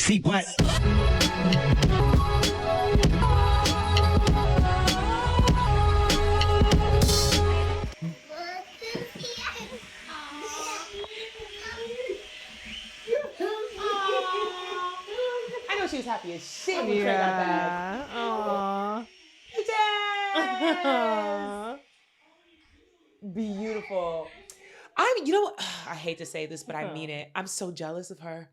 CWatt. I know she was happy as shit when Trey got back. Aww. Dad! Beautiful. You know what? I hate to say this, but I mean it. I'm so jealous of her.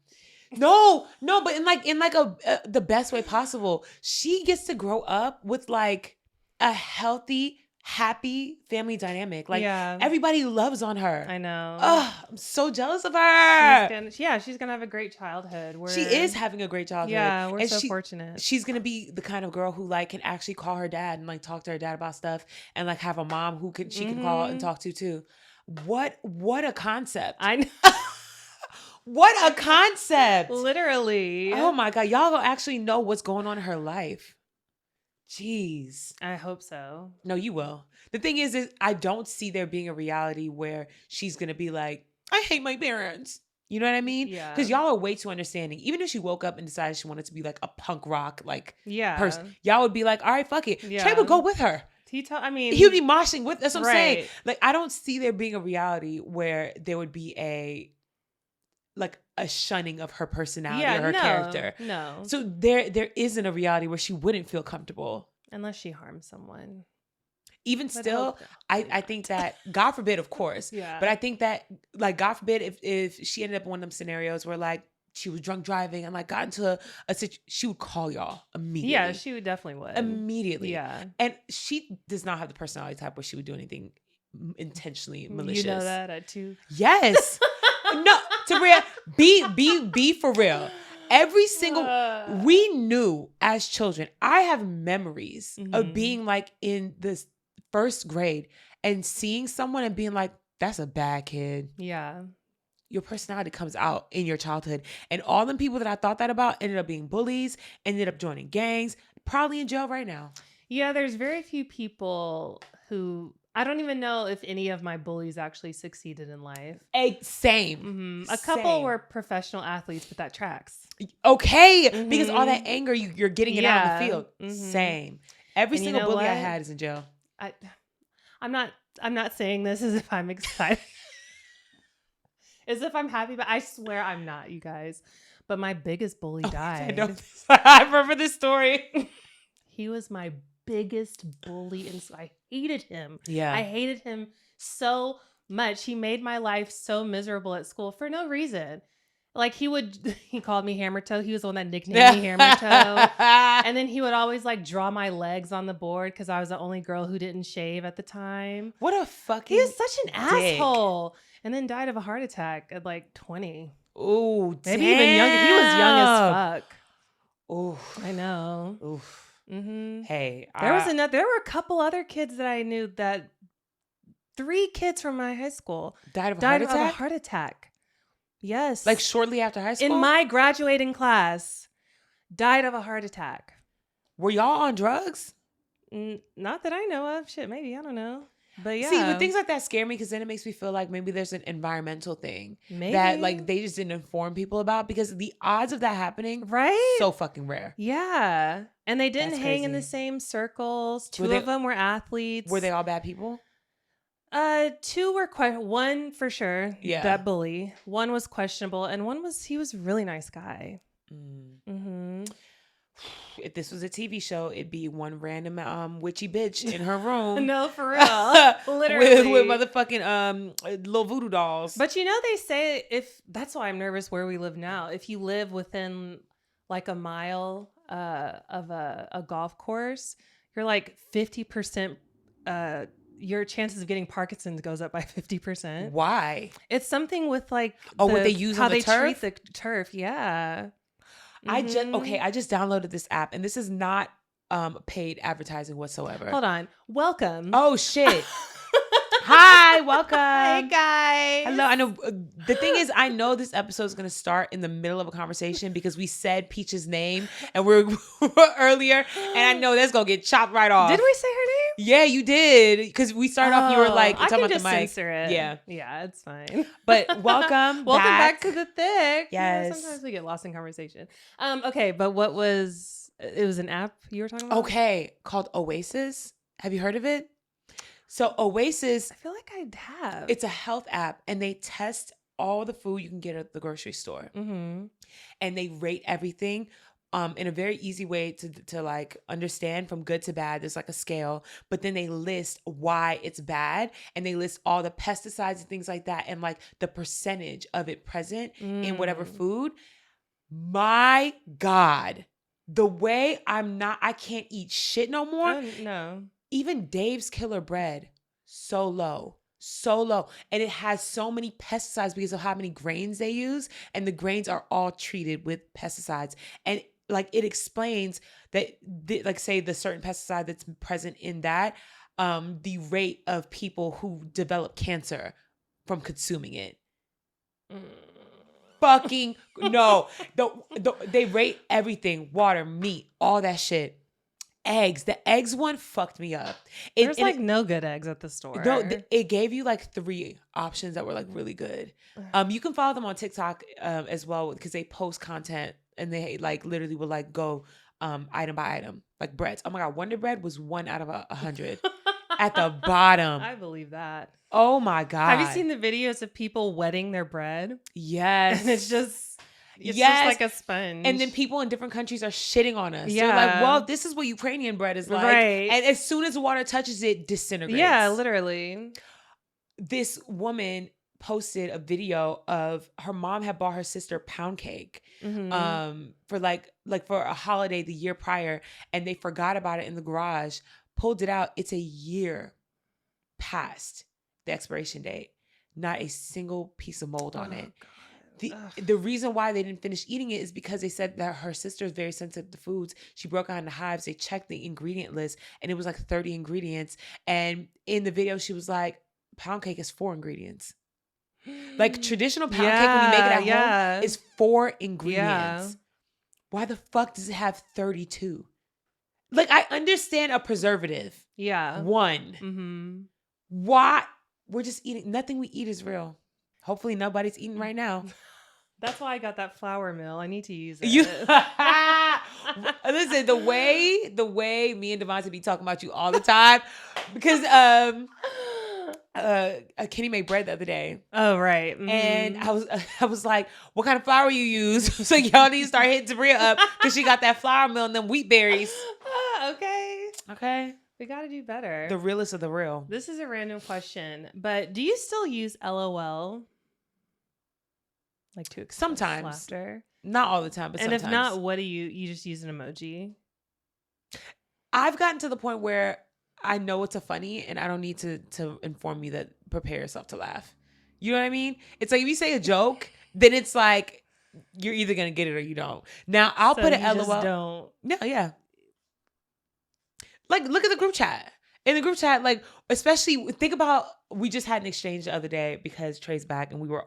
No, but in the best way possible. She gets to grow up with like a healthy, happy family dynamic. Like everybody loves on her. I know. I'm so jealous of her. She's gonna have a great childhood. She is having a great childhood. Yeah, we're so fortunate. She's gonna be the kind of girl who like can actually call her dad and like talk to her dad about stuff, and like have a mom who she can call and talk to too. What a concept. I know. What a concept. Literally. Oh my God. Y'all don't actually know what's going on in her life. Jeez. I hope so. No, you will. The thing is I don't see there being a reality where she's going to be like, I hate my parents. You know what I mean? Yeah. Because y'all are way too understanding. Even if she woke up and decided she wanted to be like a punk rock person, y'all would be like, all right, fuck it. Yeah. Trey would go with her. He would be moshing with. That's what I'm saying. Like, I don't see there being a reality where there would be a shunning of her personality or her character. No. So there isn't a reality where she wouldn't feel comfortable. Unless she harms someone. Even still, I think that, God forbid, of course. Yeah. But I think that, like, God forbid, if she ended up in one of them scenarios where, like, she was drunk driving and, like, got into a situation, she would call y'all immediately. Yeah, she would definitely would. Immediately. Yeah. And she does not have the personality type where she would do anything intentionally malicious. You know that at 2? Yes. No, Tabria, be for real. Every single, we knew as children, I have memories of being like in this first grade and seeing someone and being like, that's a bad kid. Yeah. Your personality comes out in your childhood. And all them people that I thought that about ended up being bullies, ended up joining gangs, probably in jail right now. Yeah, there's very few people who, I don't even know if any of my bullies actually succeeded in life. Same. A couple were professional athletes, but that tracks. Okay, because all that anger, you're getting it out in the field. Same. Every single bully I had is in jail. I'm not saying this as if I'm excited. As if I'm happy, but I swear I'm not, you guys. But my biggest bully died. I remember this story. He was my biggest bully, and so I hated him. Yeah. I hated him so much. He made my life so miserable at school for no reason. Like he called me Hammer Toe. He was the one that nicknamed me Hammer Toe. And then he would always like draw my legs on the board because I was the only girl who didn't shave at the time. What a fucking He was such an asshole. And then died of a heart attack at like 20. Ooh, maybe even younger. He was young as fuck. Ooh, I know. Oof. Mm-hmm. Hey, there were a couple other kids that I knew that 3 kids from my high school died of a heart attack. Yes. Like shortly after high school? In my graduating class, died of a heart attack. Were y'all on drugs? Not that I know of. Shit, maybe. I don't know. But yeah. See, but things like that scare me because then it makes me feel like maybe there's an environmental thing that like they just didn't inform people about, because the odds of that happening, right? So fucking rare. Yeah. And they didn't hang in the same circles. 2 of them were athletes. Were they all bad people? 2 were one for sure. Yeah. That bully. 1 was questionable, and he was a really nice guy. If this was a TV show, it'd be one random witchy bitch in her room. No, for real. Literally. with motherfucking little voodoo dolls. But you know, they say that's why I'm nervous where we live now. If you live within like a mile of a golf course, you're like 50%, your chances of getting Parkinson's goes up by 50%. Why? It's something with like what they use how on the they turf? treat the turf. Yeah. I just downloaded this app, and this is not paid advertising whatsoever. Hold on. Welcome. Oh shit. Hi, welcome. Hey guys. Hello. I know the thing is, I know this episode is going to start in the middle of a conversation because we said Peach's name and we're earlier, and I know that's going to get chopped right off. Did we say her name? Yeah, you did. Because we started off, you were like, I talking can about just the mic. censor it. Yeah. Yeah, it's fine. But welcome back to the thick. Yes. Sometimes we get lost in conversation. Okay, but it was an app you were talking about? Okay, called Oasis. Have you heard of it? So Oasis, I feel like I have. it's a health app, and they test all the food you can get at the grocery store. Mm-hmm. And they rate everything in a very easy way to like understand from good to bad. There's like a scale, but then they list why it's bad, and they list all the pesticides and things like that, and like the percentage of it present in whatever food. My God, the way I can't eat shit no more. No. Even Dave's Killer Bread, so low. And it has so many pesticides because of how many grains they use. And the grains are all treated with pesticides. And like it explains that, like say the certain pesticide that's present in that, the rate of people who develop cancer from consuming it. Fucking no. They rate everything, water, meat, all that shit. Eggs. The eggs one fucked me up. There's like no good eggs at the store. No, it gave you like 3 options that were like really good. You can follow them on TikTok as well because they post content and they like literally will like go item by item, like breads. Oh my God, Wonder Bread was 1 out of 100 at the bottom. I believe that. Oh my God. Have you seen the videos of people wetting their bread? Yes. And it's just like a sponge. And then people in different countries are shitting on us. Yeah. They're like, well, this is what Ukrainian bread is like. Right. And as soon as water touches it, disintegrates. Yeah, literally. This woman posted a video of her mom had bought her sister pound cake for like for a holiday the year prior, and they forgot about it in the garage, pulled it out. It's a year past the expiration date. Not a single piece of mold on it. God. The reason why they didn't finish eating it is because they said that her sister is very sensitive to foods. She broke out into hives. They checked the ingredient list and it was like 30 ingredients. And in the video, she was like, pound cake is 4 ingredients. Like traditional pound cake when you make it at home is 4 ingredients. Yeah. Why the fuck does it have 32? Like I understand a preservative. Yeah. 1. Mm-hmm. Why? We're just eating. Nothing we eat is real. Hopefully nobody's eating right now. That's why I got that flour mill. I need to use it. Listen, the way me and Devonta be talking about you all the time, because Kenny made bread the other day. Oh right. Mm-hmm. And I was like, what kind of flour you use? So y'all need to start hitting Tabria up because she got that flour mill and them wheat berries. Okay. We got to do better. The realest of the real. This is a random question, but do you still use LOL? Like to express sometimes laughter? Not all the time, but sometimes. And if not, what do you just use an emoji? I've gotten to the point where I know it's a funny and I don't need to inform you that prepare yourself to laugh. You know what I mean? It's like if you say a joke, then it's like you're either going to get it or you don't. Now, I'll put an LOL. Just don't. No, yeah. Like, look at the group chat. In the group chat, like, especially, think about, we just had an exchange the other day because Trey's back and we were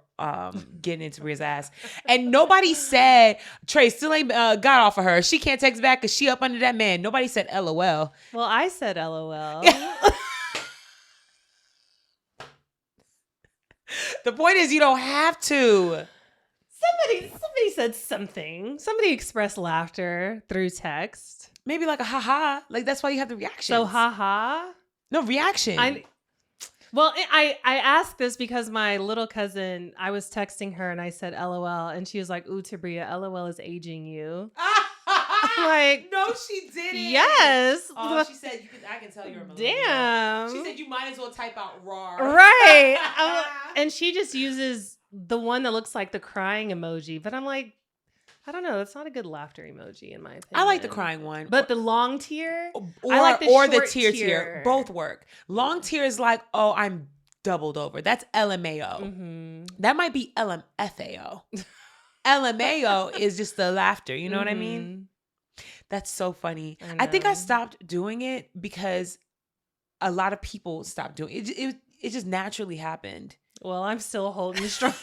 getting into Ria's ass. And nobody said, Trey still ain't got off of her. She can't text back because she up under that man. Nobody said LOL. Well, I said LOL. The point is, you don't have to. Somebody said something. Somebody expressed laughter through text. Maybe like a haha. Like that's why you have the reaction. So haha? No, reaction. I asked this because my little cousin, I was texting her and I said LOL and she was like, ooh, Tabria, LOL is aging you. I'm like, no, she didn't. Yes. Oh, she said I can tell you're a millennial. Damn. She said you might as well type out raw. Right. And she just uses the one that looks like the crying emoji. But I'm like, I don't know. That's not a good laughter emoji in my opinion. I like the crying one. But the long tear? I like the tear. Both work. Long tear is like, oh, I'm doubled over. That's LMAO. Mm-hmm. That might be LMFAO. LMAO is just the laughter. You know what I mean? That's so funny. I think I stopped doing it because a lot of people stopped doing it. It just naturally happened. Well, I'm still holding strong.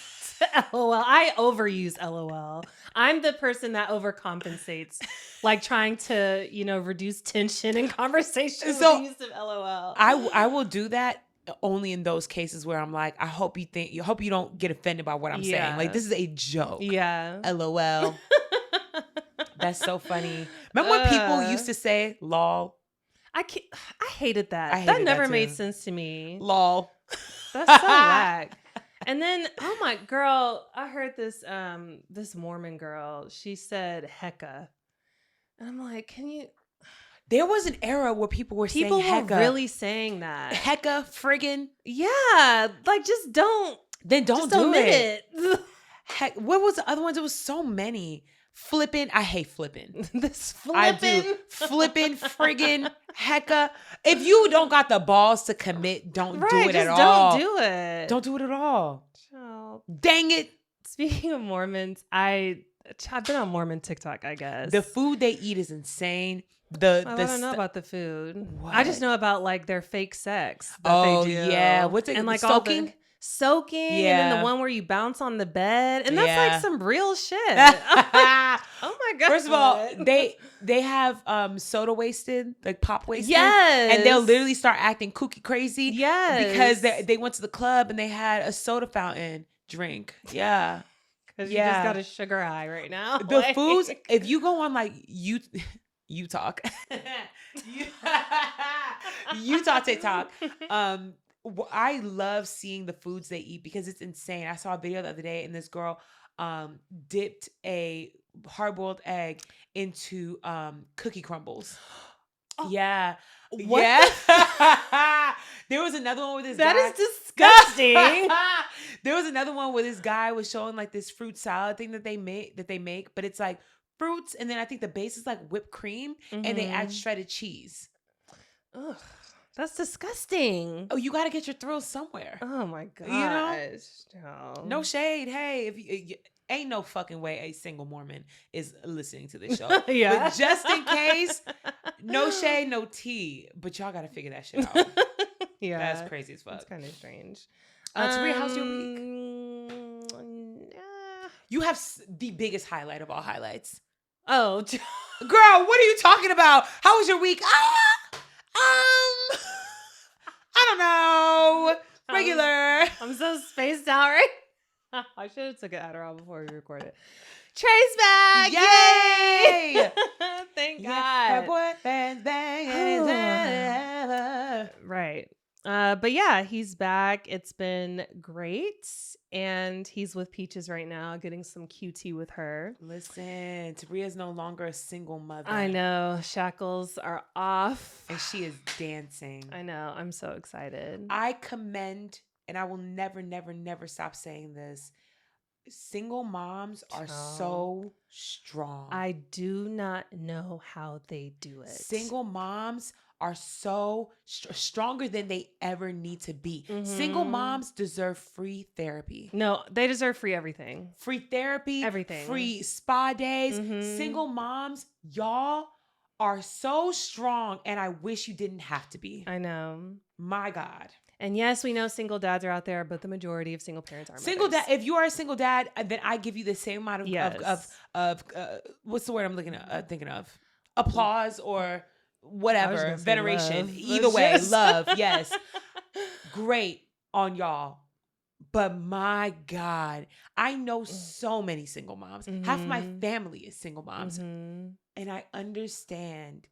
LOL. I overuse LOL. I'm the person that overcompensates, like trying to, reduce tension in conversation with the use of LOL. I will do that only in those cases where I'm like, I hope you don't get offended by what I'm saying. Like, this is a joke. Yeah. LOL. That's so funny. Remember when people used to say lol? I hated that. That never made sense to me. Lol. That's so whack. And then, oh my girl, I heard this Mormon girl. She said hecka. And I'm like, can you? There was an era where people were saying hecka. Were really saying that. Hecka, friggin'. Yeah. Like, just don't. Then don't just do it. Heck, what was the other ones? There was so many. Flippin'. I hate flippin'. This flippin'. I do. Flippin', friggin', hecka. If you don't got the balls to commit, don't do it at all. Don't do it. Don't do it at all. Child. Dang it. Speaking of Mormons, I've been on Mormon TikTok, I guess. The food they eat is insane. I don't know about the food. What? I just know about like their fake sex that they do. Yeah. What's it? And like soaking? Soaking. Yeah. And then the one where you bounce on the bed. And that's like some real shit. Oh my God. First of all, they have soda wasted, like pop wasted. Yes. And they'll literally start acting kooky crazy. Yes. Because they went to the club and they had a soda fountain drink. Yeah. Because you just got a sugar high right now. The foods, if you go on like Utah TikTok, I love seeing the foods they eat because it's insane. I saw a video the other day and this girl dipped a hard-boiled egg into cookie crumbles. Oh, yeah. What? Yeah. There was another one with this guy. That is disgusting. There was another one where this guy was showing like this fruit salad thing that they make, but it's like fruits and then I think the base is like whipped cream and they add shredded cheese. Ugh. That's disgusting. Oh, you got to get your thrills somewhere. Oh my gosh. You know? No shade. Hey, if you ain't no fucking way a single Mormon is listening to this show. Yeah. But just in case, no shade, no tea. But y'all got to figure that shit out. Yeah. That's crazy as fuck. It's kind of strange. Tabria, how's your week? You have the biggest highlight of all highlights. Oh. Girl, what are you talking about? How was your week? I don't know. Regular. I'm so spaced out right. I should have took an Adderall before we recorded. Trey's back! Yay! Thank God. Boy, bang, bang, right. But yeah, he's back. It's been great. And he's with Peaches right now, getting some QT with her. Listen, Tabria's no longer a single mother. I know. Shackles are off. And she is dancing. I know. I'm so excited. I commend, and I will never, never, never stop saying this. Single moms are so strong. I do not know how they do it. Single moms are so stronger than they ever need to be. Mm-hmm. Single moms deserve free therapy. No, they deserve free everything. Free therapy. Everything. Free spa days. Mm-hmm. Single moms, y'all are so strong, and I wish you didn't have to be. I know. My God. And yes, we know single dads are out there, but the majority of single parents are single mothers. dad. If you are a single dad, then I give you the same amount of what's the word I'm thinking of? Applause or whatever, veneration. Either way, love. Yes, great on y'all. But my God, I know so many single moms. Mm-hmm. Half of my family is single moms, and I understand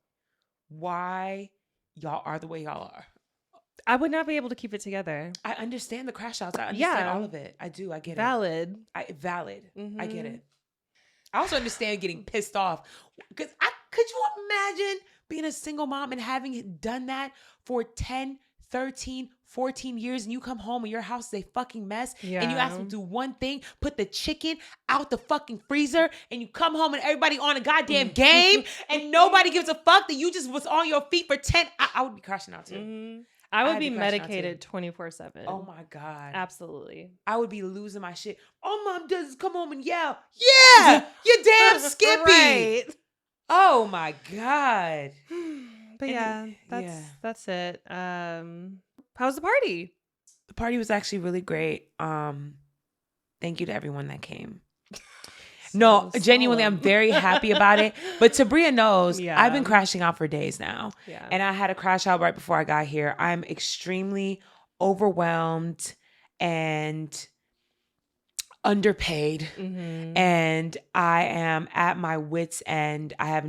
why y'all are the way y'all are. I would not be able to keep it together. I understand the crash outs. I understand all of it. I do. I get Valid. it. Valid. Mm-hmm. I get it. I also understand getting pissed off. Because could you imagine being a single mom and having done that for 10, 13, 14 years and you come home and your house is a fucking mess and you ask them to do one thing, put the chicken out the fucking freezer and you come home and everybody on a goddamn game and nobody gives a fuck that you just was on your feet for 10. I would be crashing out too. Mm-hmm. I would be medicated 24/7. Oh my God. Absolutely. I would be losing my shit. Oh, mom does come home and yell. Yeah, you damn Skippy. Right. Oh my God. But that's it. How's the party? The party was actually really great. Thank you to everyone that came. No, genuinely, I'm very happy about it. But Tabria knows I've been crashing out for days now. Yeah. And I had a crash out right before I got here. I'm extremely overwhelmed and underpaid. And I am at my wit's end. I have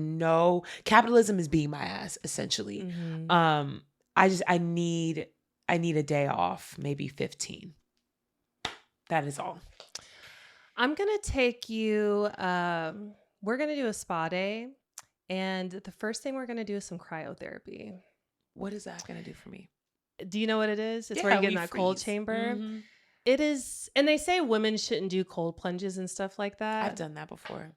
capitalism is beating my ass, essentially. I need a day off, maybe 15. That is all. I'm going to take you, we're going to do a spa day. And the first thing we're going to do is some cryotherapy. What is that going to do for me? Do you know what it is? It's where you get in that cold chamber. It is, and they say women shouldn't do cold plunges and stuff like that. I've done that before.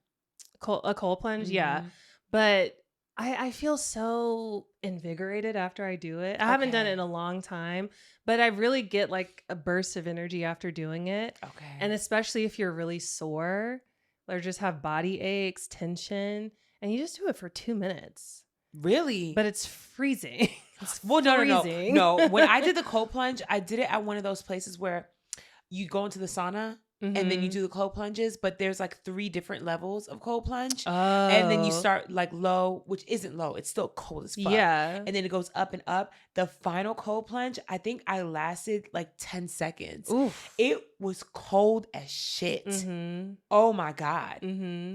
A cold plunge? Yeah. But I feel so invigorated after I do it. I haven't done it in a long time, but I really get like a burst of energy after doing it. Okay. And especially if you're really sore or just have body aches, tension, and you just do it for 2 minutes. Really? But it's freezing. It's freezing. No. When I did the cold plunge, I did it at one of those places where you go into the sauna and then you do the cold plunges, but there's like 3 different levels of cold plunge. And then you start like low, which isn't low. It's still cold as fuck. Yeah. And then it goes up and up. The final cold plunge, I think I lasted like 10 seconds. Oof. It was cold as shit. Oh my God.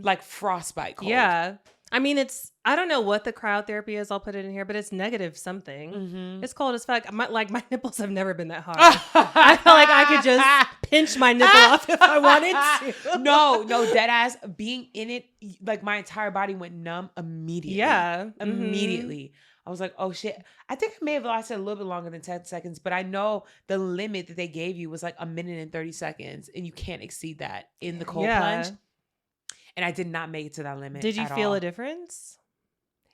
Like frostbite cold. Yeah. I mean, I don't know what the cryotherapy is. I'll put it in here, but it's negative something. It's cold as fuck. My nipples have never been that hard. I feel like I could just pinch my nipple off if I wanted to. No, dead ass. Being in it, like my entire body went numb immediately. Yeah. Immediately. I was like, oh shit. I think I may have lasted a little bit longer than 10 seconds, but I know the limit that they gave you was like 1 minute and 30 seconds, and you can't exceed that in the cold plunge. And I did not make it to that limit. Did you feel a difference?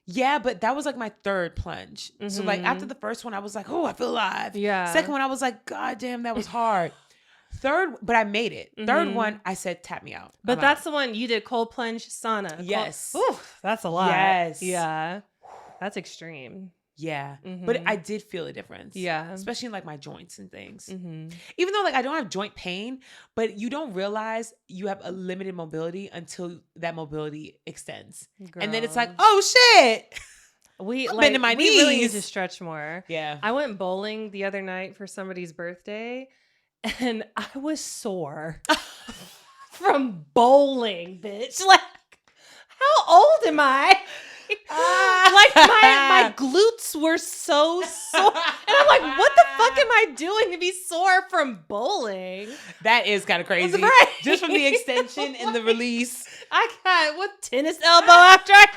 Yeah, but that was like my 3rd plunge. So like after the first one, I was like, oh, I feel alive. Yeah. Second one, I was like, God damn, that was hard. Third, but I made it. Third one, I said, tap me out. But that's the one you did cold plunge sauna. Yes. That's a lot. Yes. Yeah. That's extreme. Yeah. But I did feel a difference. Yeah. Especially in like my joints and things. Even though like I don't have joint pain, but you don't realize you have a limited mobility until that mobility extends. Girl. And then it's like, oh shit. We bending my knees. We really need to stretch more. Yeah. I went bowling the other night for somebody's birthday and I was sore from bowling, bitch. Like, how old am I? Like my glutes were so sore. And I'm like, what the fuck am I doing to be sore from bowling? That is kind of crazy. Right. Just from the extension and the release. I got what tennis elbow after I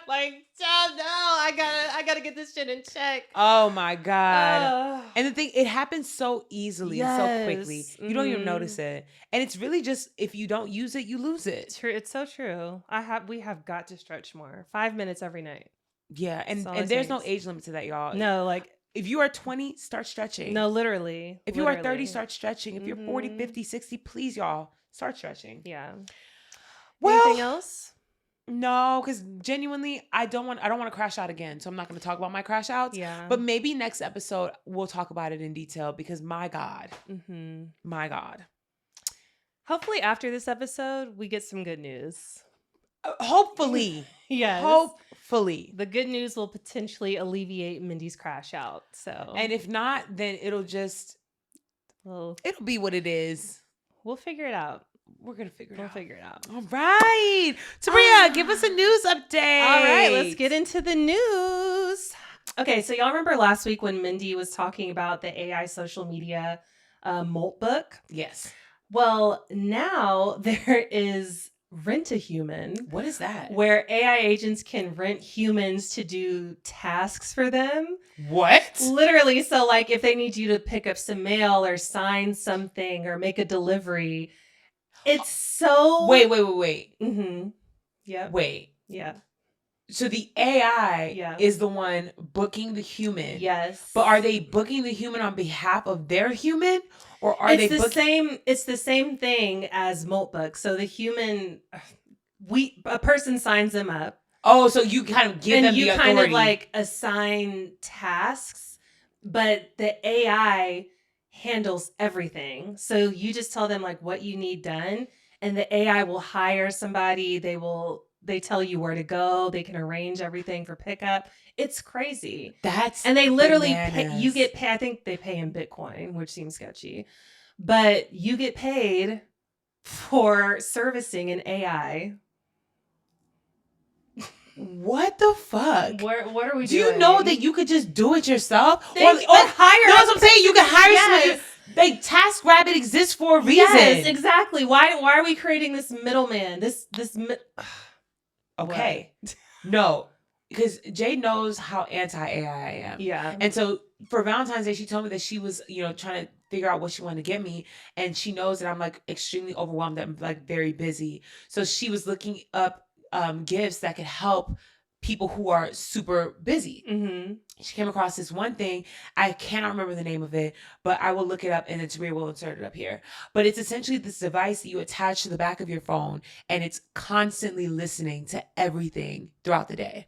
like, oh no, I gotta get this shit in check. Oh my God. And the thing, it happens so easily and so quickly. You don't even notice it. And it's really just, if you don't use it, you lose it. True. It's so true. We have got to stretch more. 5 minutes every night. Yeah. And there's no age limit to that, y'all. No, like if you are 20, start stretching. No, literally. If you are 30, start stretching. If you're 40, 50, 60, please, y'all, start stretching. Yeah. Well, anything else? No, because genuinely, I don't want to crash out again. So I'm not going to talk about my crash outs. Yeah. But maybe next episode, we'll talk about it in detail because my God. My God. Hopefully after this episode, we get some good news. Hopefully. Yes. Hopefully. The good news will potentially alleviate Mindy's crash out. So. And if not, then it'll be what it is. We'll figure it out. We're going to figure it out. We'll figure it out. All right. Tabria, give us a news update. All right. Let's get into the news. Okay. So y'all remember last week when Mindy was talking about the AI social media Molt book? Yes. Well, now there is Rent a Human. What is that? Where AI agents can rent humans to do tasks for them. What? Literally. So like if they need you to pick up some mail or sign something or make a delivery. It's so... Wait. Mm-hmm. Yeah. Wait. Yeah. So the AI is the one booking the human. Yes. But are they booking the human on behalf of their human? Or are they booking... It's the same thing as Moltbook. So the human... A person signs them up. Oh, so you kind of give them the authority. And you kind of like assign tasks. But the AI handles everything. So you just tell them like what you need done, and the AI will hire somebody. They tell you where to go. They can arrange everything for pickup. It's crazy. And they literally pay, you get paid. I think they pay in Bitcoin, which seems sketchy, but you get paid for servicing an AI. What the fuck? What are we doing? Do you know that you could just do it yourself? Or hire? No, that's what I'm saying. You can hire someone. Like TaskRabbit exists for a reason. Yes, exactly. Why are we creating this middleman? Okay. No, because Jay knows how anti-AI I am. Yeah. And so for Valentine's Day, she told me that she was, trying to figure out what she wanted to get me. And she knows that I'm like extremely overwhelmed. That I'm like very busy. So she was looking up gifts that could help people who are super busy. Mm-hmm. She came across this one thing. I cannot remember the name of it, but I will look it up and then Tabria will insert it up here. But it's essentially this device that you attach to the back of your phone, and it's constantly listening to everything throughout the day.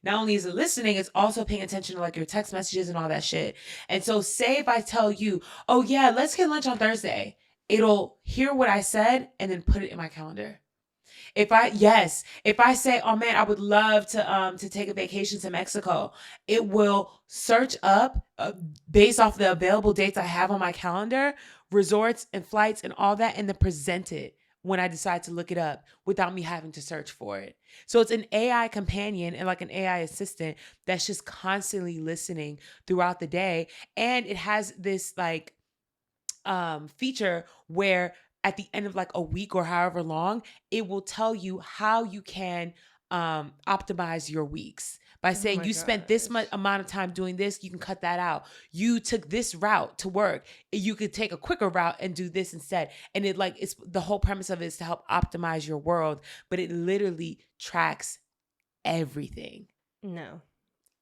Not only is it listening, it's also paying attention to like your text messages and all that shit. And so say if I tell you, oh yeah, let's get lunch on Thursday, it'll hear what I said and then put it in my calendar. If I say, oh man, I would love to take a vacation to Mexico, it will search up based off the available dates I have on my calendar, resorts and flights and all that, and then present it when I decide to look it up without me having to search for it. So it's an AI companion and like an AI assistant that's just constantly listening throughout the day. And it has this like feature where at the end of like a week or however long, it will tell you how you can optimize your weeks by saying you spent this much amount of time doing this, you can cut that out. You took this route to work, you could take a quicker route and do this instead. And it's the whole premise of it is to help optimize your world, but it literally tracks everything. No.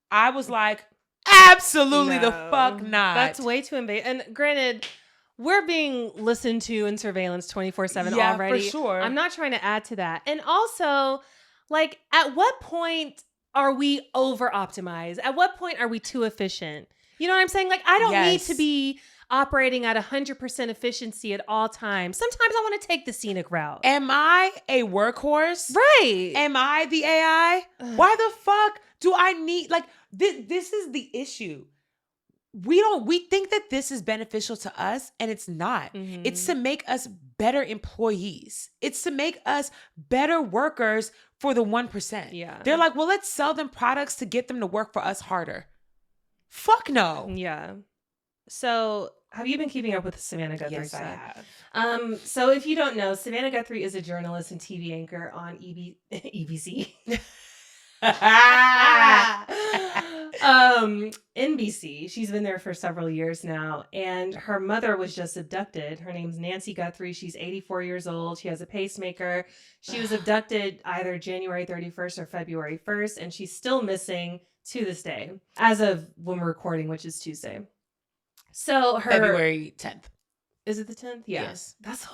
I was like, absolutely the fuck not. That's way too invasive. And granted, we're being listened to in surveillance 24/7 already. For sure. I'm not trying to add to that. And also, like, at what point are we over optimized? At what point are we too efficient? You know what I'm saying? Like, I don't need to be operating at 100% efficiency at all times. Sometimes I want to take the scenic route. Am I a workhorse? Right. Am I the AI? Why the fuck do I need, like, this is the issue. We think that this is beneficial to us, and it's not. Mm-hmm. It's to make us better employees. It's to make us better workers for the 1%. Yeah. They're like, well, let's sell them products to get them to work for us harder. Fuck no. Yeah. So have you been keeping up with Savannah Guthrie? Yes, I have. So if you don't know, Savannah Guthrie is a journalist and TV anchor on EBC. NBC. She's been there for several years now, and her mother was just abducted. Her name's Nancy Guthrie. She's 84 years old. She has a pacemaker. She was abducted either January 31st or February 1st, and she's still missing to this day, as of when we're recording, which is Tuesday. So February 10th. Is it the 10th? Yeah. Yes. That's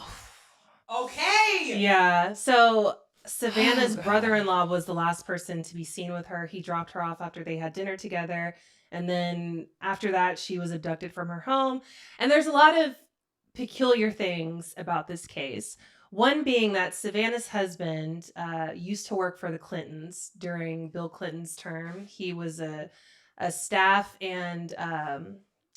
okay. Yeah. So Savannah's brother-in-law was the last person to be seen with her. He dropped her off after they had dinner together. And then after that, she was abducted from her home. And there's a lot of peculiar things about this case. One being that Savannah's husband used to work for the Clintons during Bill Clinton's term. He was a staff and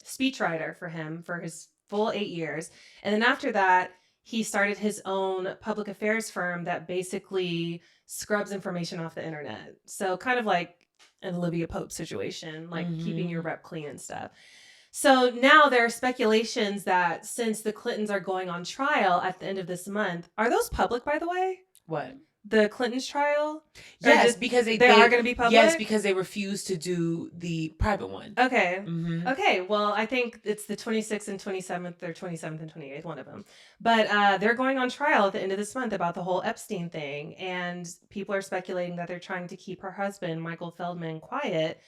speechwriter for him for his full 8 years. And then after that, he started his own public affairs firm that basically scrubs information off the internet. So kind of like an Olivia Pope situation, like keeping your rep clean and stuff. So now there are speculations that since the Clintons are going on trial at the end of this month, are those public, by the way? What? The Clintons trial? Yes, because they are going to be public? Yes, because they refused to do the private one. Okay. Mm-hmm. Okay, well, I think it's the 26th and 27th, or 27th and 28th, one of them. But they're going on trial at the end of this month about the whole Epstein thing. And people are speculating that they're trying to keep her husband, Michael Feldman, quiet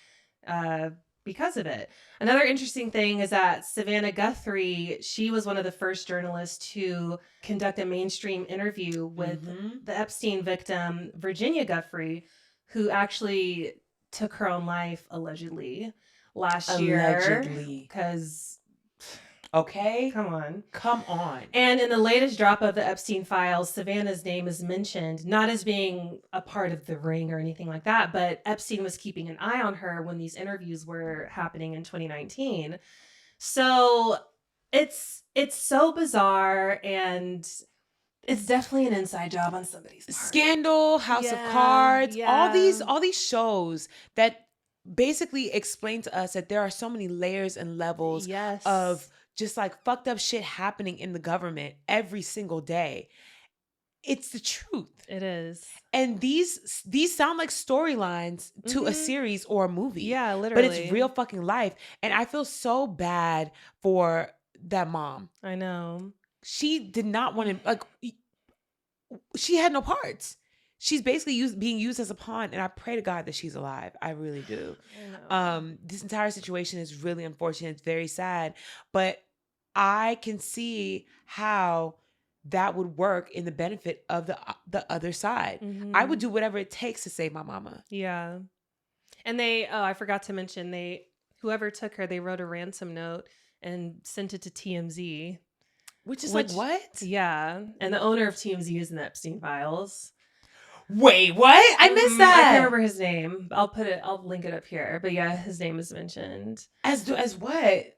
because of it. Another interesting thing is that Savannah Guthrie, she was one of the first journalists to conduct a mainstream interview with the Epstein victim, Virginia Guthrie, who actually took her own life allegedly last year. Because Okay? Come on. Come on. And in the latest drop of the Epstein files, Savannah's name is mentioned, not as being a part of the ring or anything like that, but Epstein was keeping an eye on her when these interviews were happening in 2019. So it's so bizarre, and it's definitely an inside job on somebody's part. Scandal, House of Cards, all these shows that basically explain to us that there are so many layers and levels of just like fucked up shit happening in the government every single day. It's the truth. It is. And these sound like storylines to a series or a movie. Yeah, literally. But it's real fucking life. And I feel so bad for that mom. I know. She did not want to, like, she had no parts. She's basically being used as a pawn, and I pray to God that she's alive. I really do. This entire situation is really unfortunate. It's very sad, but I can see how that would work in the benefit of the other side. I would do whatever it takes to save my mama. Yeah. And I forgot to mention, whoever took her, they wrote a ransom note and sent it to TMZ. Which is like, what? Yeah. And the owner of TMZ is in the Epstein files. Wait, what? I missed that. I can't remember his name. I'll link it up here. But yeah, his name is mentioned. As what?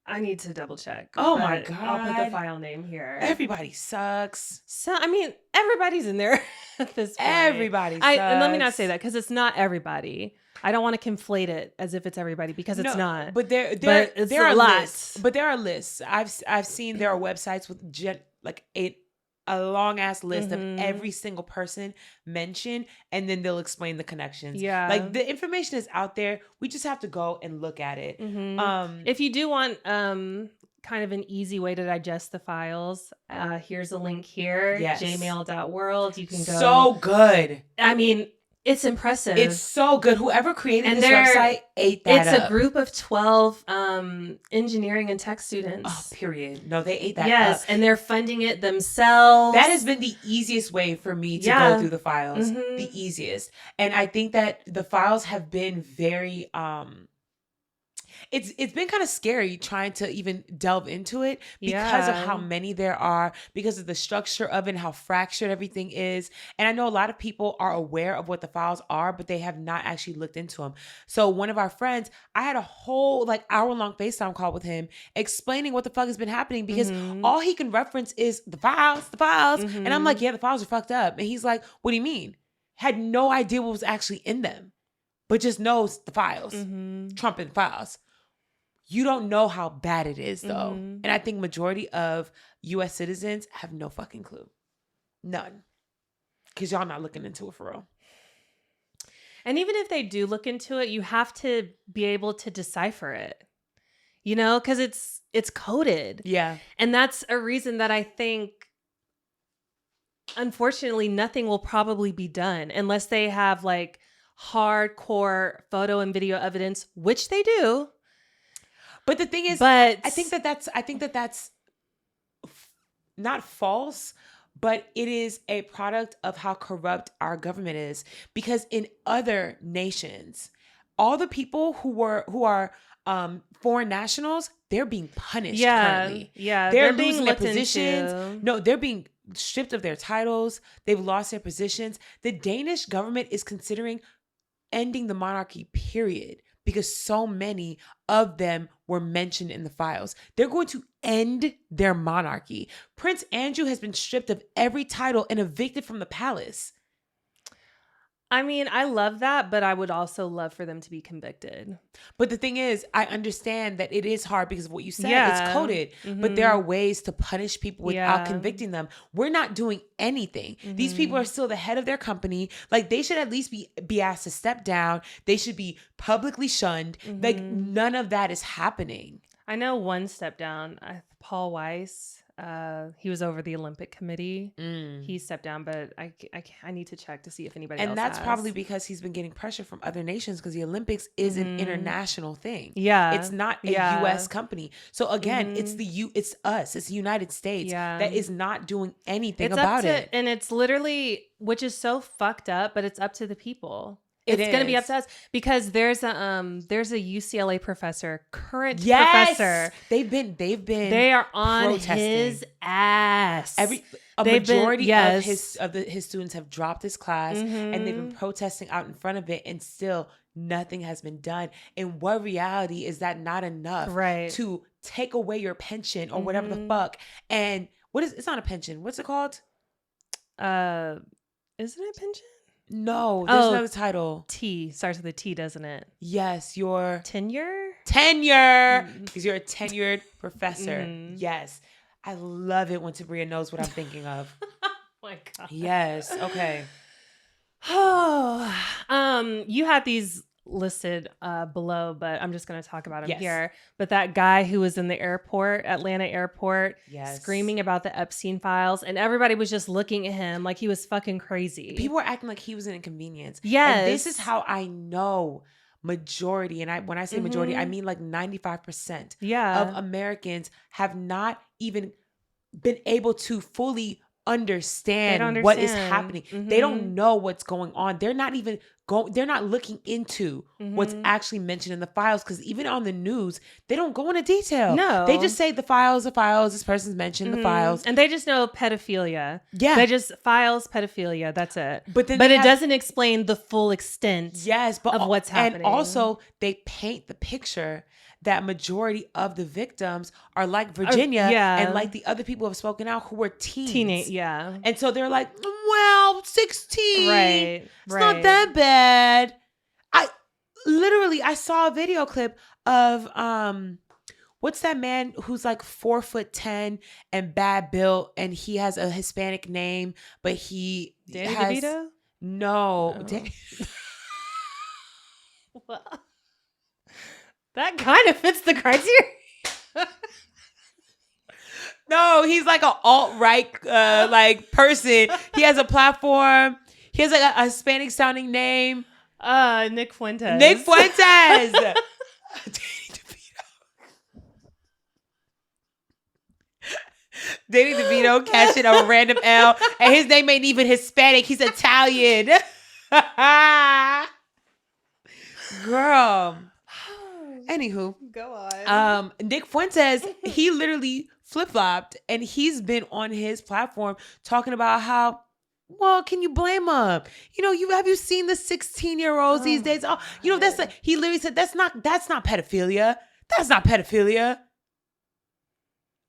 I need to double check. Oh my God. I'll put the file name here. Everybody sucks. So, I mean, everybody's in there at this point. Everybody sucks. And let me not say that, because it's not everybody. I don't want to conflate it as if it's everybody, because it's not. But there are lists. But there are lists. I've seen there are websites with a long ass list of every single person mentioned, and then they'll explain the connections. Yeah. Like, the information is out there. We just have to go and look at it. If you do want kind of an easy way to digest the files, here's a link here. Yes. jmail.world. You can go. So good. I mean, it's impressive. It's so good. Whoever created this website ate that up. It's a group of 12 engineering and tech students. Oh, period. No, they ate that up. Yes, and they're funding it themselves. That has been the easiest way for me to go through the files. The easiest. And I think that the files have been very it's been kind of scary trying to even delve into it because of how many there are, because of the structure of it and how fractured everything is. And I know a lot of people are aware of what the files are, but they have not actually looked into them. So one of our friends, I had a whole hour-long FaceTime call with him explaining what the fuck has been happening, because all he can reference is the files. And I'm like, yeah, the files are fucked up. And he's like, what do you mean? Had no idea what was actually in them, but just knows the files, Trump and files. You don't know how bad it is, though. And I think majority of U.S. citizens have no fucking clue. None. Because y'all not looking into it for real. And even if they do look into it, you have to be able to decipher it. You know, because it's coded. Yeah. And that's a reason that I think, unfortunately, nothing will probably be done unless they have hardcore photo and video evidence, which they do. But the thing is, I think that that's not false, but it is a product of how corrupt our government is. Because in other nations, all the people who are foreign nationals, they're being punished currently. Yeah, they're losing their positions. No, they're being stripped of their titles. They've lost their positions. The Danish government is considering ending the monarchy, period, because so many of them were mentioned in the files. They're going to end their monarchy. Prince Andrew has been stripped of every title and evicted from the palace. I mean, I love that, but I would also love for them to be convicted. But the thing is, I understand that it is hard because of what you said. It's coded. But there are ways to punish people without convicting them. We're not doing anything. These people are still the head of their company. They should at least be asked to step down. They should be publicly shunned. None of that is happening. I know one step down. Paul Weiss. He was over the Olympic Committee. He stepped down, but I need to check to see if anybody else And that's has. probably because he's been getting pressure from other nations, because the Olympics is an international thing. Yeah. It's not a U.S. company. So again, it's us. It's the United States that is not doing anything about it. And it's literally, which is so fucked up, but it's up to the people. It's going to be up is. to us because there's a UCLA professor, current Yes. professor. They are on protesting. his ass. A majority of his students have dropped his class Mm-hmm. and they've been protesting out in front of it, and still nothing has been done. And what reality is that not enough to take away your pension or whatever the fuck? And it's not a pension. What's it called? Isn't it a pension? No, there's no title. T starts with a T, doesn't it? Yes, your tenure. Because you're a tenured professor. Yes, I love it when Tabria knows what I'm thinking of. Oh my God. Yes. Okay. Oh, you had these listed below, but I'm just going to talk about them here. But that guy who was in the Atlanta airport, screaming about the Epstein files, and everybody was just looking at him like he was fucking crazy. People were acting like he was an inconvenience. Yes. And this is how I know majority, and when I say majority, I mean like 95% of Americans have not even been able to fully understand what is happening. They don't know what's going on. They're not even they're not looking into what's actually mentioned in the files, because even on the news, they don't go into detail. No. They just say the files, this person's mentioned the files. And they just know pedophilia. Yeah. They just files pedophilia. That's it. But it doesn't explain the full extent of what's happening. And also they paint the picture that majority of the victims are like Virginia and like the other people who have spoken out who were teens. And so they're like, well, 16. Right. It's not that bad. I saw a video clip of what's that man who's like 4'10" and bad built, and he has a Hispanic name, but he Danny has DeVito? No. Well, that kind of fits the criteria. No, he's like an alt-right like person. He has a platform. He has like a Hispanic sounding name. Nick Fuentes. Danny DeVito. Danny DeVito catching a random L, and his name ain't even Hispanic. He's Italian. Girl. Anywho, go on. Nick Fuentes, he literally flip-flopped, and he's been on his platform talking about how, well, can you blame him? Have you seen the 16-year-olds these days? Oh, he literally said that's not pedophilia. That's not pedophilia.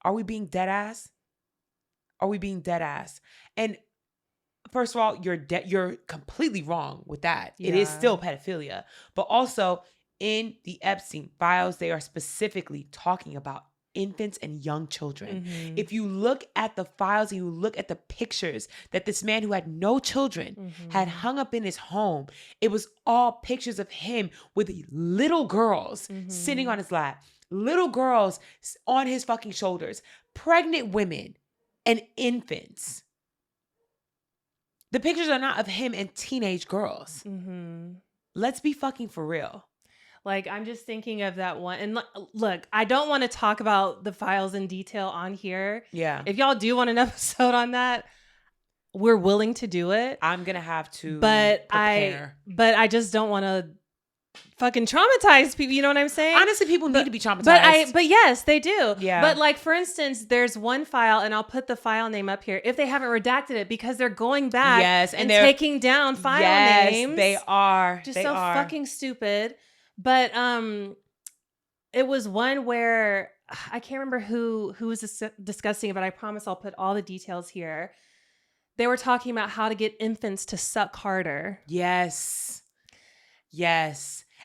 Are we being dead ass? And first of all, you're completely wrong with that. It is still pedophilia, but also in the Epstein files, they are specifically talking about infants and young children. If you look at the files and you look at the pictures that this man who had no children had hung up in his home, it was all pictures of him with little girls sitting on his lap, little girls on his fucking shoulders, pregnant women and infants. The pictures are not of him and teenage girls. Let's be fucking for real. Like, I'm just thinking of that one. And look, I don't want to talk about the files in detail on here. Yeah. If y'all do want an episode on that, we're willing to do it. I'm going to have to prepare. I just don't want to fucking traumatize people. You know what I'm saying? Honestly, people need to be traumatized. But yes, they do. Yeah. But like, for instance, there's one file, and I'll put the file name up here if they haven't redacted it, because they're going back and they're taking down file names. They are. Just fucking stupid. But it was one where I can't remember who was discussing it, but I promise I'll put all the details here. They were talking about how to get infants to suck harder. Yes.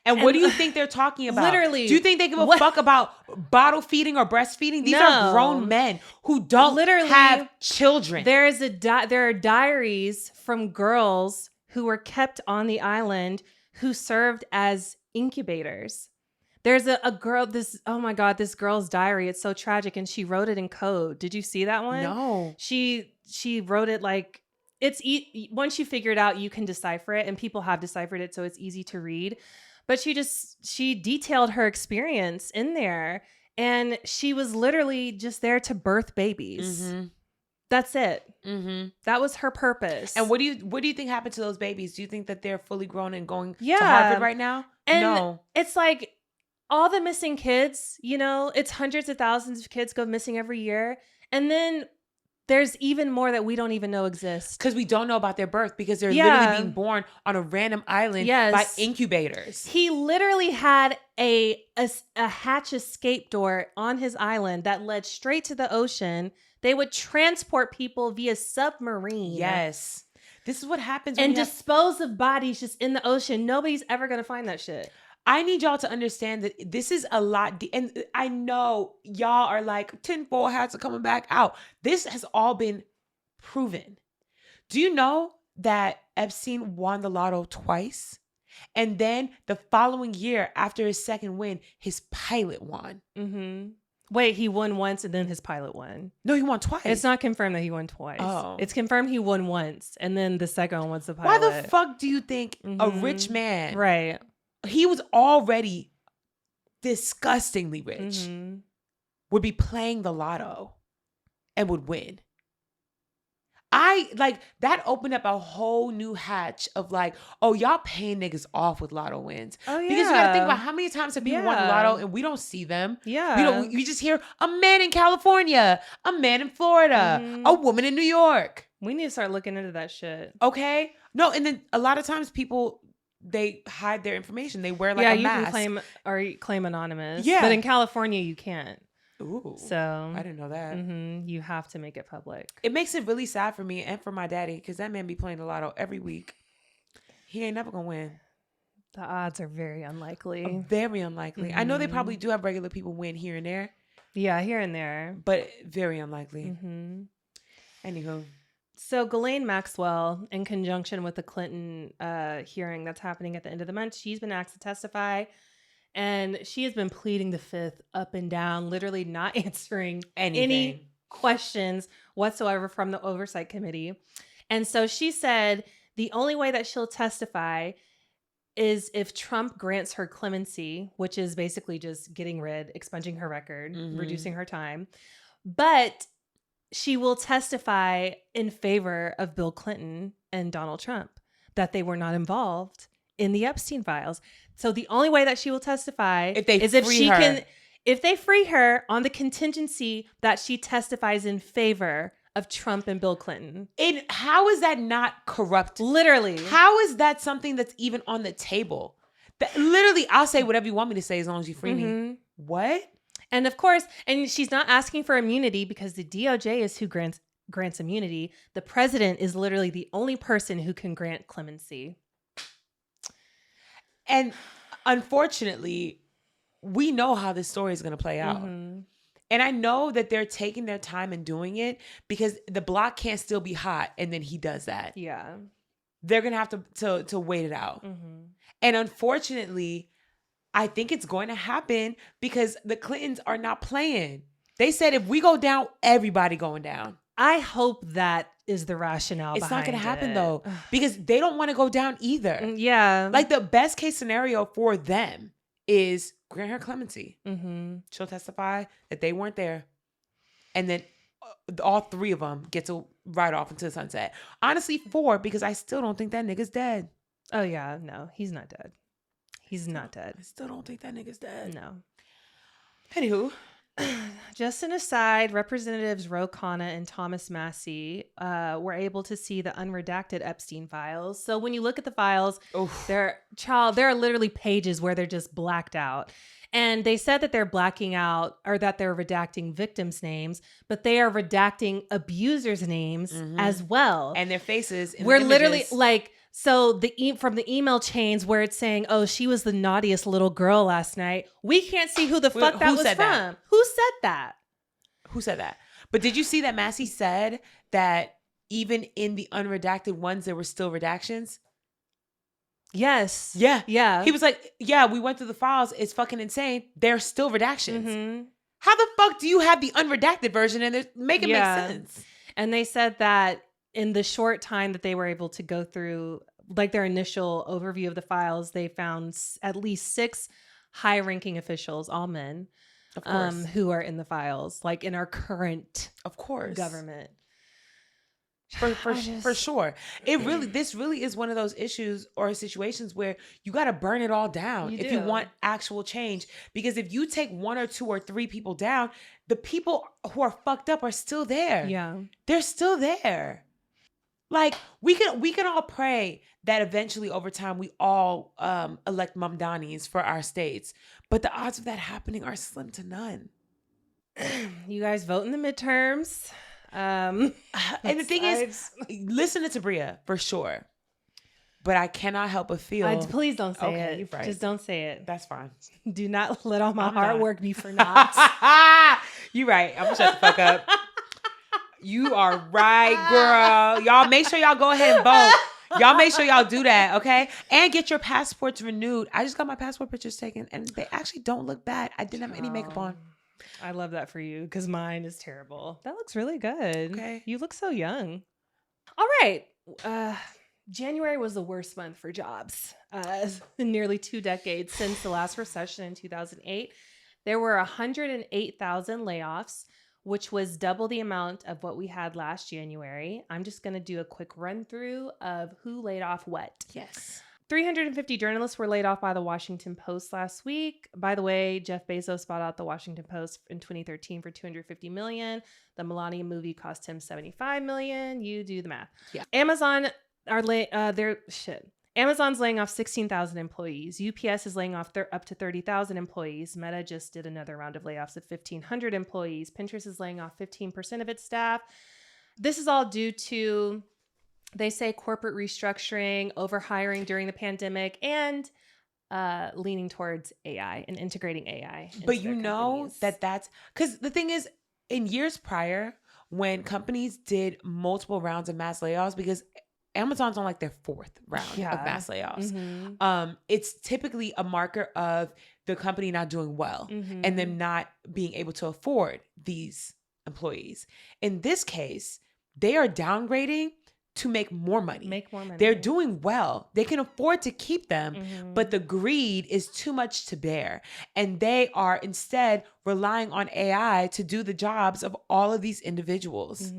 And what do you think they're talking about? Literally. Do you think they give a fuck about bottle feeding or breastfeeding? These are grown men who don't have children. There are diaries from girls who were kept on the island who served as incubators. There's a girl, this girl's diary. It's so tragic, and she wrote it in code. Did you see that one? No. She wrote it like, once you figure it out, you can decipher it, and people have deciphered it, so it's easy to read. But she detailed her experience in there, and she was literally just there to birth babies. That's it. Mm-hmm. That was her purpose. And what do you think happened to those babies? Do you think that they're fully grown and going Yeah. to Harvard right now? And no. It's like all the missing kids, you know, it's hundreds of thousands of kids go missing every year. And then there's even more that we don't even know exist. Because we don't know about their birth because they're literally being born on a random island by incubators. He literally had a hatch escape door on his island that led straight to the ocean. They would transport people via submarine. Yes. This is what happens and dispose of bodies just in the ocean. Nobody's ever going to find that shit. I need y'all to understand that this is a lot. And I know y'all are like, tinfoil hats are coming back out. This has all been proven. Do you know that Epstein won the lotto twice? And then the following year, after his second win, his pilot won. Mm-hmm. Wait, he won once and then his pilot won. No, he won twice. It's not confirmed that he won twice. Oh. It's confirmed he won once and then the second one was the pilot. Why the fuck do you think a rich man, right? He was already disgustingly rich, would be playing the lotto and would win? That opened up a whole new hatch of like, oh, y'all paying niggas off with lotto wins. Oh, yeah. Because you gotta think about how many times have people won the lotto and we don't see them. Yeah. We just hear a man in California, a man in Florida, a woman in New York. We need to start looking into that shit. Okay? No, and then a lot of times people, they hide their information. They wear like a mask. You can claim anonymous. Yeah. But in California, you can't. Ooh. So I didn't know that. You have to make it public. It makes it really sad for me and for my daddy because that man be playing the lotto every week. He ain't never gonna win. The odds are very unlikely. Very unlikely. I know they probably do have regular people win here and there. Yeah, here and there. But very unlikely. Anywho. So Ghislaine Maxwell, in conjunction with the Clinton hearing that's happening at the end of the month, she's been asked to testify. And she has been pleading the fifth up and down, literally not answering any questions whatsoever from the Oversight Committee. And so she said the only way that she'll testify is if Trump grants her clemency, which is basically just getting rid, expunging her record, reducing her time. But she will testify in favor of Bill Clinton and Donald Trump, that they were not involved in the Epstein files. So the only way that she will testify is if they free her on the contingency that she testifies in favor of Trump and Bill Clinton. And how is that not corrupt? Literally. How is that something that's even on the table? Literally, I'll say whatever you want me to say as long as you free me. What? And of course, and she's not asking for immunity because the DOJ is who grants immunity. The president is literally the only person who can grant clemency. And unfortunately, we know how this story is going to play out. And I know that they're taking their time and doing it because the block can't still be hot and then he does that. Yeah. They're going to have to wait it out. And unfortunately, I think it's going to happen because the Clintons are not playing. They said if we go down, everybody going down. I hope that is the rationale. It's not going to happen though, because they don't want to go down either. Yeah. Like the best case scenario for them is grant her clemency. She'll testify that they weren't there. And then all three of them get to ride off into the sunset. Honestly, 4, because I still don't think that nigga's dead. Oh yeah. No, he's not dead. He's not dead. I still don't think that nigga's dead. No. Anywho. Just an aside, Representatives Ro Khanna and Thomas Massie were able to see the unredacted Epstein files. So when you look at the files, there are literally pages where they're just blacked out. And they said that they're blacking out or that they're redacting victims' names, but they are redacting abusers' names as well. And their faces. We're literally like... So from the email chains where it's saying, oh, she was the naughtiest little girl last night. We can't see who the fuck that was from. That? Who said that? Who said that? But did you see that Massie said that even in the unredacted ones, there were still redactions? Yes. Yeah. Yeah. He was like, yeah, we went through the files. It's fucking insane. There's still redactions. How the fuck do you have the unredacted version and make it make sense? And they said that in the short time that they were able to go through, like their initial overview of the files, they found at least 6 high-ranking officials, all men, of course, who are in the files, like in our current government. For sure. This really is one of those issues or situations where you got to burn it all down if you want actual change. Because if you take 1 or 2 or 3 people down, the people who are fucked up are still there. Yeah. They're still there. Like we can all pray that eventually over time we all elect Mamdanis for our states. But the odds of that happening are slim to none. You guys vote in the midterms. And the thing is, listen to Tabria for sure. But I cannot help but feel. Please don't say it. You're right. Just don't say it. That's fine. Do not let all my hard work be for naught. You're right. I'm gonna shut the fuck up. You are right, girl. Y'all make sure y'all go ahead and vote. Y'all make sure y'all do that, okay? And get your passports renewed. I just got my passport pictures taken, and they actually don't look bad. I didn't have any makeup on. I love that for you because mine is terrible. That looks really good. Okay. You look so young. All right. January was the worst month for jobs in nearly 2 decades since the last recession in 2008. There were 108,000 layoffs, which was double the amount of what we had last January. I'm just going to do a quick run through of who laid off what. Yes. 350 journalists were laid off by the Washington Post last week. By the way, Jeff Bezos bought out the Washington Post in 2013 for $250 million. The Melania movie cost him $75 million. You do the math. Yeah. Amazon's laying off 16,000 employees. UPS is laying off up to 30,000 employees. Meta just did another round of layoffs of 1,500 employees. Pinterest is laying off 15% of its staff. This is all due to, they say, corporate restructuring, overhiring during the pandemic, and leaning towards AI and integrating AI. But you know that's because the thing is, in years prior, when companies did multiple rounds of mass layoffs, because Amazon's on like their 4th round of mass layoffs. Mm-hmm. It's typically a marker of the company not doing well and them not being able to afford these employees. In this case, they are downgrading to make more money. They're doing well. They can afford to keep them, but the greed is too much to bear. And they are instead relying on AI to do the jobs of all of these individuals.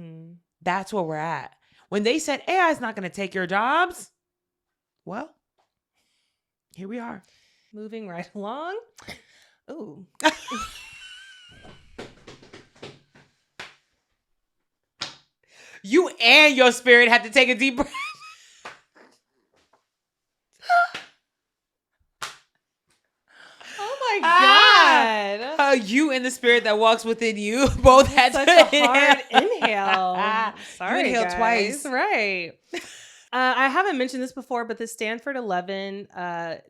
That's where we're at. When they said AI is not going to take your jobs, well, here we are. Moving right along. Ooh. You and your spirit have to take a deep breath. Oh my God. You and the spirit that walks within you both had Such to a hard inhale. Sorry, you inhaled guys. twice. Right. I haven't mentioned this before, but the Stanford 11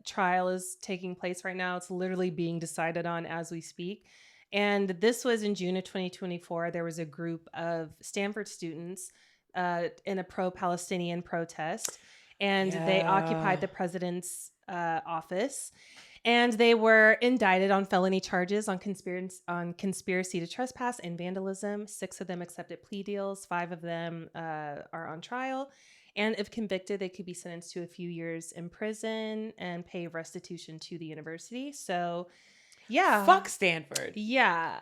trial is taking place right now. It's literally being decided on as we speak. And this was in June of 2024. There was a group of Stanford students in a pro-Palestinian protest, and they occupied the president's office. And they were indicted on felony charges on conspiracy to trespass and vandalism. 6 of them accepted plea deals. 5 of them are on trial. And if convicted, they could be sentenced to a few years in prison and pay restitution to the university. So, yeah. Fuck Stanford. Yeah.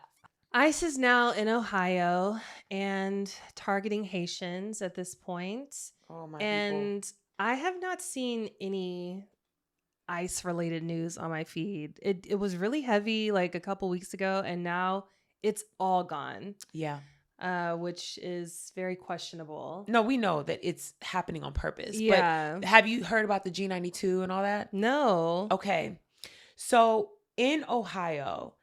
ICE is now in Ohio and targeting Haitians at this point. Oh, my And I have not seen any ICE-related news on my feed. It was really heavy like a couple weeks ago, and now it's all gone. Yeah. Which is very questionable. No, we know that it's happening on purpose. Yeah. But have you heard about the G92 and all that? No. Okay. So in Ohio,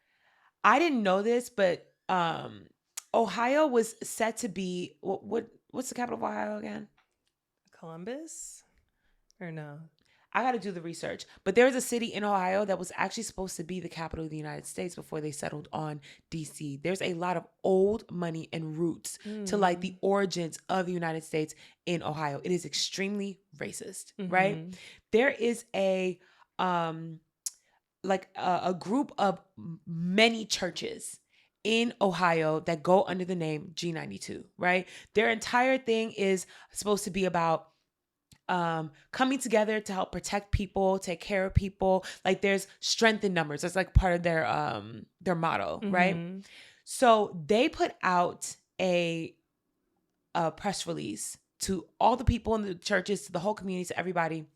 I didn't know this, but Ohio was set to be what's the capital of Ohio again? Columbus? Or no? I got to do the research. But there's a city in Ohio that was actually supposed to be the capital of the United States before they settled on DC. There's a lot of old money and roots to like the origins of the United States in Ohio. It is extremely racist, right? There is a group of many churches in Ohio that go under the name G92, right? Their entire thing is supposed to be about coming together to help protect people, take care of people. Like there's strength in numbers. That's like part of their motto, right? So they put out a press release to all the people in the churches, to the whole community, to everybody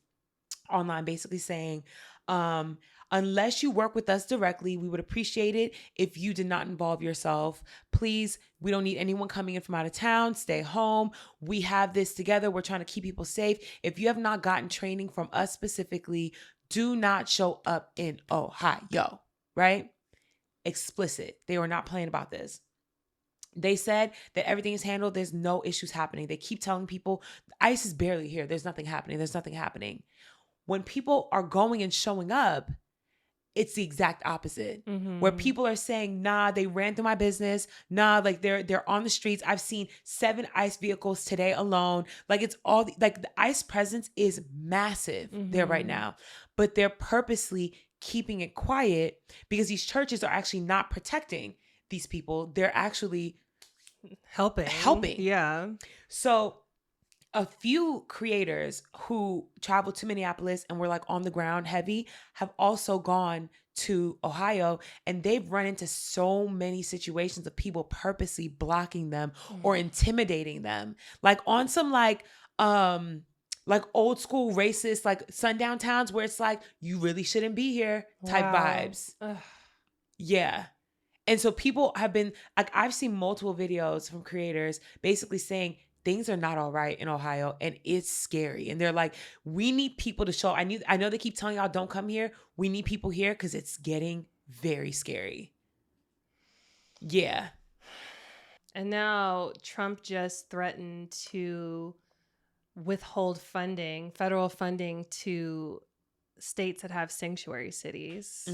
online, basically saying, unless you work with us directly, we would appreciate it if you did not involve yourself. Please, we don't need anyone coming in from out of town. Stay home. We have this together. We're trying to keep people safe. If you have not gotten training from us specifically, do not show up in Ohio, right? Explicit. They were not playing about this. They said that everything is handled. There's no issues happening. They keep telling people ICE is barely here. There's nothing happening. There's nothing happening. When people are going and showing up, it's the exact opposite. Where people are saying, nah, they ran through my business. Nah, like they're on the streets. I've seen 7 ICE vehicles today alone. Like it's all like the ICE presence is massive there right now, but they're purposely keeping it quiet because these churches are actually not protecting these people. They're actually helping. Yeah. So a few creators who traveled to Minneapolis and were like on the ground heavy have also gone to Ohio, and they've run into so many situations of people purposely blocking them or intimidating them. Like on some like old school racist, like sundown towns where it's like, you really shouldn't be here type vibes. Ugh. Yeah. And so people have been like, I've seen multiple videos from creators basically saying things are not all right in Ohio and it's scary. And they're like, we need people to show. I know they keep telling y'all don't come here. We need people here because it's getting very scary. Yeah. And now Trump just threatened to withhold funding, federal funding to states that have sanctuary cities,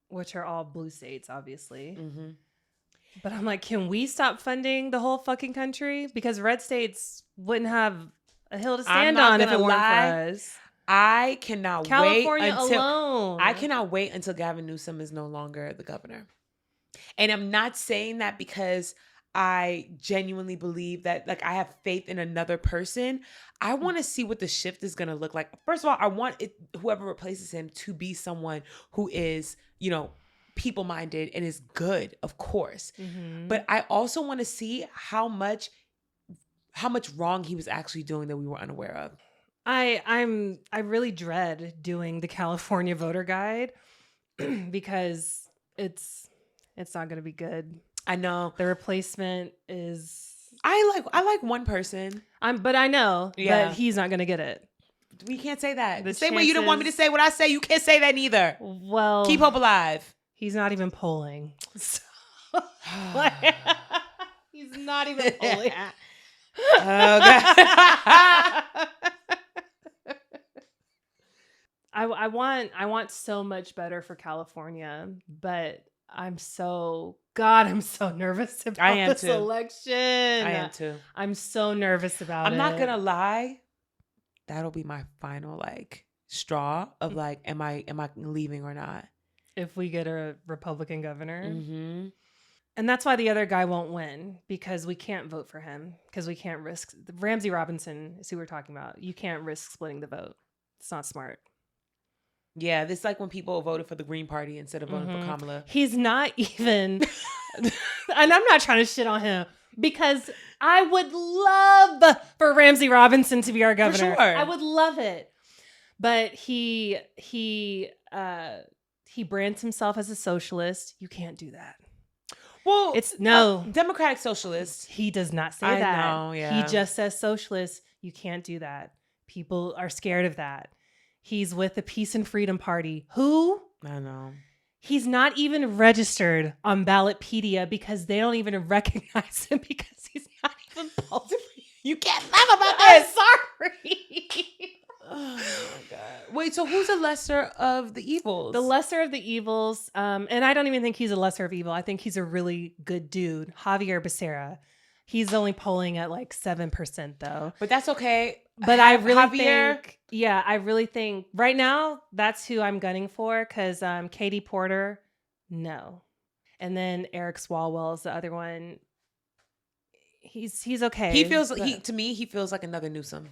which are all blue states, obviously. But I'm like, can we stop funding the whole fucking country? Because red states wouldn't have a hill to stand on if it weren't for us. I cannot California alone. I cannot wait until Gavin Newsom is no longer the governor. And I'm not saying that because I genuinely believe that, like, I have faith in another person. I want to see what the shift is going to look like. First of all, I want whoever replaces him to be someone who is, you know, people-minded and is good, of course. But I also want to see how much wrong he was actually doing that we were unaware of. I really dread doing the California voter guide because it's not going to be good. I know. The replacement is I like one person. But I know that he's not going to get it. We can't say that. The same way you didn't want me to say what I say, you can't say that neither. Well, keep hope alive. He's not even polling. So, he's not even polling. Oh, God. I want so much better for California, but I'm so nervous about this election. I am too. I'm so nervous about it. I'm not gonna lie. That'll be my final like straw of like, am I leaving or not? If we get a Republican governor. And that's why the other guy won't win, because we can't vote for him, because we can't risk. Ramsey Robinson is who we're talking about. You can't risk splitting the vote. It's not smart. Yeah, this is like when people voted for the Green Party instead of voting for Kamala. He's not even, and I'm not trying to shit on him, because I would love for Ramsey Robinson to be our governor. For sure. I would love it. But he brands himself as a socialist. You can't do that. Well, it's no Democratic socialist. He does not say that. I know, yeah. He just says socialist. You can't do that. People are scared of that. He's with the Peace and Freedom Party. Who? I know. He's not even registered on Ballotpedia because they don't even recognize him because he's not even polling. You can't laugh about this. I'm sorry. Oh my God. Wait, so who's the lesser of the evils? The lesser of the evils. And I don't even think he's a lesser of evil. I think he's a really good dude. Javier Becerra. He's only polling at like 7% though. But that's okay. But I really think right now that's who I'm gunning for, because Katie Porter, no. And then Eric Swalwell is the other one. He's okay. He feels like another Newsom.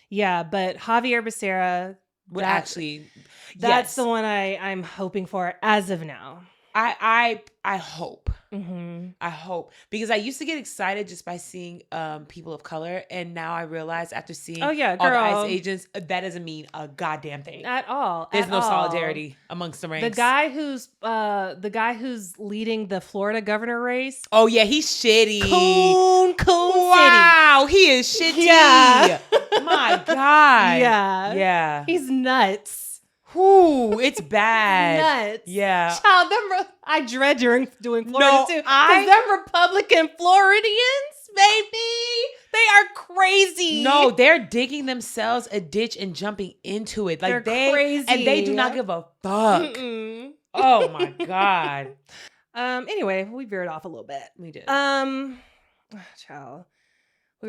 Yeah, but Javier Becerra would actually. That's the one I'm hoping for as of now. I hope. Mm-hmm. I hope, because I used to get excited just by seeing people of color, and now I realize after seeing Oh yeah, all the girl. ICE agents, that doesn't mean a goddamn thing At all. There's at no all. solidarity amongst the ranks. The guy who's leading the Florida governor race. Oh yeah, he's shitty. Coon Wow, he is shitty. Yeah. My God. Yeah. Yeah. He's nuts. Ooh, it's bad. Nuts. Yeah. Child, I dread doing Florida No, too. Because them Republican Floridians, baby, they are crazy. No, they're digging themselves a ditch and jumping into it. Like they're crazy. And they do not give a fuck. Mm-mm. Oh my God. Anyway, we veered off a little bit. We did. Child.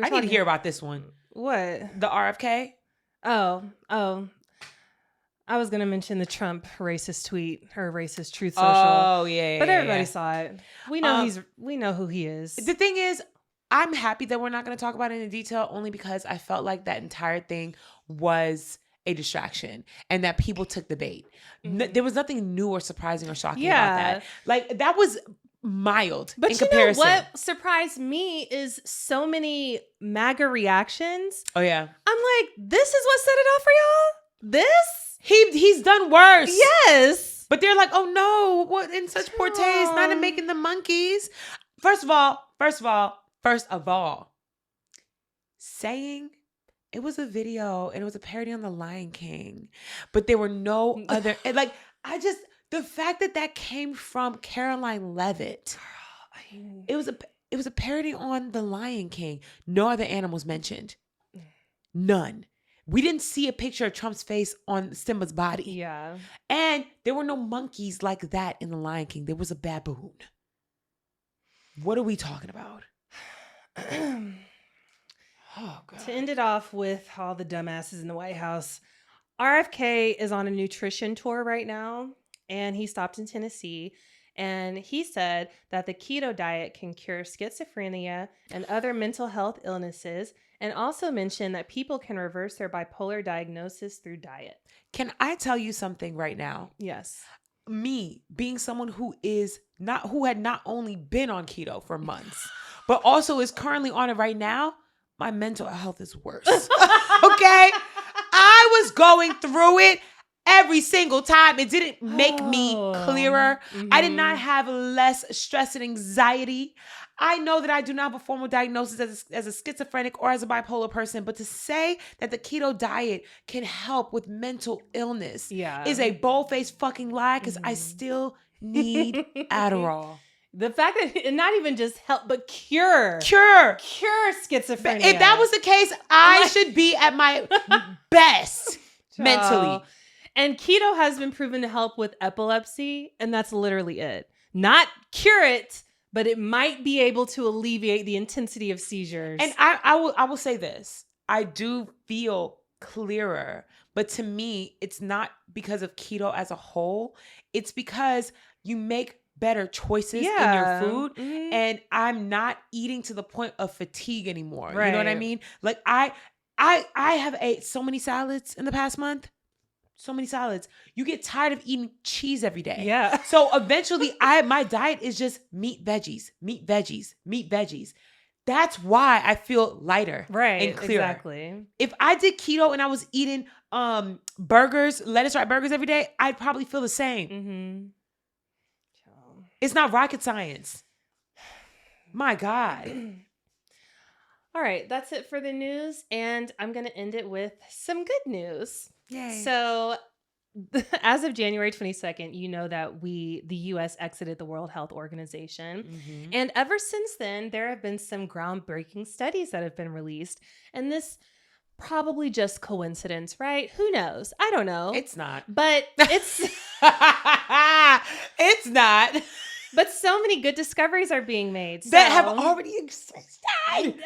I need to hear about this one. What? The RFK? Oh. I was going to mention the Trump racist tweet, her racist truth social. Oh, yeah. But everybody saw it. We know we know who he is. The thing is, I'm happy that we're not going to talk about it in detail, only because I felt like that entire thing was a distraction and that people took the bait. Mm-hmm. There was nothing new or surprising or shocking about that. Like, that was mild but in comparison. Know what surprised me is so many MAGA reactions. Oh, yeah. I'm like, this is what set it off for y'all? This? He's done worse. Yes. But they're like, oh no, what in such poor taste, not in making the monkeys. First of all, saying it was a video and it was a parody on The Lion King, but there were no other, like, the fact that came from Caroline Leavitt, it was a parody on The Lion King. No other animals mentioned. None. We didn't see a picture of Trump's face on Simba's body. Yeah. And there were no monkeys like that in The Lion King. There was a baboon. What are we talking about? Oh, God. To end it off with all the dumbasses in the White House, RFK is on a nutrition tour right now, and he stopped in Tennessee. And he said that the keto diet can cure schizophrenia and other mental health illnesses, and also mentioned that people can reverse their bipolar diagnosis through diet. Can I tell you something right now? Yes. Me, being someone who had not only been on keto for months, but also is currently on it right now, my mental health is worse. Okay? I was going through it every single time. It didn't make me clearer. Mm-hmm. I did not have less stress and anxiety. I know that I do not have a formal diagnosis as a schizophrenic or as a bipolar person, but to say that the keto diet can help with mental illness is a bold-faced fucking lie, because I still need Adderall. The fact that it not even just help, but cure schizophrenia. If that was the case, I should be at my best mentally. And keto has been proven to help with epilepsy, and that's literally it. Not cure it, but it might be able to alleviate the intensity of seizures. And I will say this. I do feel clearer, but to me, it's not because of keto as a whole. It's because you make better choices in your food. Mm-hmm. And I'm not eating to the point of fatigue anymore. Right. You know what I mean? Like I have ate so many salads in the past month. So many salads. You get tired of eating cheese every day. Yeah. So eventually my diet is just meat, veggies. That's why I feel lighter and clearer. Exactly. If I did keto and I was eating burgers, lettuce wrap burgers every day, I'd probably feel the same. Mm-hmm. It's not rocket science. My God. All right, that's it for the news, and I'm going to end it with some good news. Yay. So, as of January 22nd, you know that the U.S. exited the World Health Organization. Mm-hmm. And ever since then, there have been some groundbreaking studies that have been released. And this probably just coincidence, right? Who knows? I don't know. It's not. But it's... It's not. But so many good discoveries are being made. That have already existed.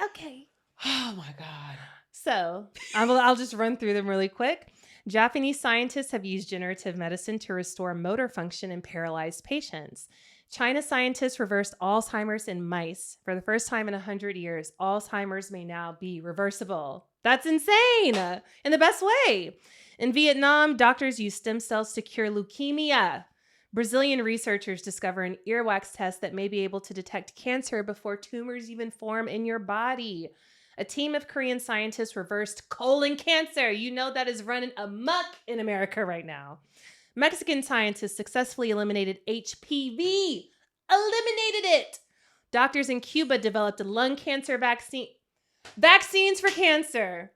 Okay. Oh, my God. So, I'll just run through them really quick. Japanese scientists have used generative medicine to restore motor function in paralyzed patients. China scientists reversed Alzheimer's in mice. For the first time in 100 years, Alzheimer's may now be reversible. That's insane in the best way. In Vietnam, doctors use stem cells to cure leukemia. Brazilian researchers discover an earwax test that may be able to detect cancer before tumors even form in your body. A team of Korean scientists reversed colon cancer. You know that is running amok in America right now. Mexican scientists successfully eliminated HPV. Eliminated it. Doctors in Cuba developed a lung cancer vaccine. Vaccines for cancer.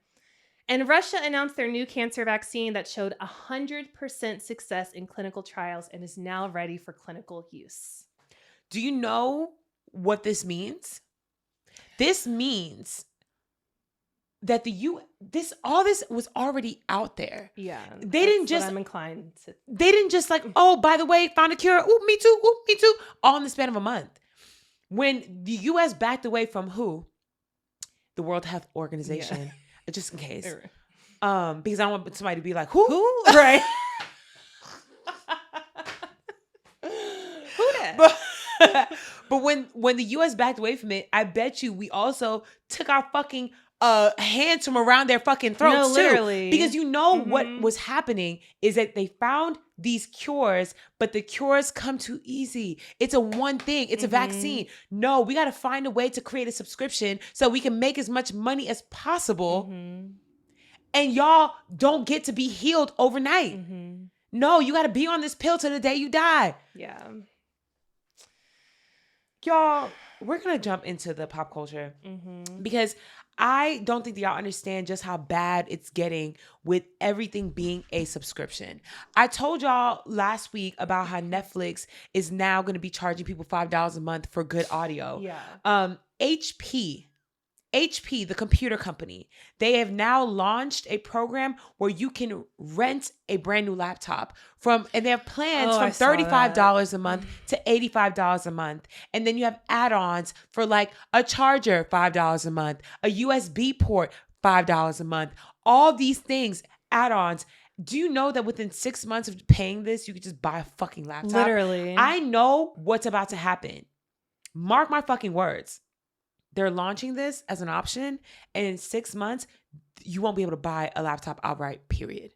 And Russia announced their new cancer vaccine that showed 100% success in clinical trials and is now ready for clinical use. Do you know what this means? This means that all this was already out there. Yeah. They didn't just, I'm inclined to. They didn't just like, oh, by the way, found a cure. Ooh, me too. Ooh, me too. All in the span of a month. When the U.S. backed away from who? The World Health Organization. Yeah. Just in case. Because I don't want somebody to be like, who? Right. Who that? But when the U.S. backed away from it, I bet you we also took our fucking hands from around their fucking throats too. Literally. Because you know what was happening is that they found these cures, but the cures come too easy. It's a one thing. It's a vaccine. No, we got to find a way to create a subscription so we can make as much money as possible. And y'all don't get to be healed overnight. No, you got to be on this pill till the day you die. Yeah. Y'all, we're going to jump into the pop culture because I don't think that y'all understand just how bad it's getting with everything being a subscription. I told y'all last week about how Netflix is now going to be charging people $5 a month for good audio. Yeah. HP, the computer company, they have now launched a program where you can rent a brand new laptop and they have plans from $35 a month to $85 a month. And then you have add-ons for like a charger, $5 a month, a USB port, $5 a month, all these things, add-ons. Do you know that within 6 months of paying this, you could just buy a fucking laptop? Literally. I know what's about to happen. Mark my fucking words. They're launching this as an option, and in 6 months, you won't be able to buy a laptop outright, period.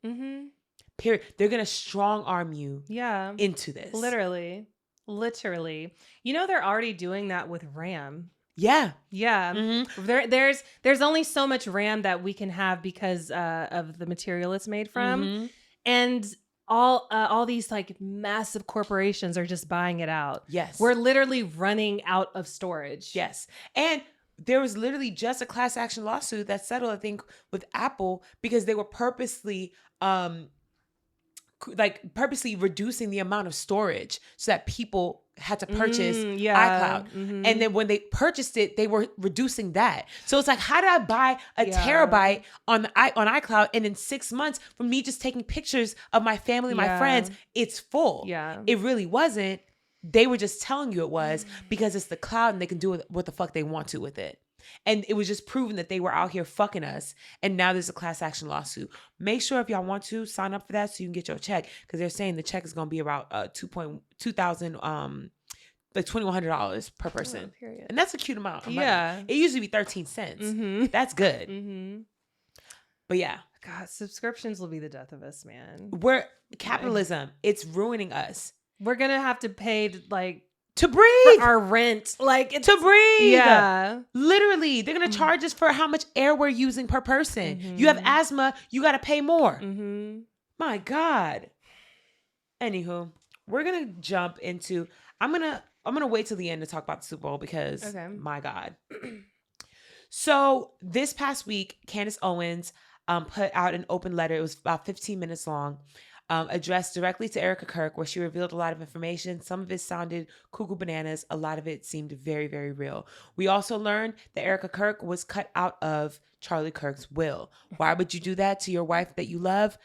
Period. They're going to strong arm you into this. Literally. You know, they're already doing that with RAM. Yeah. Yeah. There's only so much RAM that we can have because of the material it's made from. And all these like massive corporations are just buying it out. Yes. We're literally running out of storage. Yes. And there was literally just a class action lawsuit that settled, I think, with Apple because they were purposely reducing the amount of storage so that people had to purchase iCloud. And then when they purchased it, they were reducing that. So it's like, how did I buy a terabyte on iCloud, and in 6 months from me just taking pictures of my family, my friends, it's full. Yeah. It really wasn't. They were just telling you it was because it's the cloud and they can do what the fuck they want to with it. And it was just proven that they were out here fucking us. And now there's a class action lawsuit. Make sure if y'all want to sign up for that so you can get your check, because they're saying the check is going to be about $2,100 per person. Period. And that's a cute amount of money. Yeah. It usually be 13 cents. That's good. But yeah. God, subscriptions will be the death of us, man. Capitalism, it's ruining us. We're going to have to pay to breathe, for our rent, to breathe. Yeah, literally, they're gonna charge us for how much air we're using per person. You have asthma, you got to pay more. My God. Anywho, we're gonna jump into. I'm gonna wait till the end to talk about the Super Bowl because my God. So this past week, Candace Owens put out an open letter. It was about 15 minutes long. Addressed directly to Erika Kirk, where she revealed a lot of information. Some of it sounded cuckoo bananas. A lot of it seemed very, very real. We also learned that Erika Kirk was cut out of Charlie Kirk's will. Why would you do that to your wife that you love?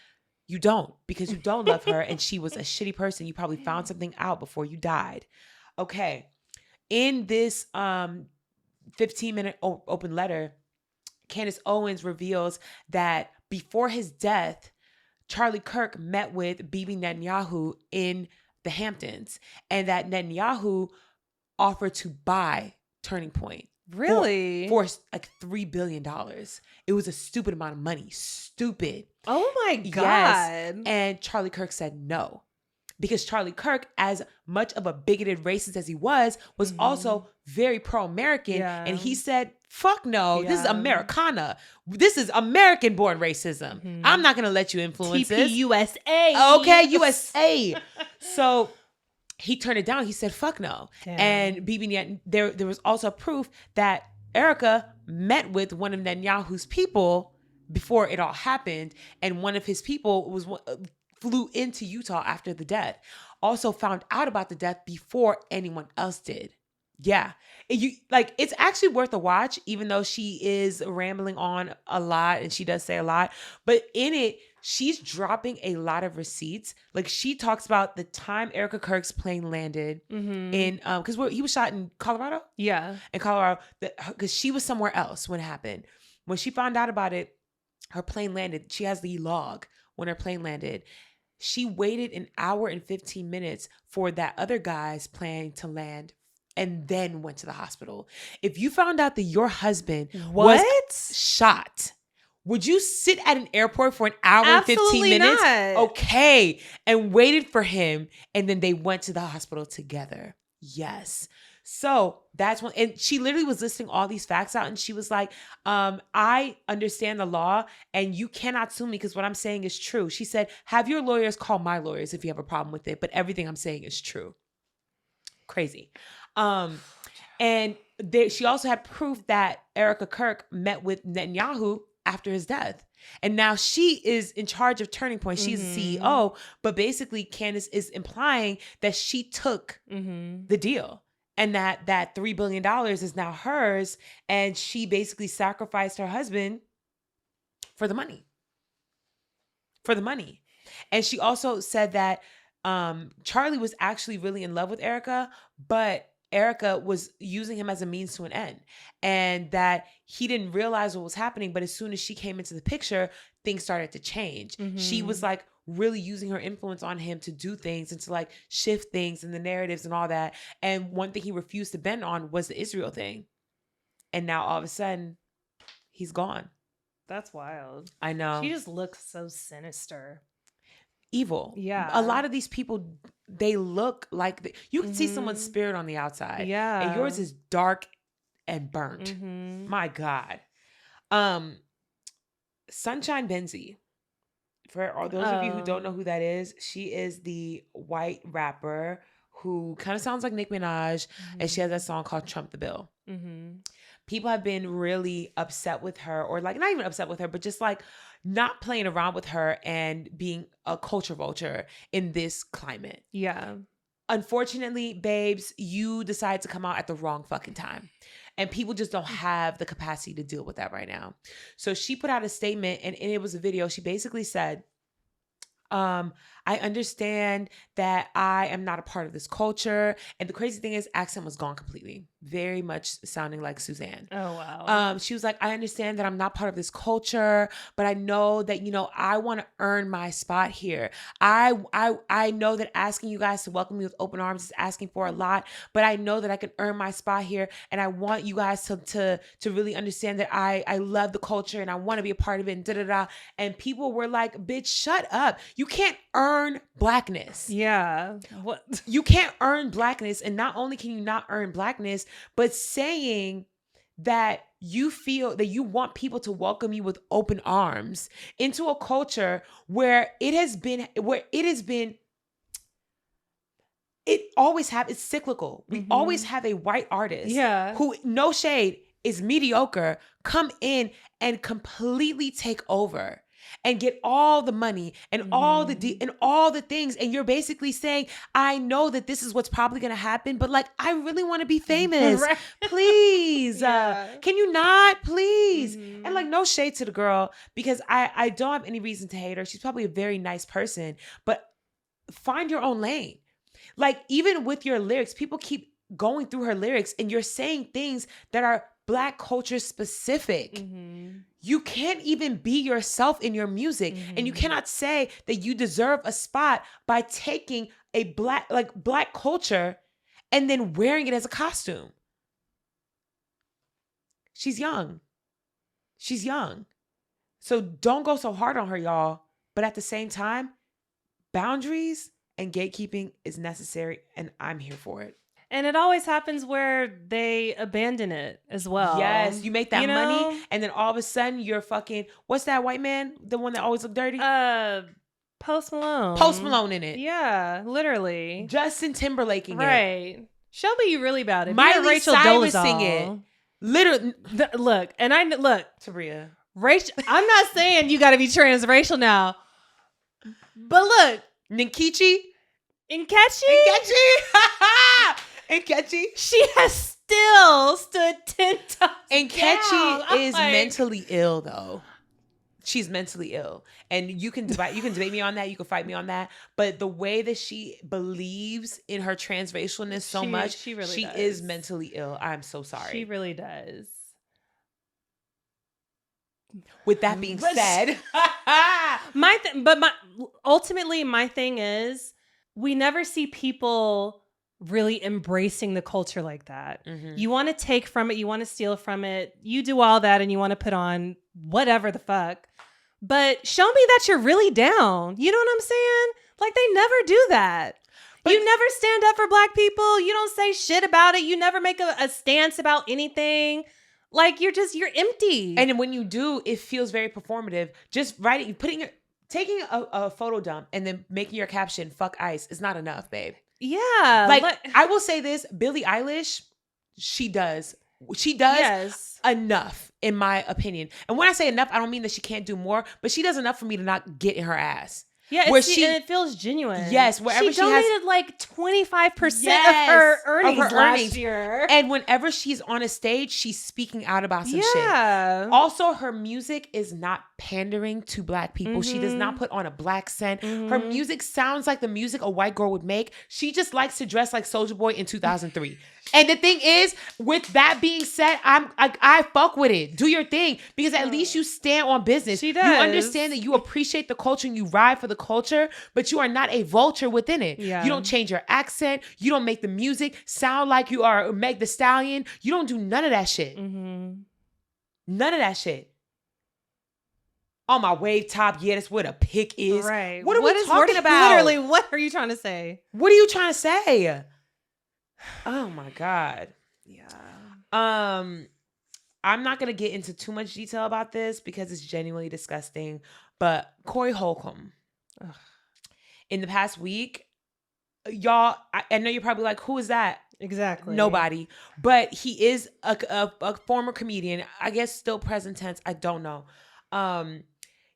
You don't, because you don't love her and she was a shitty person. You probably found something out before you died. Okay. In this 15-minute open letter, Candace Owens reveals that before his death, Charlie Kirk met with Bibi Netanyahu in the Hamptons, and that Netanyahu offered to buy Turning Point. Really? For like $3 billion. It was a stupid amount of money. Stupid. Oh my God. Yes. And Charlie Kirk said no. because Charlie Kirk, as much of a bigoted racist as he was also very pro-American. Yeah. And he said, fuck no, this is Yeah. Americana. This is American-born racism. I'm not going to let you influence this. TPUSA. Okay, USA. So he turned it down. He said, fuck no. Damn. And BB, there was also proof that Erika met with one of Netanyahu's people before it all happened. And one of his people flew into Utah after the death. Also found out about the death before anyone else did. Yeah. It's actually worth a watch, even though she is rambling on a lot and she does say a lot. But in it, she's dropping a lot of receipts. Like, she talks about the time Erika Kirk's plane landed in, because he was shot in Colorado? Yeah. In Colorado, because she was somewhere else when it happened. When she found out about it, her plane landed. She has the log when her plane landed. She waited an hour and 15 minutes for that other guy's plane to land and then went to the hospital. If you found out that your husband was shot, would you sit at an airport for an hour and 15 minutes? Not. Okay. And waited for him. And then they went to the hospital together. Yes. So that's when, and she literally was listing all these facts out, and she was like, I understand the law and you cannot sue me because what I'm saying is true. She said, have your lawyers call my lawyers if you have a problem with it, but everything I'm saying is true. Crazy. And she also had proof that Erika Kirk met with Netanyahu after his death. And now she is in charge of Turning Point. She's the CEO, but basically Candace is implying that she took the deal. And that $3 billion is now hers. And she basically sacrificed her husband for the money. And she also said that Charlie was actually really in love with Erika, but Erika was using him as a means to an end. And that he didn't realize what was happening. But as soon as she came into the picture, things started to change. She was like really using her influence on him to do things and to like shift things and the narratives and all that. And one thing he refused to bend on was the Israel thing. And now all of a sudden, he's gone. That's wild. I know. She just looks so sinister. Evil. Yeah. A lot of these people, they look like you can see someone's spirit on the outside. Yeah. And yours is dark and burnt. My God. Sunshine Benzi. For all those of you who don't know who that is, she is the white rapper who kind of sounds like Nicki Minaj, and she has that song called Trump the Bill. People have been really upset with her, or like not even upset with her, but just like not playing around with her and being a culture vulture in this climate. Yeah. Unfortunately, babes, you decide to come out at the wrong fucking time. And people just don't have the capacity to deal with that right now. So she put out a statement, and it was a video. She basically said, I understand that I am not a part of this culture. And the crazy thing is, accent was gone completely. Very much sounding like Suzanne. Oh, wow. She was like, I understand that I'm not part of this culture, but I know that, I want to earn my spot here. I know that asking you guys to welcome me with open arms is asking for a lot, but I know that I can earn my spot here. And I want you guys to really understand that I love the culture and I want to be a part of it and da-da-da. And people were like, bitch, shut up. You can't earn blackness. Yeah. What? You can't earn blackness. And not only can you not earn blackness, but saying that you feel that you want people to welcome you with open arms into a culture where it's cyclical. We always have a white artist who, no shade, is mediocre, come in and completely take over and get all the money and all the things. And you're basically saying, I know that this is what's probably going to happen, but like, I really want to be famous. Right. Please. Can you not, please? And like, no shade to the girl, because I don't have any reason to hate her. She's probably a very nice person, but find your own lane. Like, even with your lyrics, people keep going through her lyrics and you're saying things that are Black culture specific. You can't even be yourself in your music. And you cannot say that you deserve a spot by taking a Black culture and then wearing it as a costume. She's young. So don't go so hard on her, y'all. But at the same time, boundaries and gatekeeping is necessary, and I'm here for it. And it always happens where they abandon it as well. Yes, you make that money, and then all of a sudden you're fucking, what's that white man? The one that always looked dirty? Post Malone. Post Malone in it. Yeah, literally. Justin Timberlake in it. Right. Shelby, you really about it. Miley Rachel Cyrus Dolezal. sing it. Literally. Look, Tabria. Rachel, I'm not saying you got to be transracial now, but look. Nkechi. Nkechi. She has still stood 10 times. Nkechi is mentally ill, though. She's mentally ill, and you can debate me on that. You can fight me on that. But the way that she believes in her transracialness so much, she is mentally ill. I'm so sorry. She really does. With that being said, ultimately my thing is, we never see people really embracing the culture like that. Mm-hmm. You want to take from it, you want to steal from it, you do all that, and you want to put on whatever the fuck. But show me that you're really down. You know what I'm saying? Like, they never do that. But you never stand up for Black people. You don't say shit about it. You never make a stance about anything. Like, you're empty. And when you do, it feels very performative. Just writing, taking a photo dump and then making your caption, "fuck ICE," is not enough, babe. Yeah. Like, I will say this, Billie Eilish, she does yes. enough, in my opinion. And when I say enough, I don't mean that she can't do more, but she does enough for me to not get in her ass. Yeah, and it feels genuine. Yes, wherever she donated like 25% of her earnings last year. And whenever she's on a stage, she's speaking out about some shit. Also, her music is not pandering to Black people. Mm-hmm. She does not put on a Black scent. Mm-hmm. Her music sounds like the music a white girl would make. She just likes to dress like Soulja Boy in 2003. And the thing is, with that being said, I fuck with it. Do your thing, because at least you stand on business. She does. You understand that you appreciate the culture and you ride for the culture, but you are not a vulture within it. Yeah. You don't change your accent. You don't make the music sound like you are Meg Thee Stallion. You don't do none of that shit. Mm-hmm. None of that shit. On my wave top, yeah, that's where the pick is. Right. What are we talking about? Literally, what are you trying to say? What are you trying to say? Oh my God. Yeah. I'm not going to get into too much detail about this because it's genuinely disgusting, but Cory Holcomb, in the past week, y'all, I know you're probably like, who is that? Exactly. Nobody. But he is a former comedian, I guess still present tense. I don't know.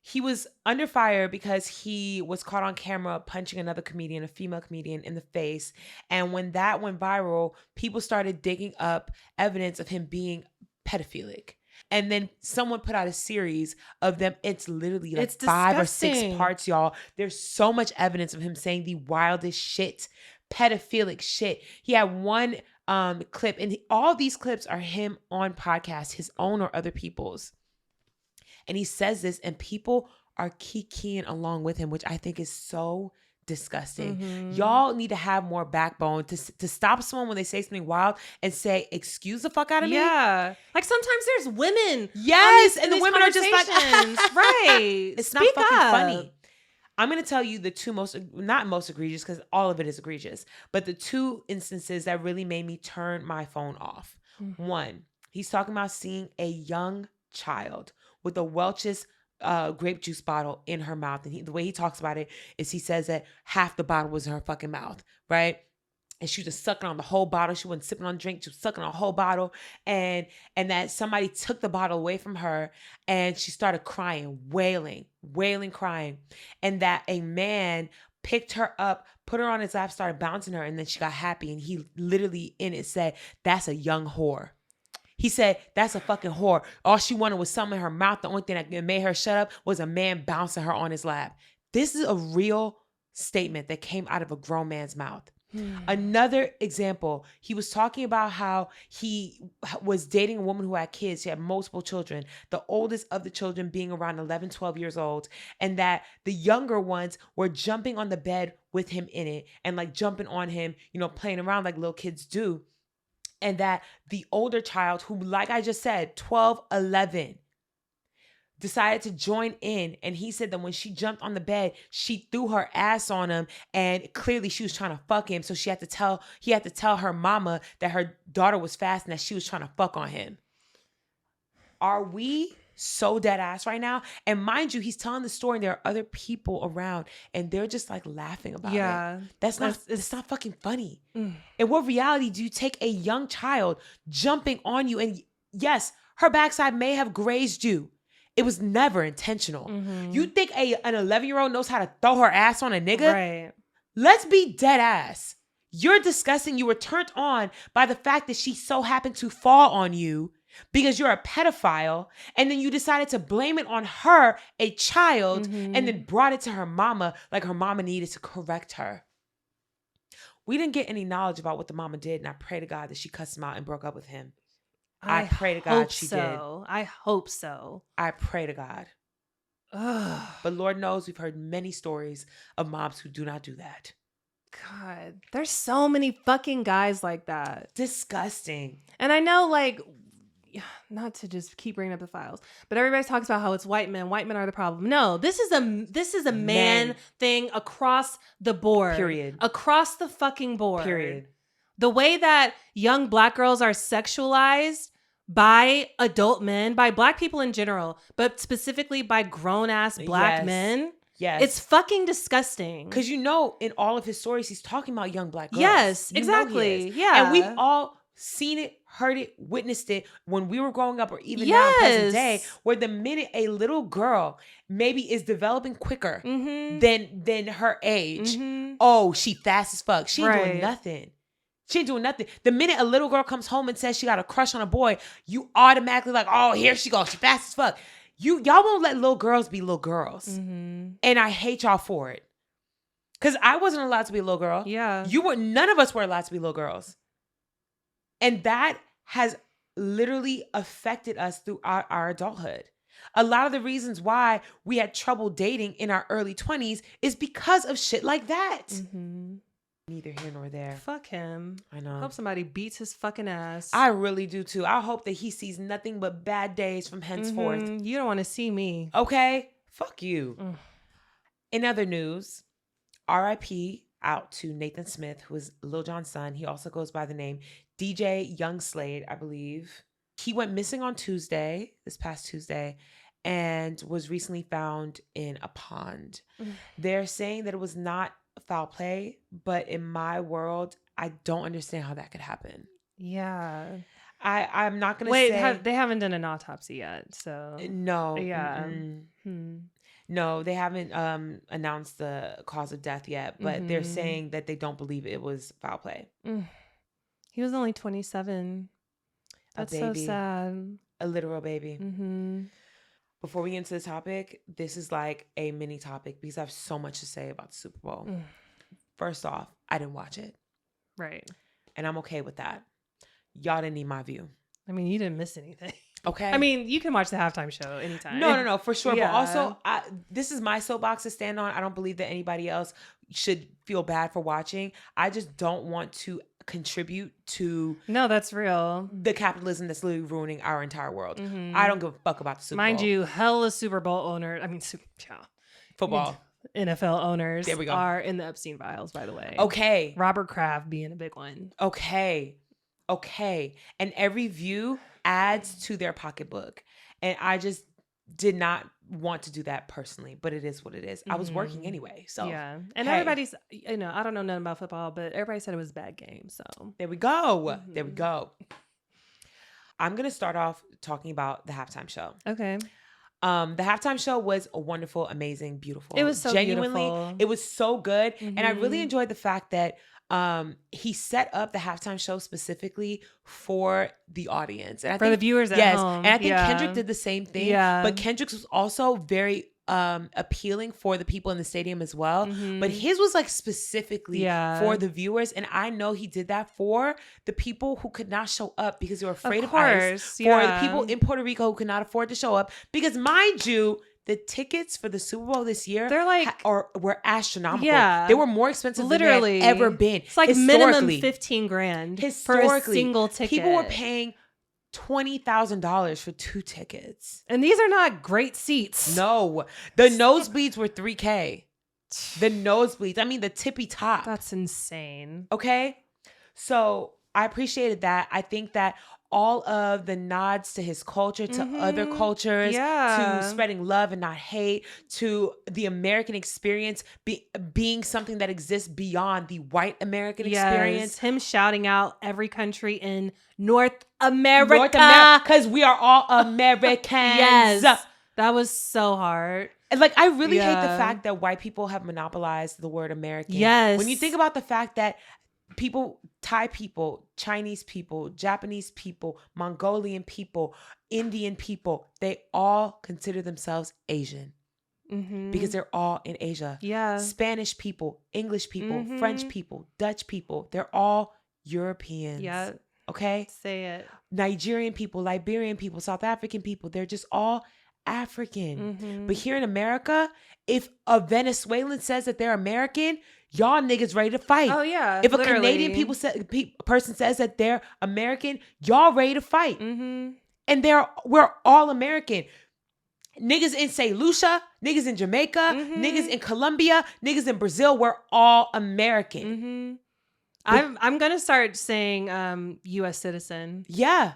He was under fire because he was caught on camera punching another comedian, a female comedian, in the face. And when that went viral, people started digging up evidence of him being pedophilic. And then someone put out a series of them. It's literally like 5 or 6 parts, y'all. There's so much evidence of him saying the wildest shit, pedophilic shit. He had one clip, and all these clips are him on podcasts, his own or other people's. And he says this, and people are keying along with him, which I think is so disgusting. Mm-hmm. Y'all need to have more backbone to stop someone when they say something wild and say, "Excuse the fuck out of me." Yeah. Like, sometimes there's women. Yes. And the women are just like, right. It's not fucking funny. I'm going to tell you the two not most egregious, because all of it is egregious, but the 2 instances that really made me turn my phone off. Mm-hmm. One, he's talking about seeing a young child with a Welch's grape juice bottle in her mouth. And the way he talks about it is he says that half the bottle was in her fucking mouth, right? And she was just sucking on the whole bottle. She wasn't sipping on drink. She was sucking on a whole bottle. And that somebody took the bottle away from her, and she started crying, wailing, crying. And that a man picked her up, put her on his lap, started bouncing her, and then she got happy. And he literally in it said, "That's a young whore." He said, "That's a fucking whore. All she wanted was something in her mouth. The only thing that made her shut up was a man bouncing her on his lap." This is a real statement that came out of a grown man's mouth. Another example, he was talking about how he was dating a woman who had kids. She had multiple children, the oldest of the children being around 11, 12 years old, and that the younger ones were jumping on the bed with him in it and like jumping on him, playing around like little kids do. And that the older child, who, like I just said, 12, 11, decided to join in. And he said that when she jumped on the bed, she threw her ass on him, and clearly she was trying to fuck him. So he had to tell her mama that her daughter was fast and that she was trying to fuck on him. Are we so dead ass right now? And mind you, he's telling the story and there are other people around and they're just like laughing about it. It's not fucking funny. In what reality do you take a young child jumping on you? And yes, her backside may have grazed you. It was never intentional. You think an 11-year-old knows how to throw her ass on a nigga? Right. Let's be dead ass. You're disgusting. You were turned on by the fact that she so happened to fall on you because you're a pedophile, and then you decided to blame it on her, a child, and then brought it to her mama like her mama needed to correct her. We didn't get any knowledge about what the mama did, and I pray to God that she cussed him out and broke up with him. I pray to God she did. I hope so. I pray to God. Ugh. But Lord knows we've heard many stories of moms who do not do that. God, there's so many fucking guys like that. Disgusting. And I know, like, not to just keep bringing up the files, but everybody talks about how it's white men. White men are the problem. No, this is a man thing across the board. Period. Across the fucking board. Period. The way that young Black girls are sexualized by adult men, by Black people in general, but specifically by grown-ass Black men. Yes. It's fucking disgusting. Because in all of his stories, he's talking about young Black girls. Yes, exactly. Yeah. And we've all seen it, heard it, witnessed it when we were growing up or even now in present day, where the minute a little girl maybe is developing quicker than her age, oh, she fast as fuck. She ain't doing nothing. She ain't doing nothing. The minute a little girl comes home and says she got a crush on a boy, you automatically like, oh, here she goes. She fast as fuck. Y'all won't let little girls be little girls. And I hate y'all for it. Because I wasn't allowed to be a little girl. Yeah. None of us were allowed to be little girls. And that has literally affected us through our adulthood. A lot of the reasons why we had trouble dating in our early 20s is because of shit like that. Neither here nor there. Fuck him. I know. I hope somebody beats his fucking ass. I really do too. I hope that he sees nothing but bad days from henceforth. You don't want to see me. Okay? Fuck you. In other news, RIP out to Nathan Smith, who is Lil Jon's son. He also goes by the name DJ Young Slade, I believe. He went missing on this past Tuesday, and was recently found in a pond. They're saying that it was not foul play, but in my world, I don't understand how that could happen. Yeah. I'm not going to say... they haven't done an autopsy yet, so... No. Yeah. No, they haven't announced the cause of death yet, but they're saying that they don't believe it was foul play. He was only 27. That's so sad. A literal baby. Before we get into the topic, this is like a mini topic because I have so much to say about the Super Bowl. First off, I didn't watch it. Right. And I'm okay with that. Y'all didn't need my view. I mean, you didn't miss anything. Okay. I mean, you can watch the halftime show anytime. No, for sure. Yeah. But also, this is my soapbox to stand on. I don't believe that anybody else should feel bad for watching. I just don't want to contribute to... No, that's real. ...the capitalism that's literally ruining our entire world. I don't give a fuck about the Super Bowl. Mind you, hella Super Bowl owners... football. NFL owners there we go. Are in the Epstein files, by the way. Okay. Robert Kraft being a big one. Okay. And every view adds to their pocketbook. And I just did not want to do that personally, but it is what it is. I was working anyway, so yeah. And everybody's, I don't know nothing about football, but everybody said it was a bad game. So there we go. There we go. I'm gonna start off talking about the halftime show. Okay. The halftime show was wonderful, amazing, beautiful. It was so genuinely beautiful. It was so good, and I really enjoyed the fact that he set up the halftime show specifically for the audience. And I think, the viewers at home. And I think Kendrick did the same thing. Yeah. But Kendrick's was also very appealing for the people in the stadium as well. But his was like specifically for the viewers. And I know he did that for the people who could not show up because they were afraid of ICE. For the people in Puerto Rico who could not afford to show up. Because mind you, the tickets for the Super Bowl this year were astronomical. Yeah. They were more expensive than they've ever been. It's like minimum $15,000 for a single ticket. People were paying $20,000 for 2 tickets. And these are not great seats. No. The nosebleeds were $3,000. The nosebleeds. I mean, the tippy top. That's insane. Okay? So I appreciated that. I think that all of the nods to his culture, to other cultures, to spreading love and not hate, to the American experience being something that exists beyond the white American experience. Him shouting out every country in North America. Because we are all Americans. Yes. That was so hard. And like, I really hate the fact that white people have monopolized the word American. Yes. When you think about the fact that people, Thai people, Chinese people, Japanese people, Mongolian people, Indian people, they all consider themselves Asian because they're all in Asia. Yeah. Spanish people, English people, French people, Dutch people, they're all Europeans. Yeah. Okay? Say it. Nigerian people, Liberian people, South African people, they're just all African. But here in America, if a Venezuelan says that they're American, y'all niggas ready to fight. Oh yeah. If a Canadian person says that they're American, y'all ready to fight. And we're all American. Niggas in St. Lucia, niggas in Jamaica, niggas in Colombia, niggas in Brazil, we're all American. I'm gonna start saying U.S. citizen. Yeah.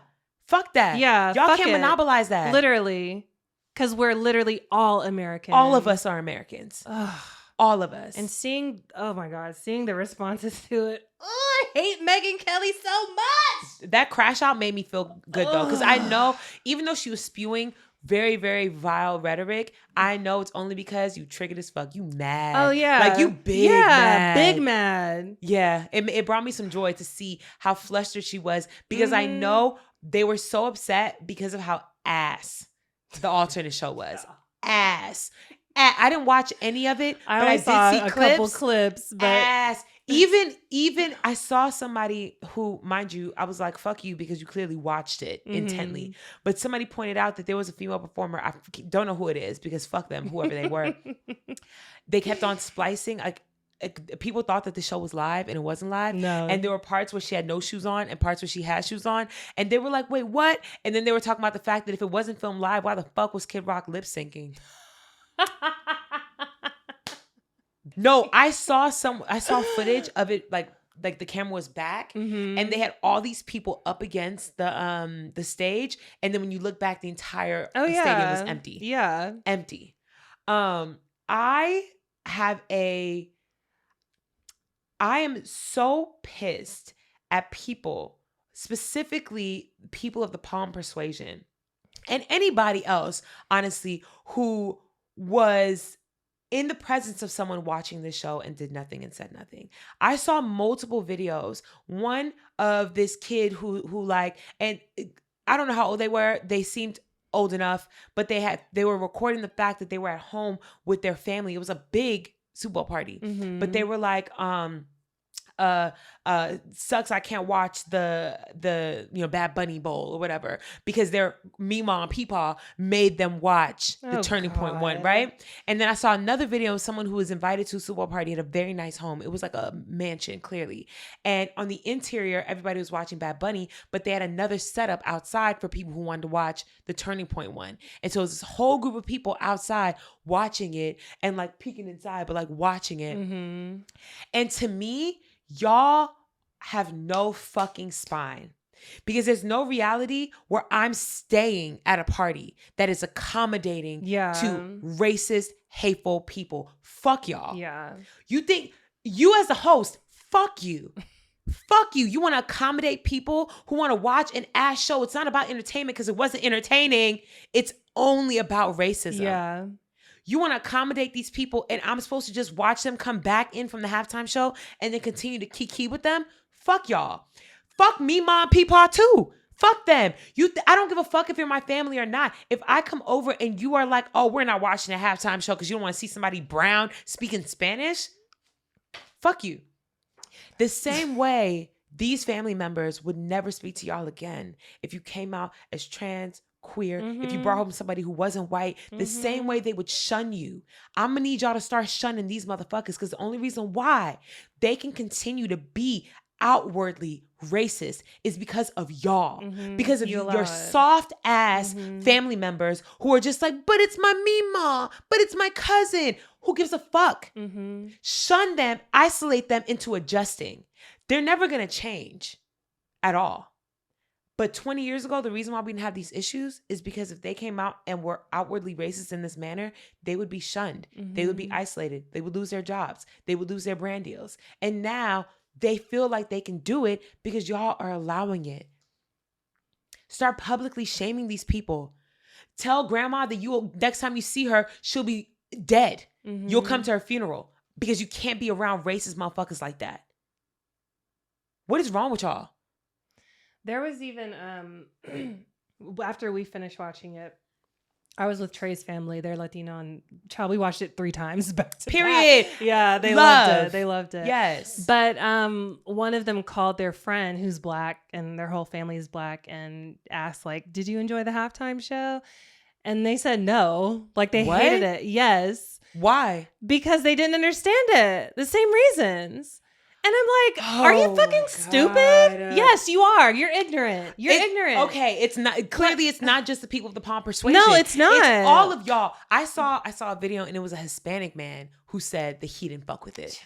Fuck that. Yeah. Y'all can't monopolize that. Literally. Because we're literally all American. All of us are Americans. Ugh. All of us. And seeing the responses to it. Oh, I hate Megyn Kelly so much. That crash out made me feel good though. Because I know, even though she was spewing very, very vile rhetoric, I know it's only because you triggered as fuck. You mad. Oh, yeah. Like you mad. Big mad. Yeah. It brought me some joy to see how flustered she was because I know they were so upset because of how ass the alternate show was. Ass. I didn't watch any of it, but I saw did see couple clips. But ass. Even I saw somebody who, mind you, I was like, fuck you, because you clearly watched it intently. But somebody pointed out that there was a female performer. I don't know who it is because fuck them, whoever they were. They kept on splicing. Like, people thought that the show was live and it wasn't live. No. And there were parts where she had no shoes on and parts where she had shoes on. And they were like, wait, what? And then they were talking about the fact that if it wasn't filmed live, why the fuck was Kid Rock lip syncing? No, I saw footage of it, like the camera was back and they had all these people up against the stage. And then when you look back, the entire stadium was empty. Yeah. Empty. I am so pissed at people, specifically people of the Palm persuasion and anybody else, honestly, who was in the presence of someone watching this show and did nothing and said nothing. I saw multiple videos. One of this kid who like, and I don't know how old they were. They seemed old enough, but they were recording the fact that they were at home with their family. It was a big Super Bowl party, but they were like, sucks I can't watch the Bad Bunny Bowl or whatever because their Mima and Peepaw made them watch the Turning Point one, right? And then I saw another video of someone who was invited to a Super Bowl party at a very nice home. It was like a mansion, clearly. And on the interior, everybody was watching Bad Bunny, but they had another setup outside for people who wanted to watch the Turning Point one. And so it was this whole group of people outside watching it and like peeking inside, but like watching it. And to me, y'all have no fucking spine because there's no reality where I'm staying at a party that is accommodating to racist, hateful people. Fuck y'all. Yeah. You think you as a host, fuck you. Fuck you. You want to accommodate people who want to watch an ass show. It's not about entertainment because it wasn't entertaining. It's only about racism. Yeah. You want to accommodate these people and I'm supposed to just watch them come back in from the halftime show and then continue to kiki with them? Fuck y'all. Fuck me, mom, peepaw too. Fuck them. I don't give a fuck if you're my family or not. If I come over and you are like, oh, we're not watching a halftime show because you don't want to see somebody brown speaking Spanish, fuck you. The same way these family members would never speak to y'all again if you came out as trans, queer, if you brought home somebody who wasn't white, the same way they would shun you. I'm gonna need y'all to start shunning these motherfuckers because the only reason why they can continue to be outwardly racist is because of y'all. Because of You allow your it. soft ass family members who are just like, but it's my mima, but it's my cousin. Who gives a fuck? Shun them, isolate them into adjusting. They're never going to change at all. But 20 years ago, the reason why we didn't have these issues is because if they came out and were outwardly racist in this manner, they would be shunned. They would be isolated. They would lose their jobs. They would lose their brand deals. And now they feel like they can do it because y'all are allowing it. Start publicly shaming these people. Tell grandma that next time you see her, she'll be dead. You'll come to her funeral because you can't be around racist motherfuckers like that. What is wrong with y'all? There was even, after we finished watching it, I was with Trey's family. They're Latino, and child, we watched it 3 times back to Period. back. Yeah, they loved it. They loved it. Yes. But one of them called their friend who's black, and their whole family is black, and asked, like, did you enjoy the halftime show? And they said no. Like, they hated it. Yes. Why? Because they didn't understand it. The same reasons. And I'm like, are you fucking stupid? Yes, you are. You're ignorant. You're ignorant. Okay, it's not clearly it's not just the people with the palm persuasion. No, it's not. It's all of y'all. I saw a video and it was a Hispanic man who said that he didn't fuck with it.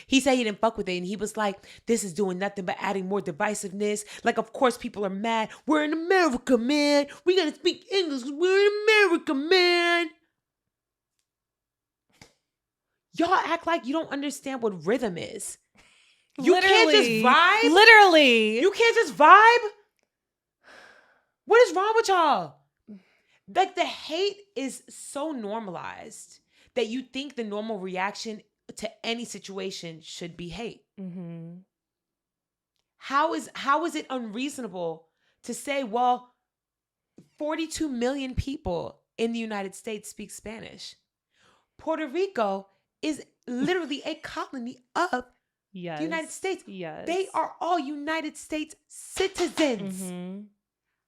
He said he didn't fuck with it and he was like, this is doing nothing but adding more divisiveness. Like, of course people are mad. We're in America, man. We gotta speak English because we're in America, man. Y'all act like you don't understand what rhythm is. You can't just vibe? Literally. You can't just vibe? What is wrong with y'all? Like, the hate is so normalized that you think the normal reaction to any situation should be hate. How is it unreasonable to say, well, 42 million people in the United States speak Spanish. Puerto Rico is literally a colony of the United States. Yes. They are all United States citizens.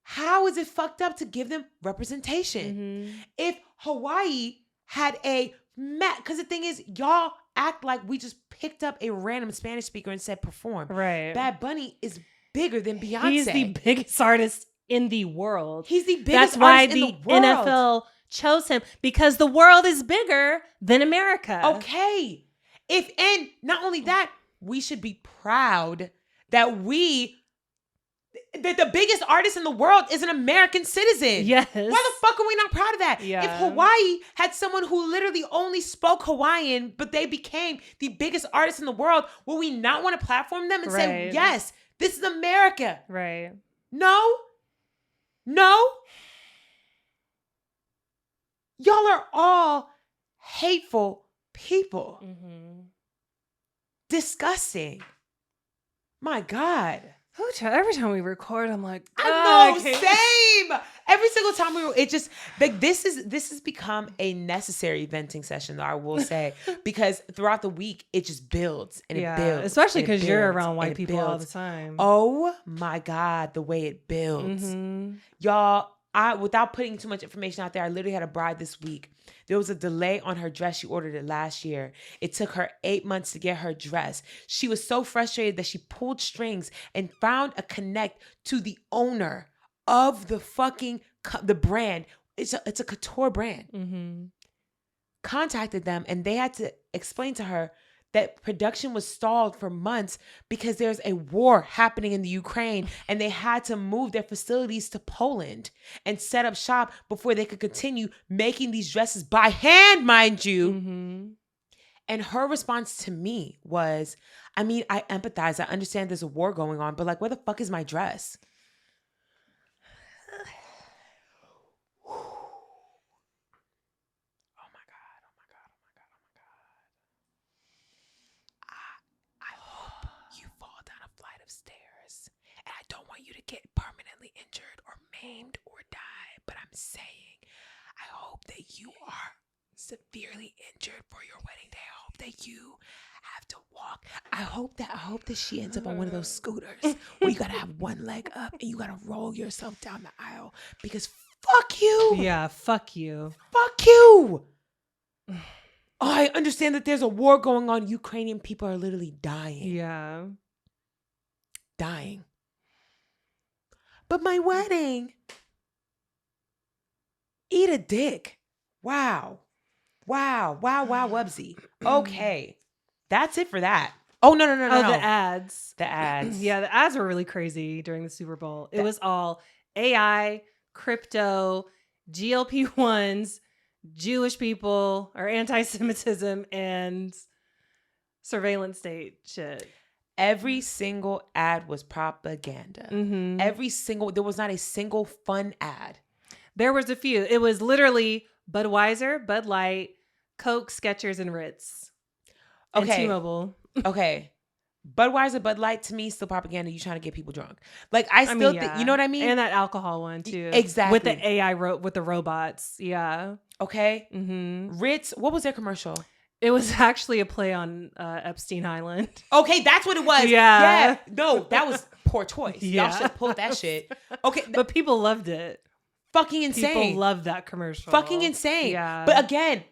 How is it fucked up to give them representation? If Hawaii had because the thing is, y'all act like we just picked up a random Spanish speaker and said perform. Right. Bad Bunny is bigger than Beyonce. He's the biggest artist in the world. He's the biggest artist in the world. That's why the NFL chose him, because the world is bigger than America. Okay. And not only that, we should be proud that the biggest artist in the world is an American citizen. Yes. Why the fuck are we not proud of that? Yeah. If Hawaii had someone who literally only spoke Hawaiian, but they became the biggest artist in the world, will we not want to platform them and say, yes, this is America? Right. No. Y'all are all hateful people. Disgusting. My God. Every time we record, I'm like, I know, same. Every single time it just like this has become a necessary venting session, though, I will say, because throughout the week it just builds and it builds. Especially because you're around white people all the time. Oh my God, the way it builds. Y'all, without putting too much information out there, I literally had a bride this week. There was a delay on her dress. She ordered it last year. It took her 8 months to get her dress. She was so frustrated that she pulled strings and found a connect to the owner of the brand. It's a couture brand. Contacted them and they had to explain to her that production was stalled for months because there's a war happening in the Ukraine and they had to move their facilities to Poland and set up shop before they could continue making these dresses by hand, mind you. And her response to me was, I mean, I empathize. I understand there's a war going on, but like, where the fuck is my dress? Permanently injured or maimed or die, but I'm saying I hope that you are severely injured for your wedding day. I hope that you have to walk. I hope that she ends up on one of those scooters where you gotta have one leg up and you gotta roll yourself down the aisle, because fuck you. Yeah, fuck you. Fuck you. Oh, I understand that there's a war going on. Ukrainian people are literally dying. Yeah. dying. But my wedding, eat a dick. Wow. Wubsy. Okay. That's it for that. Oh, no. The ads. The ads. Yeah, the ads were really crazy during the Super Bowl. It was all AI, crypto, GLP-1s, Jewish people, or anti-Semitism, and surveillance state shit. Every single ad was propaganda. Mm-hmm. There was not a single fun ad. There was a few. It was literally Budweiser, Bud Light, Coke, Skechers, and Ritz. And Okay. T-Mobile. Okay. Budweiser, Bud Light, to me, still propaganda. You trying to get people drunk. Like, I still think, you know what I mean? And that alcohol one, too. Exactly. With the AI, with the robots. Yeah. Okay. Mm-hmm. Ritz, what was their commercial? It was actually a play on Epstein Island. Okay, that's what it was. Yeah. No, that was poor choice. Yeah. Y'all should have pulled that shit. Okay. But people loved it. Fucking insane. People loved that commercial. Fucking insane. Yeah. But again,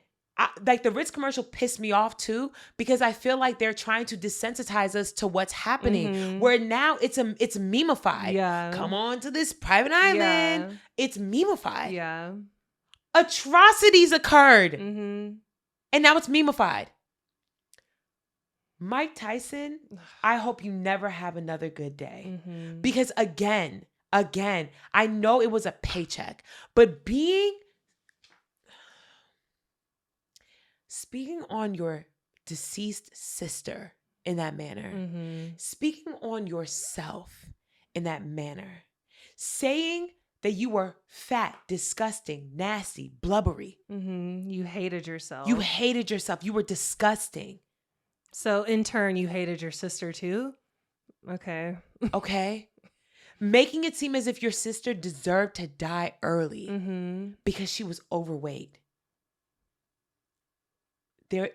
like the Ritz commercial pissed me off too, because I feel like they're trying to desensitize us to what's happening. Mm-hmm. Where now it's memeified. Yeah. Come on to this private island. Yeah. It's memeified. Yeah. Atrocities occurred. Mm-hmm. And now it's memeified. Mike Tyson, I hope you never have another good day. Mm-hmm. Because again, I know it was a paycheck, but speaking on your deceased sister in that manner, Mm-hmm. speaking on yourself in that manner, saying that you were fat, disgusting, nasty, blubbery. Mm-hmm. You hated yourself. You hated yourself. You were disgusting. So in turn, you hated your sister too? Okay. Okay? Making it seem as if your sister deserved to die early Mm-hmm. because she was overweight. There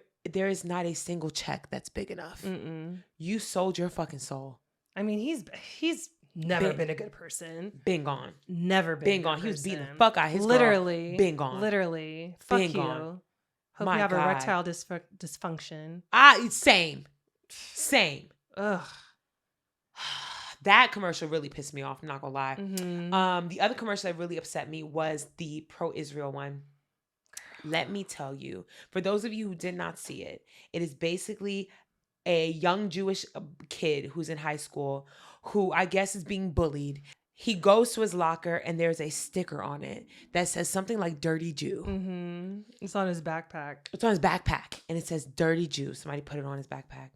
is not a single check that's big enough. Mm-mm. You sold your fucking soul. I mean, he's never been a good person. Been gone. Never been. Been gone. He was beating the fuck out of his literally girl. Been gone. Literally. Fuck Been you. gone. Hope My you have God. erectile dysfunction. Same. Ugh. That commercial really pissed me off. I'm not gonna lie. Mm-hmm. The other commercial that really upset me was the pro-Israel one. Let me tell you, for those of you who did not see it, it is basically a young Jewish kid who's in high school who I guess is being bullied. He goes to his locker and there's a sticker on it that says something like Dirty Jew. Mm-hmm. It's on his backpack. It's on his backpack and it says Dirty Jew. Somebody put it on his backpack.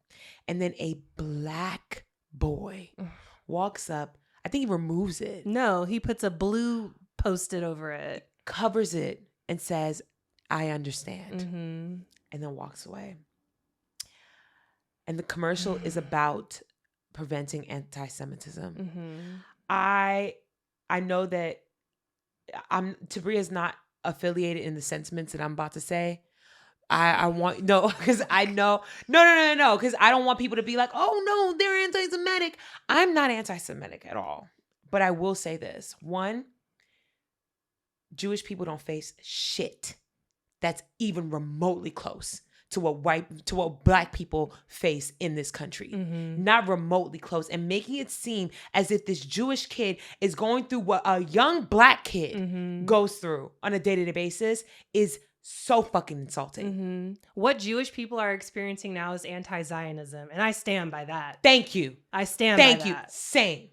And then a black boy walks up. I think he removes it. No, he puts a blue post-it over it. Covers it and says, I understand. Mm-hmm. And then walks away. And the commercial is about preventing anti-Semitism. Mm-hmm. I know that Tabria is not affiliated in the sentiments that I'm about to say. Because I know, no, because I don't want people to be like, oh no, they're anti-Semitic. I'm not anti-Semitic at all. But I will say this. One, Jewish people don't face shit that's even remotely close to what black people face in this country. Mm-hmm. Not remotely close. And making it seem as if this Jewish kid is going through what a young black kid Mm-hmm. goes through on a day-to-day basis is so fucking insulting. Mm-hmm. What Jewish people are experiencing now is anti-Zionism. And I stand by that. Thank you. I stand by that. Thank you.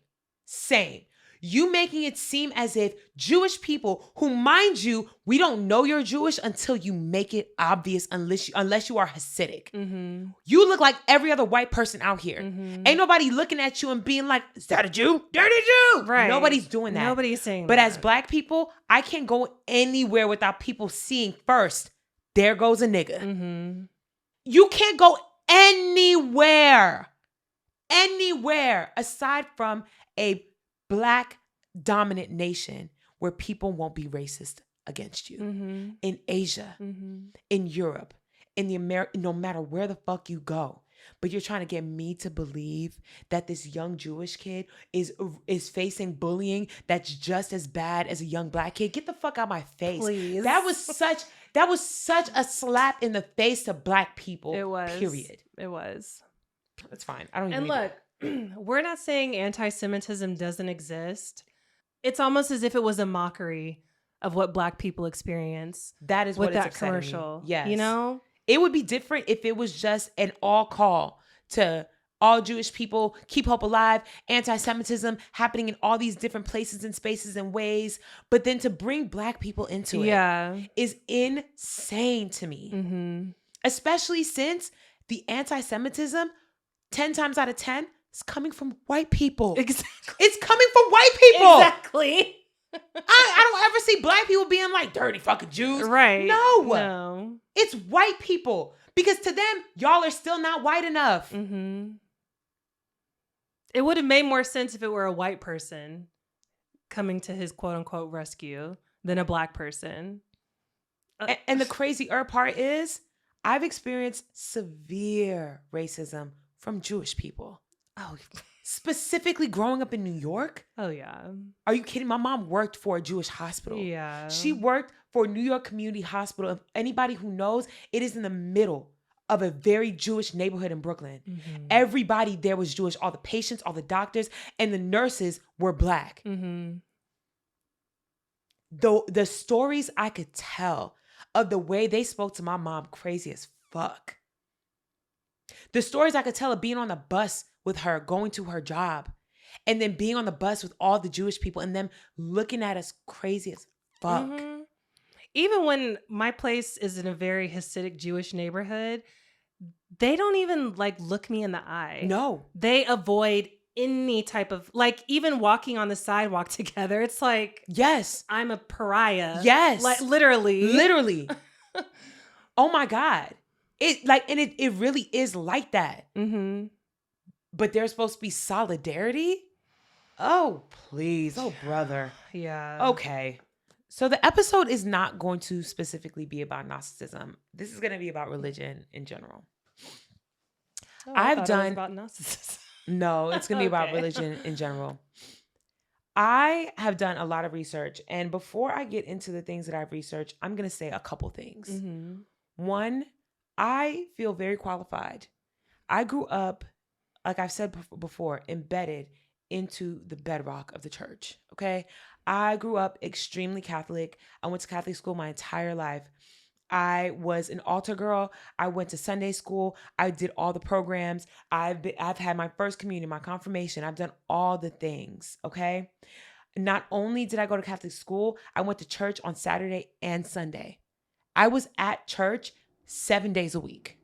Same. You making it seem as if Jewish people, who, mind you, we don't know you're Jewish until you make it obvious, unless you are Hasidic. Mm-hmm. You look like every other white person out here. Mm-hmm. Ain't nobody looking at you and being like, is that a Jew? Dirty Jew! Right. Nobody's doing that. Nobody's saying But that. as black people, I can't go anywhere without people seeing first, there goes a nigga. Mm-hmm. You can't go anywhere aside from a black dominant nation where people won't be racist against you. Mm-hmm. In Asia, Mm-hmm. in Europe, in the no matter where the fuck you go. But you're trying to get me to believe that this young Jewish kid is facing bullying that's just as bad as a young black kid. Get the fuck out of my face. Please. That was such a slap in the face to black people. It was. Period. It was. That's fine. I don't even And need look, we're not saying anti-Semitism doesn't exist. It's almost as if it was a mockery of what Black people experience. That is what with it's that upsetting me. commercial. Yes. You know? It would be different if it was just an all call to all Jewish people, keep hope alive, anti-Semitism happening in all these different places and spaces and ways. But then to bring Black people into it is insane to me. Mm-hmm. Especially since the anti-Semitism, 10 times out of 10, is coming from white people. Exactly. It's coming from white people. Exactly. I don't ever see Black people being like dirty fucking Jews. Right. No. It's white people. Because to them, y'all are still not white enough. Mm-hmm. It would have made more sense if it were a white person coming to his quote unquote rescue than a Black person. And the crazy part is I've experienced severe racism from Jewish people. Oh, specifically growing up in New York. Oh, yeah. Are you kidding? My mom worked for a Jewish hospital. Yeah. She worked for New York Community Hospital. If anybody who knows, it is in the middle of a very Jewish neighborhood in Brooklyn. Mm-hmm. Everybody there was Jewish. All the patients, all the doctors, and the nurses were Black. Mm-hmm. The stories I could tell of the way they spoke to my mom, crazy as fuck. The stories I could tell of being on the bus with her, going to her job, and then being on the bus with all the Jewish people and them looking at us crazy as fuck. Mm-hmm. Even when my place is in a very Hasidic Jewish neighborhood, they don't even like look me in the eye. No. They avoid any type of, like, even walking on the sidewalk together. It's like, yes, I'm a pariah. Yes. Like literally. Oh my God. It really is like that. Mm-hmm. But there's supposed to be solidarity? Oh, please. Oh, brother. Yeah. Okay. So the episode is not going to specifically be about Gnosticism. This is going to be about religion in general. Oh, I've done it was about Gnosticism. No, it's going to be about religion in general. I have done a lot of research, and before I get into the things that I've researched, I'm going to say a couple things. Mm-hmm. One, I feel very qualified. I grew up, like I've said before, embedded into the bedrock of the church, okay? I grew up extremely Catholic. I went to Catholic school my entire life. I was an altar girl. I went to Sunday school. I did all the programs. I've had my first communion, my confirmation. I've done all the things, okay? Not only did I go to Catholic school, I went to church on Saturday and Sunday. I was at church 7 days a week.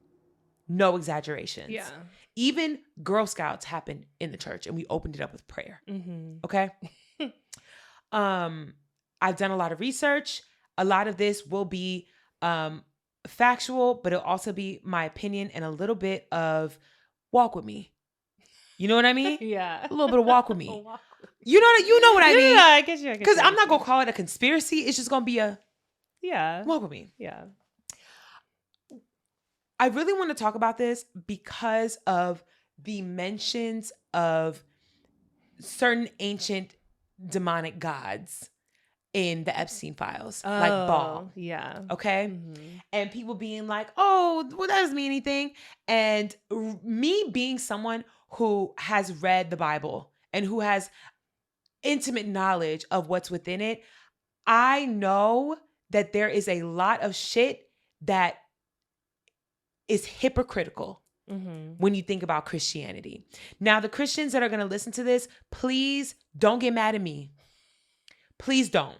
No exaggerations. Yeah. Even Girl Scouts happened in the church, and we opened it up with prayer. Mm-hmm. Okay? I've done a lot of research. A lot of this will be factual, but it'll also be my opinion and a little bit of walk with me. You know what I mean? Yeah. A little bit of walk with me. You know what I mean? Yeah, I get you. Because I'm not going to call it a conspiracy. It's just going to be a walk with me. Yeah. I really want to talk about this because of the mentions of certain ancient demonic gods in the Epstein files, like Baal. Yeah. Okay? Mm-hmm. And people being like, oh, well, that doesn't mean anything. And me being someone who has read the Bible and who has intimate knowledge of what's within it, I know that there is a lot of shit that is hypocritical when you think about Christianity. Now, the Christians that are going to listen to this, please don't get mad at me. Please don't.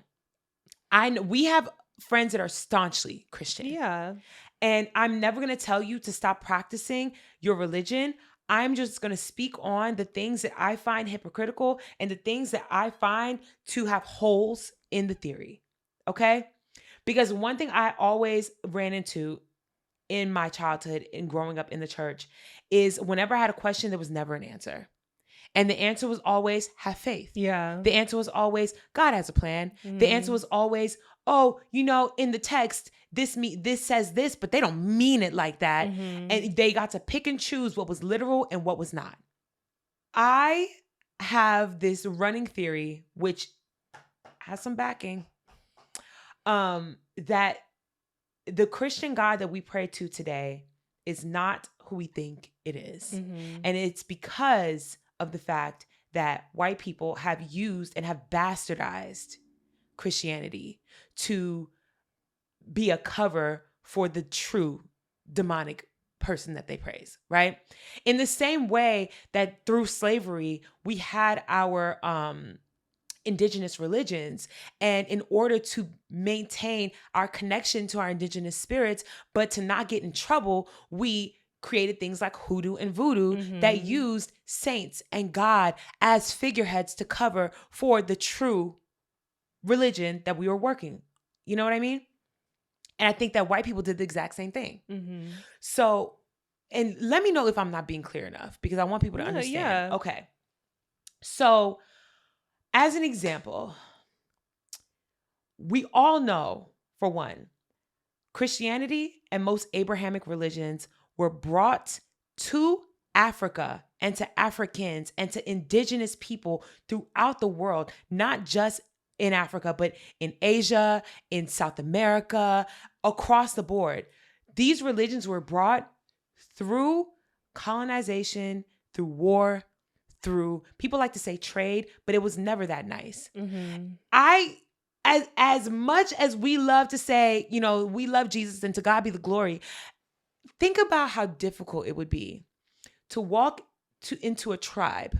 I know we have friends that are staunchly Christian. Yeah. And I'm never going to tell you to stop practicing your religion. I'm just going to speak on the things that I find hypocritical and the things that I find to have holes in the theory. Okay? Because one thing I always ran into in my childhood and growing up in the church is whenever I had a question, there was never an answer. And the answer was always have faith. Yeah. The answer was always God has a plan. Mm-hmm. The answer was always, oh, in the text, this says this, but they don't mean it like that. Mm-hmm. And they got to pick and choose what was literal and what was not. I have this running theory, which has some backing, that the Christian God that we pray to today is not who we think it is. Mm-hmm. And it's because of the fact that white people have used and have bastardized Christianity to be a cover for the true demonic person that they praise, right? In the same way that through slavery, we had our indigenous religions, and in order to maintain our connection to our indigenous spirits, but to not get in trouble, we created things like hoodoo and voodoo that used saints and God as figureheads to cover for the true religion that we were working. You know what I mean? And I think that white people did the exact same thing. So, and let me know if I'm not being clear enough, because I want people to understand. Yeah. Okay. So, as an example, we all know, for one, Christianity and most Abrahamic religions were brought to Africa and to Africans and to indigenous people throughout the world, not just in Africa, but in Asia, in South America, across the board. These religions were brought through colonization, through war, through, people like to say trade, but it was never that nice. As much as we love to say, you know, we love Jesus and to God be the glory, think about how difficult it would be to walk into a tribe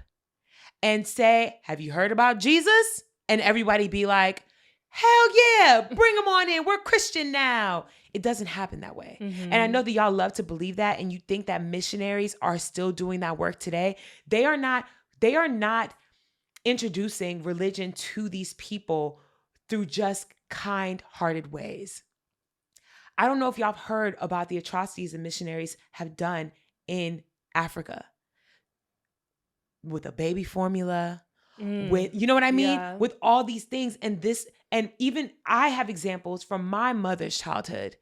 and say, have you heard about Jesus? And everybody be like, hell yeah, bring them on in. We're Christian now. It doesn't happen that way. And I know that y'all love to believe that, and you think that missionaries are still doing that work today. They are not introducing religion to these people through just kind-hearted ways. I don't know if y'all have heard about the atrocities the missionaries have done in Africa with a baby formula, with, you know what I mean? Yeah. With all these things. And even I have examples from my mother's childhood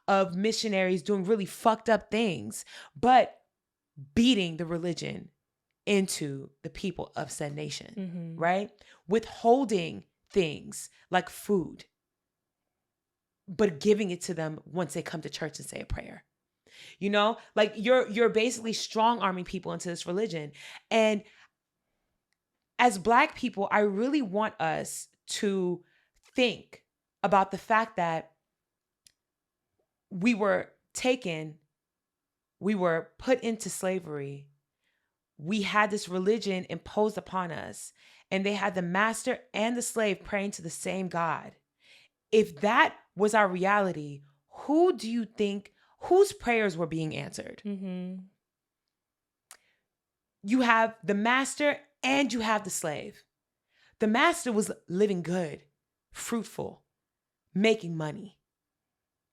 of missionaries doing really fucked up things, but beating the religion into the people of said nation, right? Withholding things like food, but giving it to them once they come to church and say a prayer. You know, like you're basically strong-arming people into this religion. And as Black people, I really want us to think about the fact that we were taken, we were put into slavery, we had this religion imposed upon us, and they had the master and the slave praying to the same God. If that was our reality, who do you think, whose prayers were being answered? You have the master and you have the slave. The master was living good, fruitful, making money,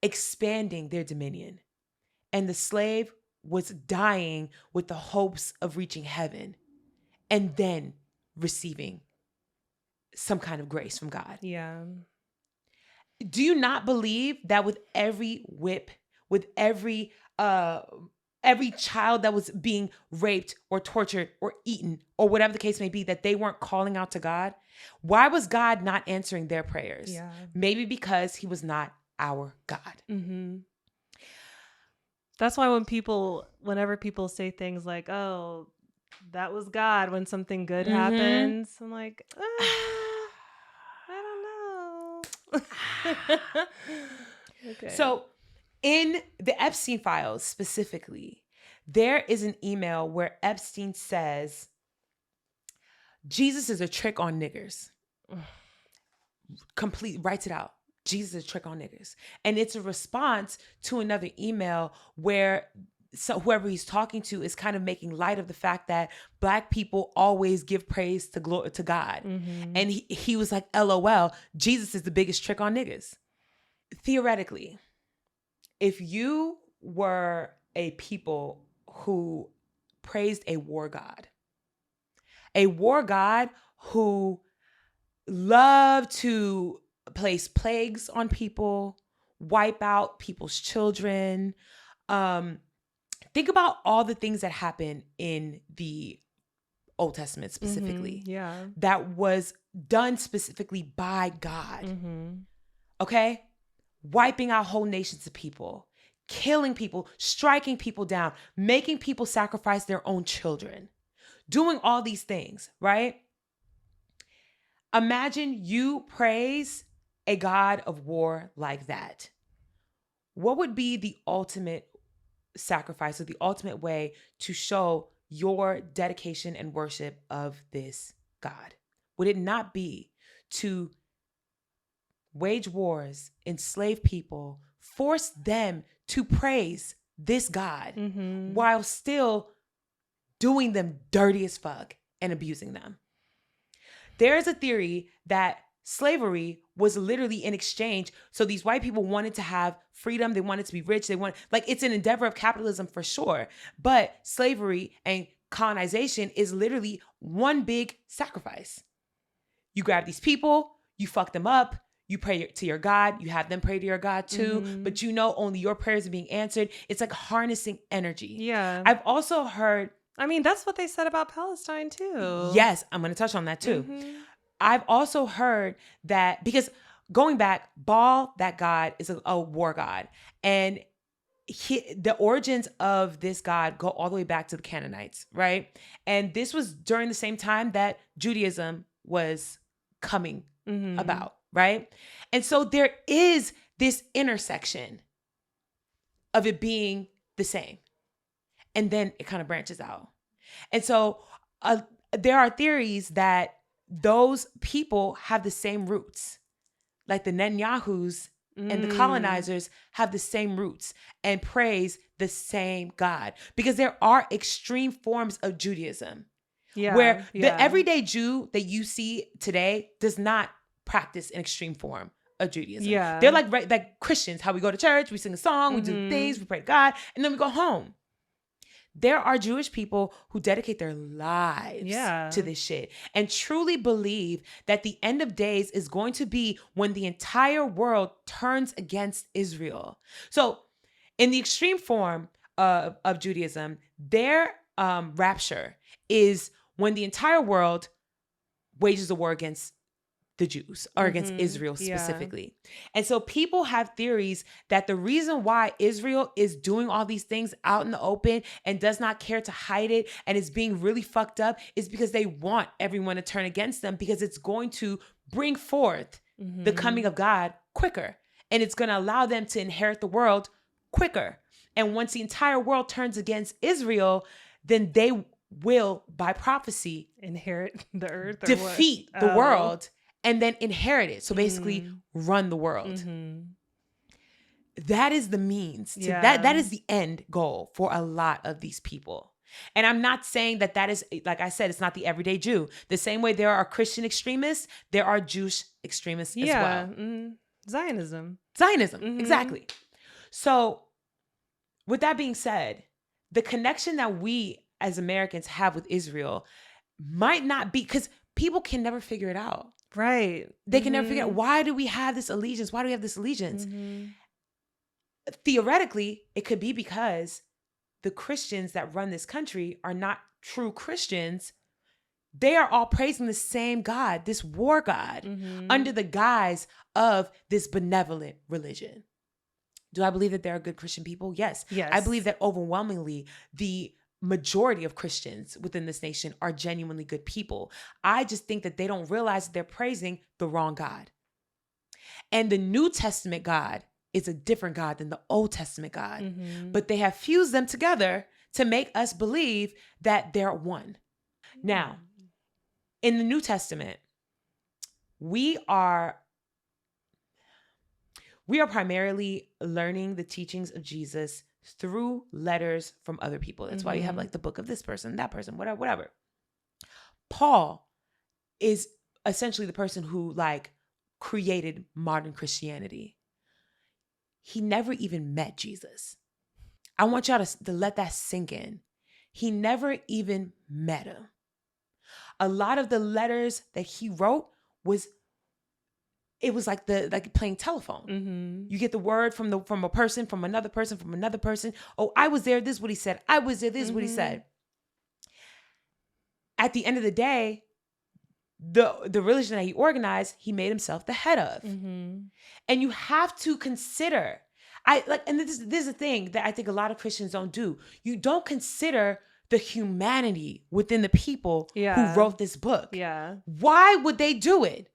expanding their dominion. And the slave was dying with the hopes of reaching heaven and then receiving some kind of grace from God. Yeah. Do you not believe that with every whip, with every child that was being raped or tortured or eaten or whatever the case may be, that they weren't calling out to God? Why was God not answering their prayers? Yeah. Maybe because he was not our God. That's why whenever people say things like, oh, that was God when something good happens, I'm like, I don't know. Okay. So in the Epstein files specifically, there is an email where Epstein says, Jesus is a trick on niggers. Writes it out. Jesus is a trick on niggers. And it's a response to another email where whoever he's talking to is kind of making light of the fact that Black people always give praise to God. And he was like, LOL, Jesus is the biggest trick on niggas. Theoretically, if you were a people who praised a war god who loved to place plagues on people, wipe out people's children, think about all the things that happen in the Old Testament specifically. That was done specifically by God. Okay? Wiping out whole nations of people, killing people, striking people down, making people sacrifice their own children. doing all these things, right? Imagine you praise a God of war like that. What would be the ultimate sacrifice or the ultimate way to show your dedication and worship of this God? Would it not be to wage wars, enslave people, force them to praise this God while still doing them dirty as fuck and abusing them? There is a theory that slavery was literally in exchange. So these white people wanted to have freedom. They wanted to be rich. It's an endeavor of capitalism for sure. But slavery and colonization is literally one big sacrifice. You grab these people, you fuck them up, you pray to your God, you have them pray to your God too, but you know only your prayers are being answered. It's like harnessing energy. Yeah. I've also heard... I mean, that's what they said about Palestine too. Yes, I'm going to touch on that too. I've also heard that, because going back, Baal, that god, is a war god. And the origins of this god go all the way back to the Canaanites, right? And this was during the same time that Judaism was coming about, right? And so there is this intersection of it being the same. And then it kind of branches out. And so there are theories that those people have the same roots. Like the Netanyahus and the colonizers have the same roots and praise the same God. Because there are extreme forms of Judaism. Where the everyday Jew that you see today does not practice an extreme form of Judaism. They're like Christians, how we go to church, we sing a song, we do things, we pray to God, and then we go home. There are Jewish people who dedicate their lives to this shit and truly believe that the end of days is going to be when the entire world turns against Israel. So in the extreme form of Judaism, their rapture is when the entire world wages a war against the Jews or against Israel specifically. And so people have theories that the reason why Israel is doing all these things out in the open and does not care to hide it and is being really fucked up is because they want everyone to turn against them, because it's going to bring forth the coming of God quicker. And it's going to allow them to inherit the world quicker. And once the entire world turns against Israel, then they will, by prophecy, inherit the earth, defeat the world, and then inherit it. So basically run the world. That is the means to that is the end goal for a lot of these people. And I'm not saying that is, like I said, it's not the everyday Jew. The same way there are Christian extremists, there are Jewish extremists as well. Zionism, exactly. So with that being said, the connection that we as Americans have with Israel might not be, because people can never figure it out. Right. They can never figure out, why do we have this allegiance? Why do we have this allegiance? Theoretically, it could be because the Christians that run this country are not true Christians. They are all praising the same God, this war God, under the guise of this benevolent religion. Do I believe that there are good Christian people? Yes. I believe that overwhelmingly the majority of Christians within this nation are genuinely good people. I just think that they don't realize that they're praising the wrong God. And the New Testament God is a different God than the Old Testament God. But they have fused them together to make us believe that they're one. Now, in the New Testament, we are primarily learning the teachings of Jesus through letters from other people. That's why you have like the book of this person, that person, whatever. Paul is essentially the person who like created modern Christianity. He never even met Jesus. I want y'all to let that sink in. He never even met him. A lot of the letters that he wrote was like playing telephone. You get the word from a person, from another person, from another person. Oh, I was there. This is what he said. I was there. This is what he said. At the end of the day, the religion that he organized, he made himself the head of. And you have to consider, and this is a thing that I think a lot of Christians don't do. You don't consider the humanity within the people who wrote this book. Yeah. Why would they do it?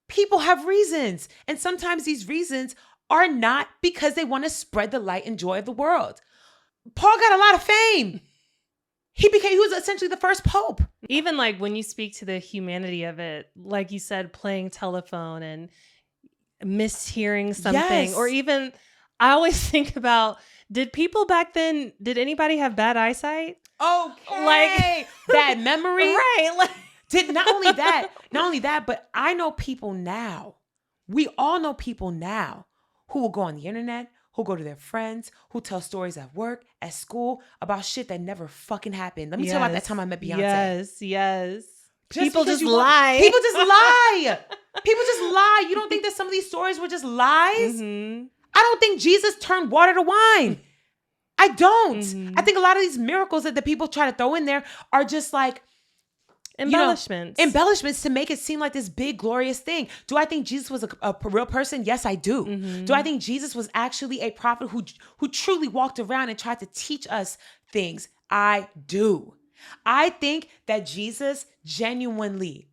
People have reasons. And sometimes these reasons are not because they want to spread the light and joy of the world. Paul got a lot of fame. He was essentially the first pope. Even like when you speak to the humanity of it, like you said, playing telephone and mishearing something, or even I always think about, did people back then, did anybody have bad eyesight? Okay. Like bad memory. Right. Like, Not only that, but I know people now. We all know people now who will go on the internet, who go to their friends, who tell stories at work, at school about shit that never fucking happened. Let me tell you about that time I met Beyonce. Yes. People just lie. People just lie. People just lie. You don't think that some of these stories were just lies? Mm-hmm. I don't think Jesus turned water to wine. I don't. Mm-hmm. I think a lot of these miracles that the people try to throw in there are just like embellishments. Embellishments to make it seem like this big, glorious thing. Do I think Jesus was a real person? Yes, I do. Mm-hmm. Do I think Jesus was actually a prophet who truly walked around and tried to teach us things? I do. I think that Jesus genuinely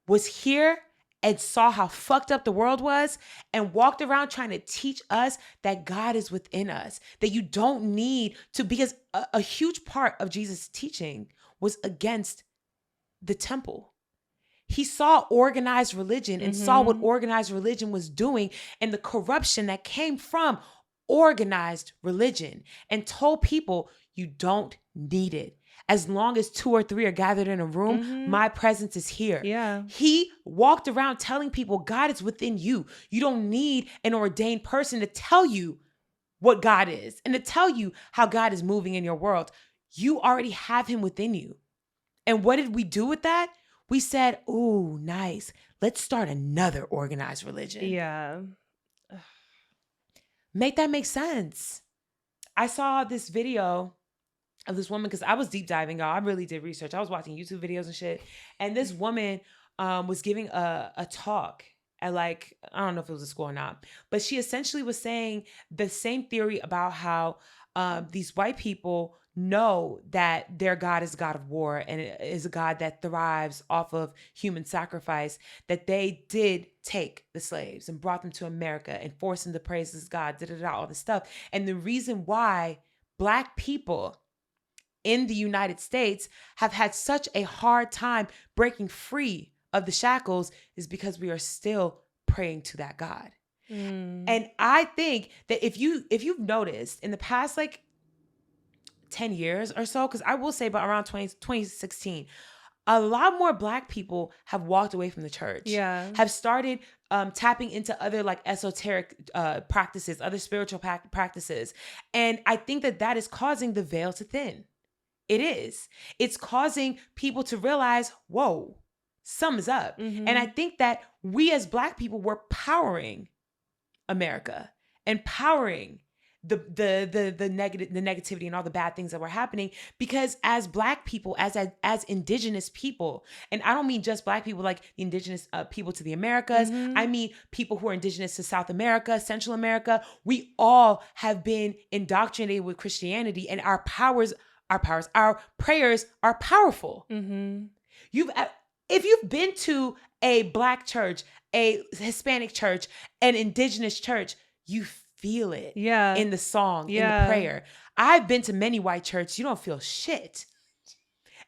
was here and saw how fucked up the world was and walked around trying to teach us that God is within us, that you don't need to, because a huge part of Jesus' teaching was against the temple. He saw organized religion and saw what organized religion was doing and the corruption that came from organized religion, and told people, you don't need it. As long as 2 or 3 are gathered in a room, my presence is here. Yeah. He walked around telling people God is within you. You don't need an ordained person to tell you what God is and to tell you how God is moving in your world. You already have him within you. And what did we do with that? We said, ooh, nice. Let's start another organized religion. Yeah. Make that make sense. I saw this video of this woman, because I was deep diving, y'all. I really did research. I was watching YouTube videos and shit. And this woman was giving a talk at, like, I don't know if it was a school or not, but she essentially was saying the same theory about how these white people know that their God is a God of war and it is a God that thrives off of human sacrifice, that they did take the slaves and brought them to America and forced them to praise this God, all this stuff. And the reason why Black people in the United States have had such a hard time breaking free of the shackles is because we are still praying to that God. And I think that if you've noticed in the past, like, 10 years or so, because I will say about around 2016, a lot more Black people have walked away from the church, have started tapping into other, like, esoteric practices, other spiritual practices. And I think that is causing the veil to thin. It is. It's causing people to realize, whoa, something's up. And I think that we as Black people were powering America and powering the negativity and all the bad things that were happening, because as Black people, as indigenous people, and I don't mean just Black people, like the indigenous people to the Americas, I mean people who are indigenous to South America, Central America, we all have been indoctrinated with Christianity, and our prayers are powerful. If you've been to a Black church, a Hispanic church, an indigenous church, you feel it in the song, in the prayer. I've been to many white churches. You don't feel shit.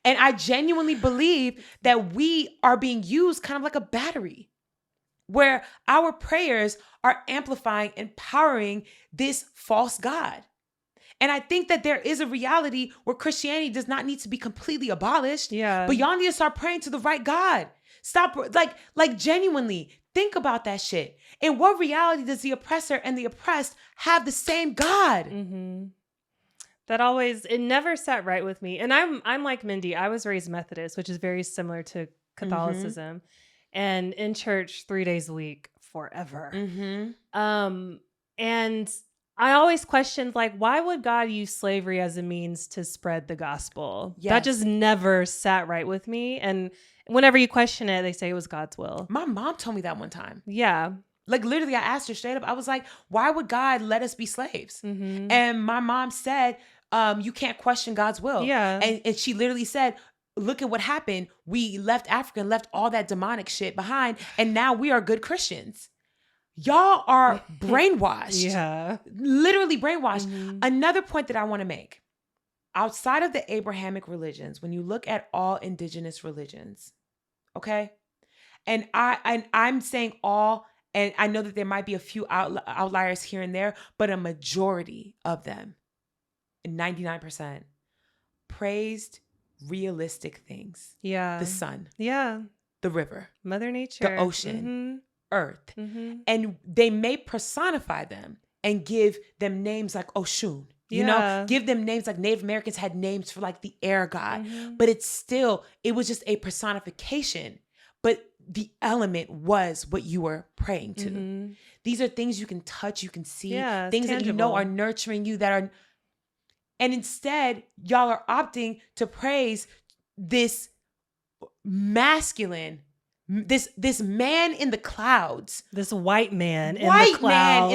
And I genuinely believe that we are being used kind of like a battery, where our prayers are amplifying and powering this false God. And I think that there is a reality where Christianity does not need to be completely abolished. But y'all need to start praying to the right God. Stop, like genuinely think about that shit. In what reality does the oppressor and the oppressed have the same God? It never sat right with me. And I'm like Mindy. I was raised Methodist, which is very similar to Catholicism, and in church 3 days a week forever. And I always questioned, like, why would God use slavery as a means to spread the gospel? That just never sat right with me. And whenever you question it, they say it was God's will. My mom told me that one time. Yeah. Like, literally, I asked her straight up. I was like, why would God let us be slaves? And my mom said, you can't question God's will. Yeah. And she literally said, look at what happened. We left Africa and left all that demonic shit behind. And now we are good Christians. Y'all are brainwashed. Yeah. Literally brainwashed. Mhm. Another point that I want to make. Outside of the Abrahamic religions, when you look at all indigenous religions, okay? And I'm saying all, and I know that there might be a few outliers here and there, but a majority of them, 99%, praised realistic things. Yeah. The sun, Yeah. the river, Mother Nature. the ocean, earth. Mm-hmm. And they may personify them and give them names like Oshun. You Yeah. know, give them names like Native Americans had names for like the air god. Mm-hmm. But it was just a personification. But the element was what you were praying to. Mm-hmm. Things are things you can touch, you can see, Yeah, it's things that you know tangible. are nurturing you and instead y'all are opting to praise this masculine, this man in the clouds. This white man in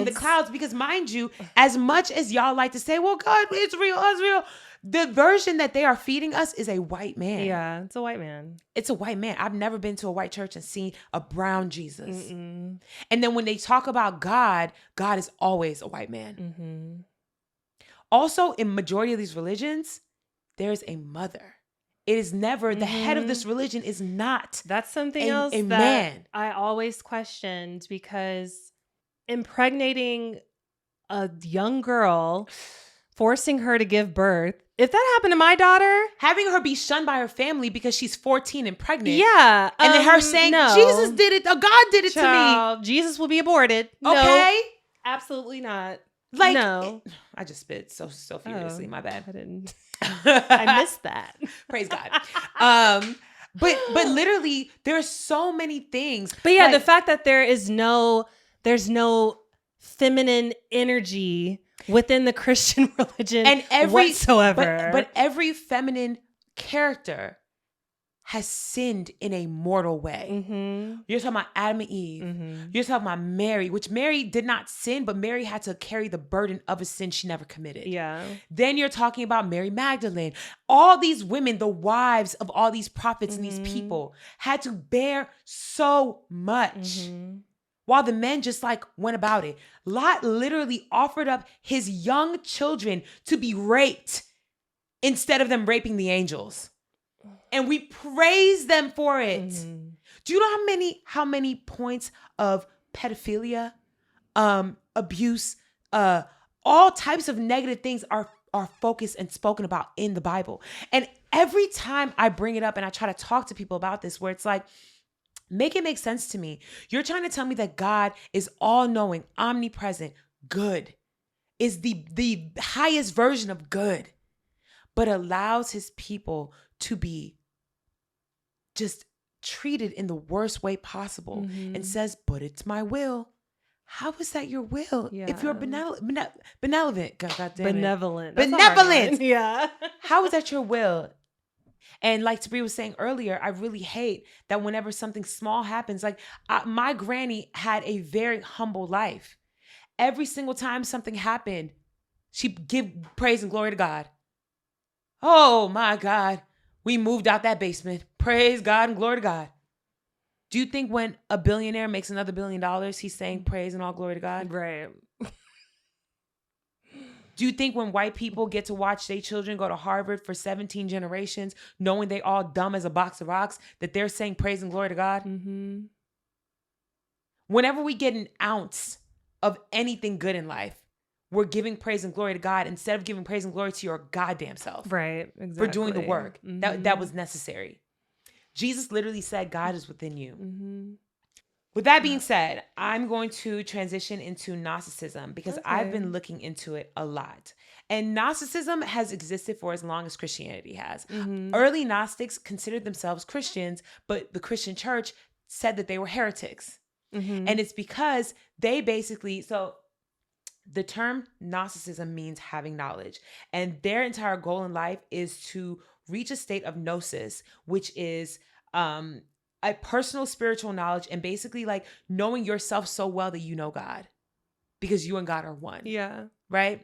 the clouds. Because mind you, as much as y'all like to say, well, God, it's real, the version that they are feeding us is a white man. Yeah, it's a white man. It's a white man. I've never been to a white church and seen a brown Jesus. Mm-mm. And then when they talk about God, God is always a white man. Mm-hmm. Also, in majority of these religions, there's a mother. It is never, the head of this religion is not. That's something a else that man. I always questioned, because impregnating a young girl, forcing her to give birth, if that happened to my daughter, Having her be shunned by her family because she's 14 and pregnant. yeah, And then her saying, no. Jesus did it, or God did it Child, Jesus will be aborted. to me. Okay? No, absolutely not. Like, no, I just spit so furiously. My bad. I didn't. I missed that. Praise God. But literally, there's so many things. But yeah, like, the fact that there's no feminine energy within the Christian religion and whatsoever. But every feminine character has sinned in a mortal way. Mm-hmm. You're talking about Adam and Eve. Mm-hmm. You're talking about Mary, which Mary did not sin, but Mary had to carry the burden of a sin she never committed. Yeah. Then you're talking about Mary Magdalene. All these women, the wives of all these prophets and these people, had to bear so much. Mm-hmm. While the men just like went about it. Lot literally offered up his young children to be raped instead of them raping the angels. And we praise them for it. Mm-hmm. Do you know how many points of pedophilia, abuse, all types of negative things are focused and spoken about in the Bible? And every time I bring it up and I try to talk to people about this, where it's like, make it make sense to me. You're trying to tell me that God is all-knowing, omnipresent, good, is the highest version of good, but allows his people to be just treated in the worst way possible and says, but it's my will. How is that your will? Yeah. If you're benevolent, God damn it. Benevolent. Benevolent. Yeah. How is that your will? And like Tabria was saying earlier, I really hate that whenever something small happens, like my granny had a very humble life. Every single time something happened, she'd give praise and glory to God. Oh my God, we moved out that basement. Praise God and glory to God. Do you think when a billionaire makes another $1 billion, he's saying praise and all glory to God? Right. Do you think when white people get to watch their children go to Harvard for 17 generations, knowing they all dumb as a box of rocks, that they're saying praise and glory to God? Mm-hmm. Whenever we get an ounce of anything good in life, we're giving praise and glory to God instead of giving praise and glory to your goddamn self. Right, exactly. For doing the work that was necessary. Jesus literally said, God is within you. Mm-hmm. With that being said, I'm going to transition into Gnosticism because I've been looking into it a lot. And Gnosticism has existed for as long as Christianity has. Mm-hmm. Early Gnostics considered themselves Christians, but the Christian church said that they were heretics. Mm-hmm. And it's because they basically, so the term Gnosticism means having knowledge. And their entire goal in life is to reach a state of gnosis, which is a personal spiritual knowledge and basically like knowing yourself so well that you know God because you and God are one. Yeah. Right?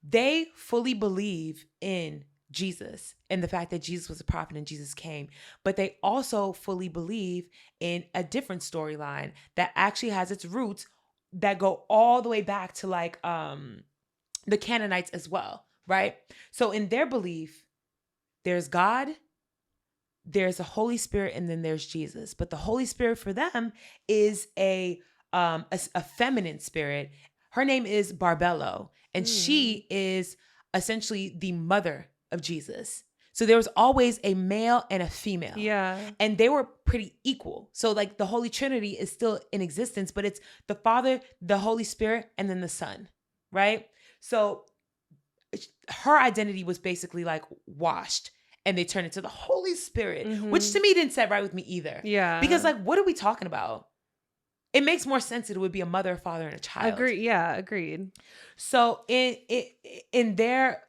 they fully believe in Jesus and the fact that Jesus was a prophet and Jesus came, but they also fully believe in a different storyline that actually has its roots that go all the way back to like the Canaanites as well, right? So in their belief, there's God, there's a Holy Spirit, and then there's Jesus. But the Holy Spirit for them is a feminine spirit. Her name is Barbello, and she is essentially the mother of Jesus. So there was always a male and a female. Yeah. And they were pretty equal. So like the Holy Trinity is still in existence, but it's the Father, the Holy Spirit, and then the Son, right? So her identity was basically like washed, and they turned into the Holy Spirit, which to me didn't set right with me either. Yeah. Because like, what are we talking about? It makes more sense that it would be a mother, a father, and a child. Agreed. So in their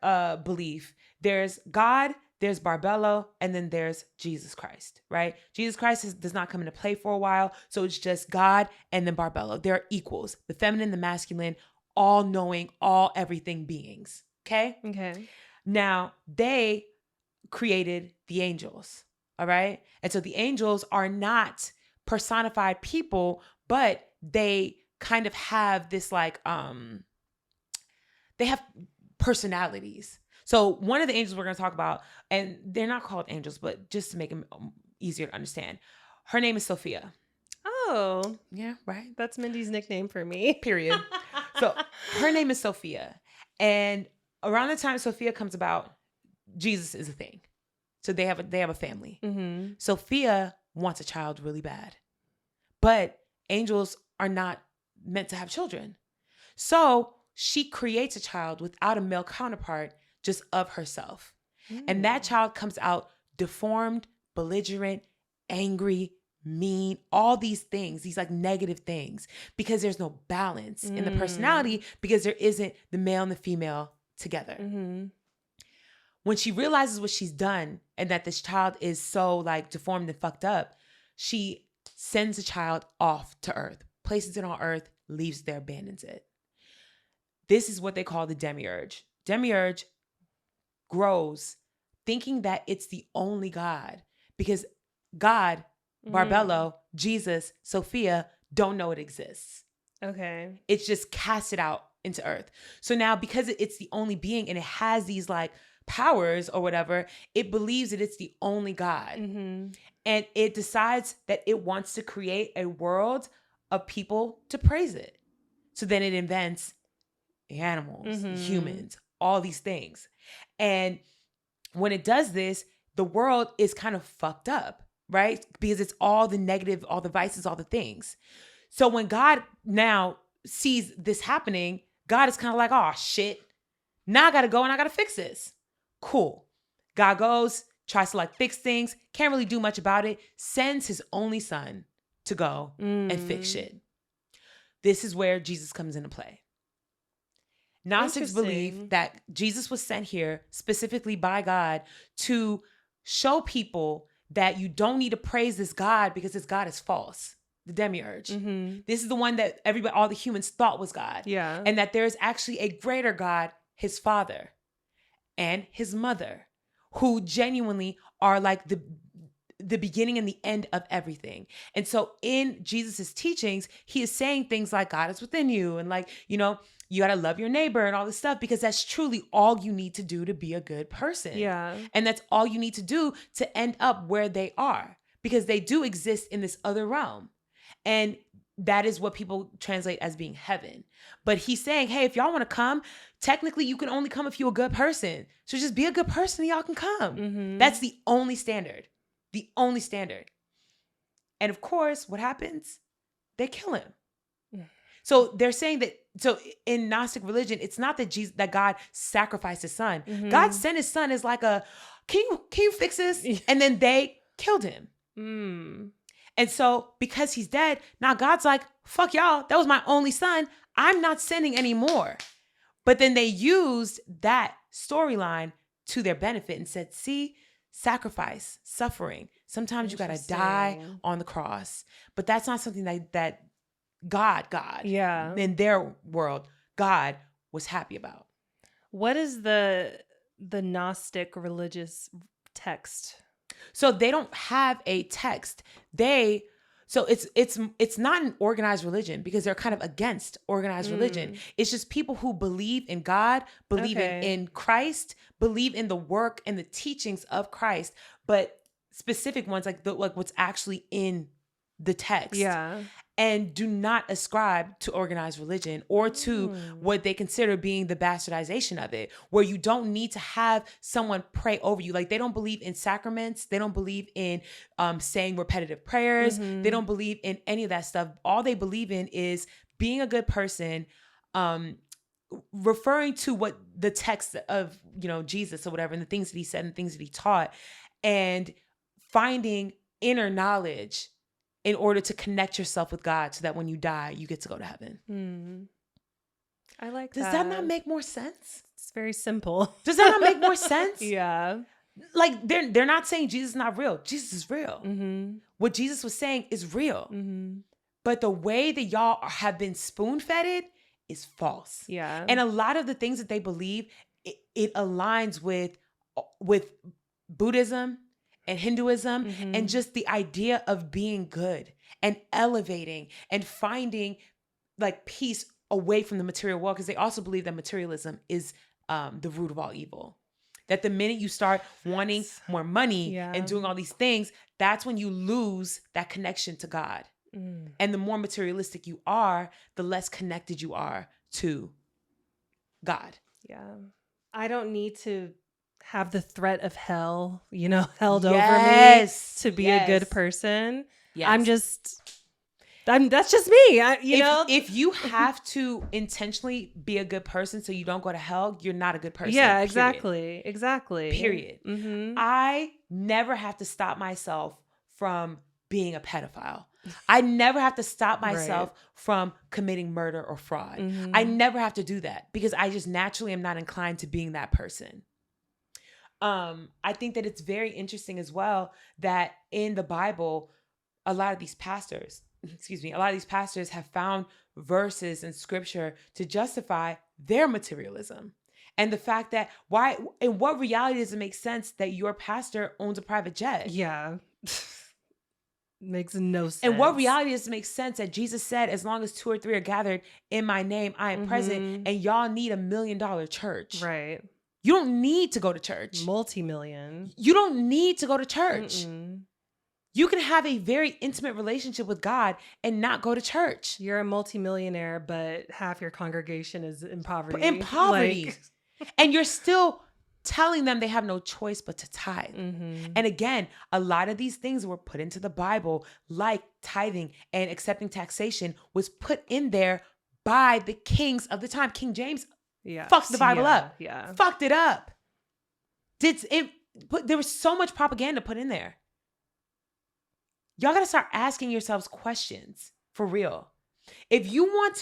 belief, there's God, there's Barbello, and then there's Jesus Christ, right? Jesus Christ does not come into play for a while. So it's just God and then Barbello. They're equals, the feminine, the masculine, all knowing, all everything beings. Okay? Now, they created the angels, all right? And so the angels are not personified people, but they kind of have this like, they have personalities. So one of the angels we're going to talk about, and they're not called angels, but just to make them easier to understand, her name is Sophia. Oh. Yeah, right. That's Mindy's nickname for me. Period. So her name is Sophia. And around the time Sophia comes about, Jesus is a thing. So they have a family. Sophia wants a child really bad. But angels are not meant to have children. So she creates a child without a male counterpart, just of herself. And that child comes out deformed, belligerent, angry, mean, all these things, these like negative things, because there's no balance in the personality, because there isn't the male and the female together. When she realizes what she's done and that this child is so like deformed and fucked up, she sends the child off to earth, places it on earth, leaves there, abandons it. This is what they call the demiurge. Demiurge grows thinking that it's the only God, because God, Barbello, Jesus, Sophia don't know it exists. Okay. It's just casted out into earth. So now because it's the only being and it has these like powers or whatever, it believes that it's the only God. And it decides that it wants to create a world of people to praise it. So then it invents animals, humans, all these things. And when it does this, the world is kind of fucked up, right? Because it's all the negative, all the vices, all the things. So when God now sees this happening, God is kind of like, oh shit, now I got to go and I got to fix this. Cool. God goes, tries to like fix things, can't really do much about it, sends his only son to go and fix shit. This is where Jesus comes into play. Gnostics believe that Jesus was sent here specifically by God to show people that you don't need to praise this God because this God is false. The demiurge. This is the one that everybody, all the humans thought was God. Yeah. And that there's actually a greater God, his father and his mother, who genuinely are like the beginning and the end of everything. And so in Jesus's teachings, he is saying things like God is within you. And like, you know, you got to love your neighbor and all this stuff, because that's truly all you need to do to be a good person. Yeah. And that's all you need to do to end up where they are, because they do exist in this other realm. And that is what people translate as being heaven. But he's saying, hey, if y'all want to come, technically you can only come if you're a good person. So just be a good person and y'all can come. That's the only standard. The only standard. And of course, what happens? They kill him. So they're saying that, so in Gnostic religion, it's not that that God sacrificed his son. God sent his son as like a, can you fix this? And then they killed him. And so because he's dead, now God's like, fuck y'all, that was my only son. I'm not sending any more. But then they used that storyline to their benefit and said, see, sacrifice, suffering. Sometimes you got to die on the cross. But that's not something that God, yeah, in their world, God was happy about. What is the Gnostic religious text? So they don't have a text. So it's not an organized religion because they're kind of against organized religion. It's just people who believe in God, believe in Christ, believe in the work and the teachings of Christ, but specific ones like what's actually in the text. Yeah. And do not ascribe to organized religion or to what they consider being the bastardization of it, where you don't need to have someone pray over you. Like they don't believe in sacraments. They don't believe in saying repetitive prayers. They don't believe in any of that stuff. All they believe in is being a good person, referring to what the text of, Jesus or whatever, and the things that he said and the things that he taught, and finding inner knowledge in order to connect yourself with God so that when you die, you get to go to heaven. I like that. Does that not make more sense? It's very simple. Does that not make more sense? Yeah. Like they're not saying Jesus is not real. Jesus is real. What Jesus was saying is real. But the way that y'all have been spoon-fed is false. Yeah. And a lot of the things that they believe, it aligns with Buddhism and Hinduism, and just the idea of being good and elevating and finding like peace away from the material world, because they also believe that materialism is the root of all evil. That the minute you start wanting more money and doing all these things, that's when you lose that connection to God. And the more materialistic you are, the less connected you are to God. Yeah. I don't need to have the threat of hell, held over me to be a good person. Yes. That's just me. If you have to intentionally be a good person so you don't go to hell, you're not a good person. Yeah, period. Exactly. Period. I never have to stop myself from being a pedophile. I never have to stop myself from committing murder or fraud. I never have to do that because I just naturally am not inclined to being that person. I think that it's very interesting as well that in the Bible, a lot of these pastors have found verses in scripture to justify their materialism. And the fact that in what reality does it make sense that your pastor owns a private jet? Yeah. Makes no sense. And what reality does it make sense that Jesus said, as long as 2 or 3 are gathered in my name, I am present, and y'all need $1 million church. Right. You don't need to go to church. Multi-million. You don't need to go to church. You can have a very intimate relationship with God and not go to church. You're a multimillionaire, but half your congregation is in poverty. And you're still telling them they have no choice but to tithe. And again, a lot of these things were put into the Bible, like tithing and accepting taxation was put in there by the kings of the time. King James fucked the Bible up. Yeah. Fucked it up. There was so much propaganda put in there. Y'all got to start asking yourselves questions for real. If you want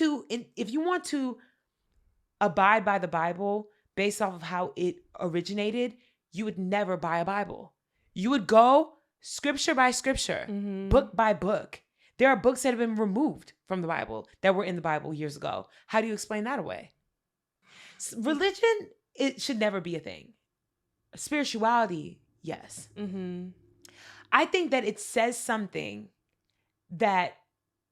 to abide by the Bible based off of how it originated, you would never buy a Bible. You would go scripture by scripture, book by book. There are books that have been removed from the Bible that were in the Bible years ago. How do you explain that away? Religion, it should never be a thing. Spirituality, yes. I think that it says something that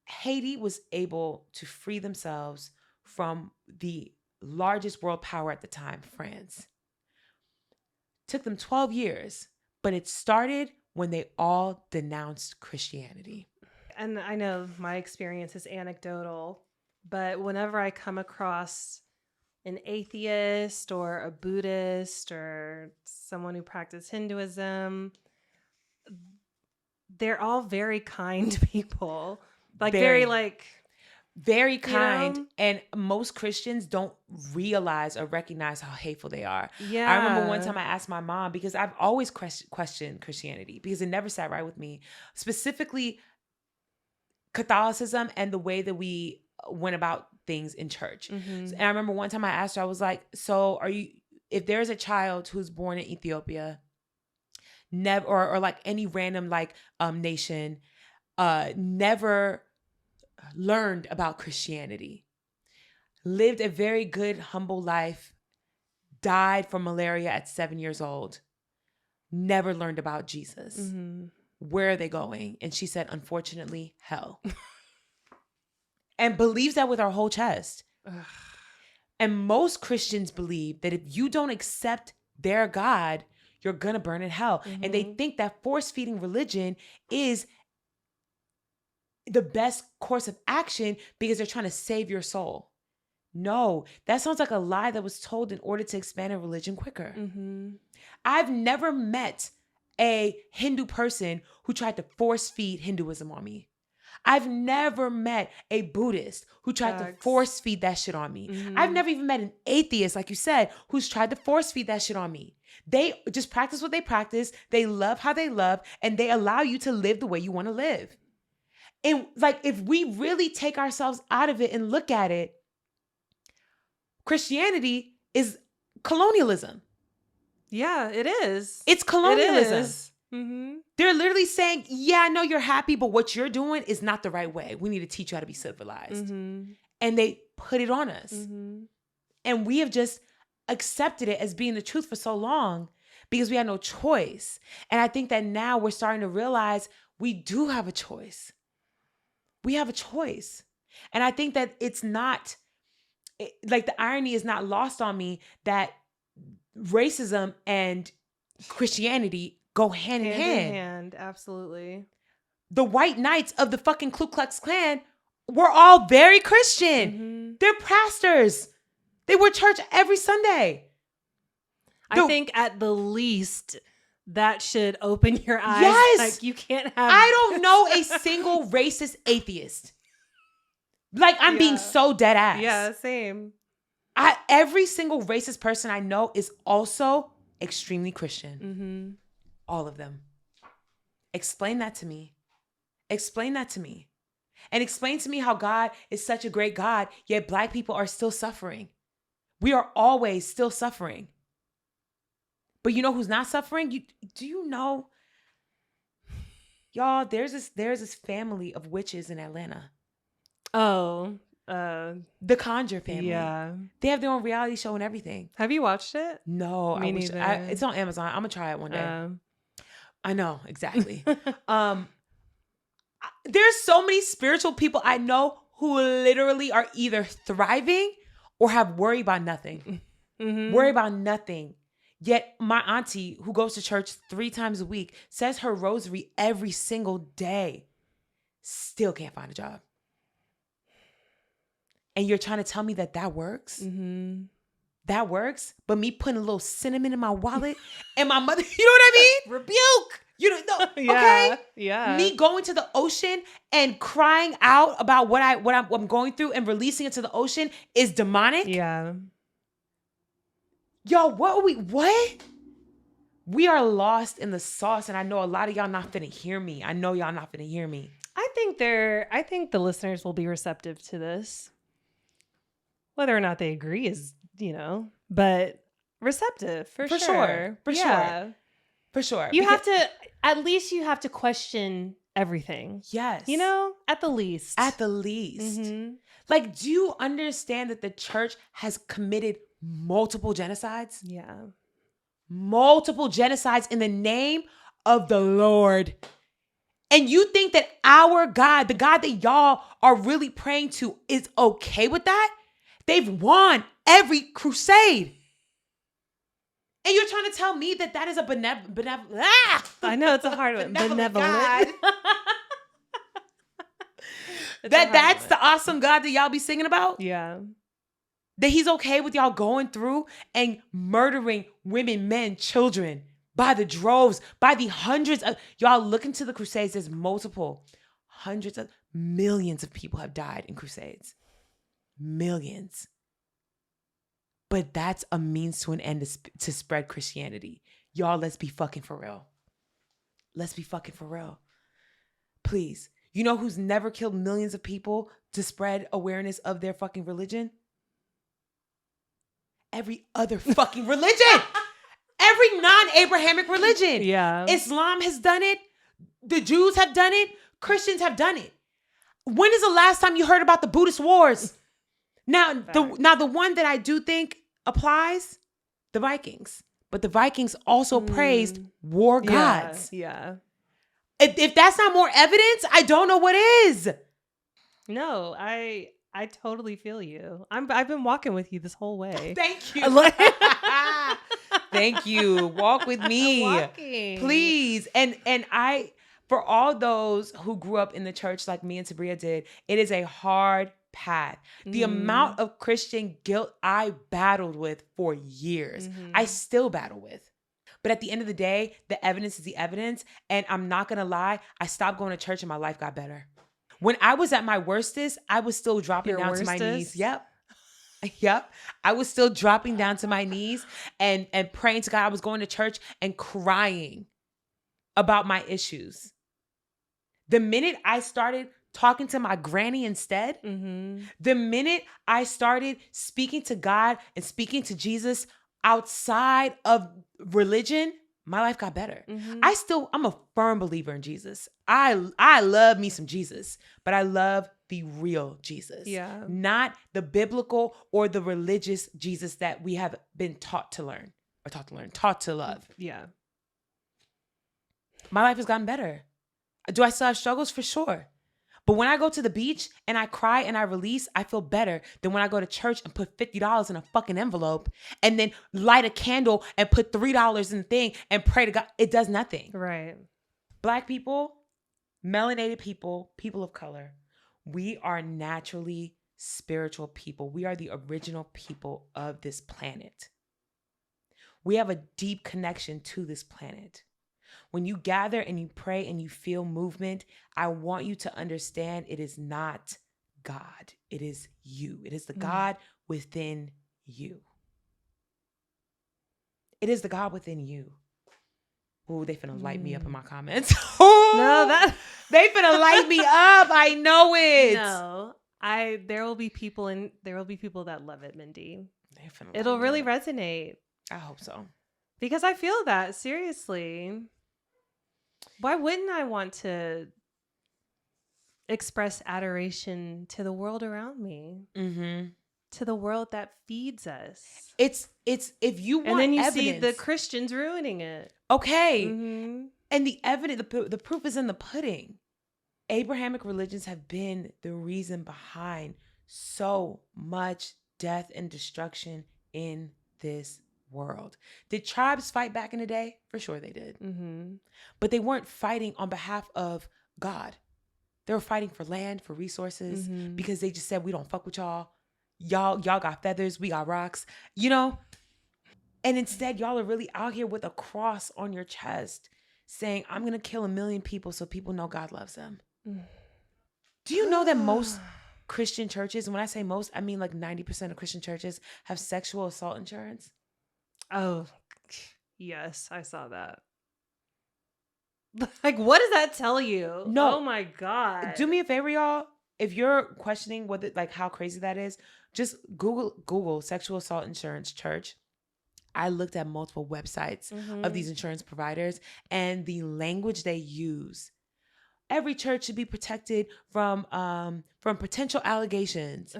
Haiti was able to free themselves from the largest world power at the time, France. Took them 12 years, but it started when they all denounced Christianity. And I know my experience is anecdotal, but whenever I come across an atheist or a Buddhist or someone who practices Hinduism, they're all very kind people. Very kind. And most Christians don't realize or recognize how hateful they are. Yeah. I remember one time I asked my mom, because I've always questioned Christianity because it never sat right with me, specifically Catholicism and the way that we went about things in church. And I remember one time I asked her, I was like, so if there's a child who's born in Ethiopia, never, or like any random nation, never lived a very good, humble life, died from malaria at 7 years old, never learned about Jesus. Mm-hmm. Where are they going? And she said, unfortunately, hell. And believes that with her whole chest. And most Christians believe that if you don't accept their God, you're going to burn in hell. Mm-hmm. And they think that force-feeding religion is the best course of action because they're trying to save your soul. No, that sounds like a lie that was told in order to expand a religion quicker. Mm-hmm. I've never met a Hindu person who tried to force feed Hinduism on me. I've never met a Buddhist who tried to force feed that shit on me. Mm-hmm. I've never even met an atheist, like you said, who's tried to force feed that shit on me. They just practice what they practice. They love how they love, and they allow you to live the way you want to live. And like, if we really take ourselves out of it and look at it, Christianity is colonialism. Yeah, it is. It's colonialism. It is. Mm-hmm. They're literally saying, yeah, I know you're happy, but what you're doing is not the right way. We need to teach you how to be civilized. Mm-hmm. And they put it on us. Mm-hmm. And we have just accepted it as being the truth for so long because we had no choice. And I think that now we're starting to realize we do have a choice. We have a choice. And I think that it's not, like, the irony is not lost on me that racism and Christianity go hand in hand. Absolutely. The white knights of the fucking Ku Klux Klan were all very Christian. Mm-hmm. They're pastors. They were church every Sunday. I think at the least that should open your eyes. Yes. Like, you can't have. I don't know a single racist atheist. Like, I'm being so dead ass. Yeah, same. Every single racist person I know is also extremely Christian. Mm-hmm. All of them. Explain that to me. Explain that to me. And explain to me how God is such a great God, yet Black people are still suffering. We are always still suffering. But you know who's not suffering? Do you know? Y'all, there's this family of witches in Atlanta. Oh. The Conjure family. Yeah. They have their own reality show and everything. Have you watched it? No. Me neither. It's on Amazon. I'm going to try it one day. I know, exactly. There's so many spiritual people I know who literally are either thriving or have worry about nothing. Mm-hmm. Worry about nothing. Yet my auntie, who goes to church 3 times a week, says her rosary every single day, still can't find a job. And you're trying to tell me that works? Mm-hmm. That works? But me putting a little cinnamon in my wallet and my mother, you know what I mean? Rebuke. You know, okay? Yeah. Me going to the ocean and crying out about what I'm going through and releasing it to the ocean is demonic? Yeah. Yo, what? We are lost in the sauce, and I know a lot of y'all not finna hear me. I know y'all not finna hear me. I think the listeners will be receptive to this. Whether or not they agree is, but receptive for sure. For yeah. sure. For sure. You have to question everything. Yes. At the least. At the least. Mm-hmm. Like, do you understand that the church has committed multiple genocides? Yeah. Multiple genocides in the name of the Lord. And you think that our God, the God that y'all are really praying to, is okay with that? They've won every crusade. And you're trying to tell me that is a benevolent. I know it's a hard one. Benevolent. That's the awesome God that y'all be singing about? Yeah. That he's okay with y'all going through and murdering women, men, children by the droves, by the hundreds of, y'all look into the crusades, there's multiple, hundreds of millions of people have died in crusades. Millions. But that's a means to an end to spread Christianity. Y'all, let's be fucking for real. Let's be fucking for real. Please. You know who's never killed millions of people to spread awareness of their fucking religion? Every other fucking religion. Every non-Abrahamic religion. Yeah. Islam has done it. The Jews have done it. Christians have done it. When is the last time you heard about the Buddhist wars? Now, the one that I do think applies, the Vikings. But the Vikings also praised war gods. Yeah. If that's not more evidence, I don't know what is. No, I totally feel you. I've been walking with you this whole way. Thank you. Thank you. Walk with me. Walking. Please. And I, for all those who grew up in the church like me and Tabria did, it is a hard path. The amount of Christian guilt I battled with for years, I still battle with. But at the end of the day, the evidence is the evidence. And I'm not going to lie, I stopped going to church and my life got better. When I was at my worstest, I was still dropping down to my knees. Yep. I was still dropping down to my knees and praying to God. I was going to church and crying about my issues. The minute I started talking to my granny instead, the minute I started speaking to God and speaking to Jesus outside of religion, my life got better. I'm a firm believer in Jesus. I love me some Jesus, but I love the real Jesus. Yeah. Not the biblical or the religious Jesus that we have been taught to love. Yeah. My life has gotten better. Do I still have struggles? For sure. But when I go to the beach and I cry and I release, I feel better than when I go to church and put $50 in a fucking envelope and then light a candle and put $3 in the thing and pray to God. It does nothing. Right. Black people, melanated people, people of color, we are naturally spiritual people. We are the original people of this planet. We have a deep connection to this planet. When you gather and you pray and you feel movement, I want you to understand it is not God. It is you. It is the God within you. It is the God within you. Oh, they finna light me up in my comments. They finna light me up. I know it. No, there will be people that love it, Mindy. It'll me really up. resonate. I hope so. Because I feel that, seriously. Why wouldn't I want to express adoration to the world around me? To the world that feeds us. It's if you want, and then you evidence, see the Christians ruining it. Okay, and the evidence, the proof is in the pudding. Abrahamic religions have been the reason behind so much death and destruction in this world. Did tribes fight back in the day? For sure they did. But they weren't fighting on behalf of God. They were fighting for land, for resources, because they just said, we don't fuck with y'all. Y'all got feathers, we got rocks, you know? And instead, y'all are really out here with a cross on your chest saying, I'm going to kill 1 million people so people know God loves them. Do you know that most Christian churches, and when I say most, I mean like 90% of Christian churches have sexual assault insurance? Oh, yes, I saw that. Like, what does that tell you? No. Oh my God. Do me a favor, y'all. If you're questioning whether, like, how crazy that is, just Google sexual assault insurance church. I looked at multiple websites of these insurance providers and the language they use. Every church should be protected from potential allegations.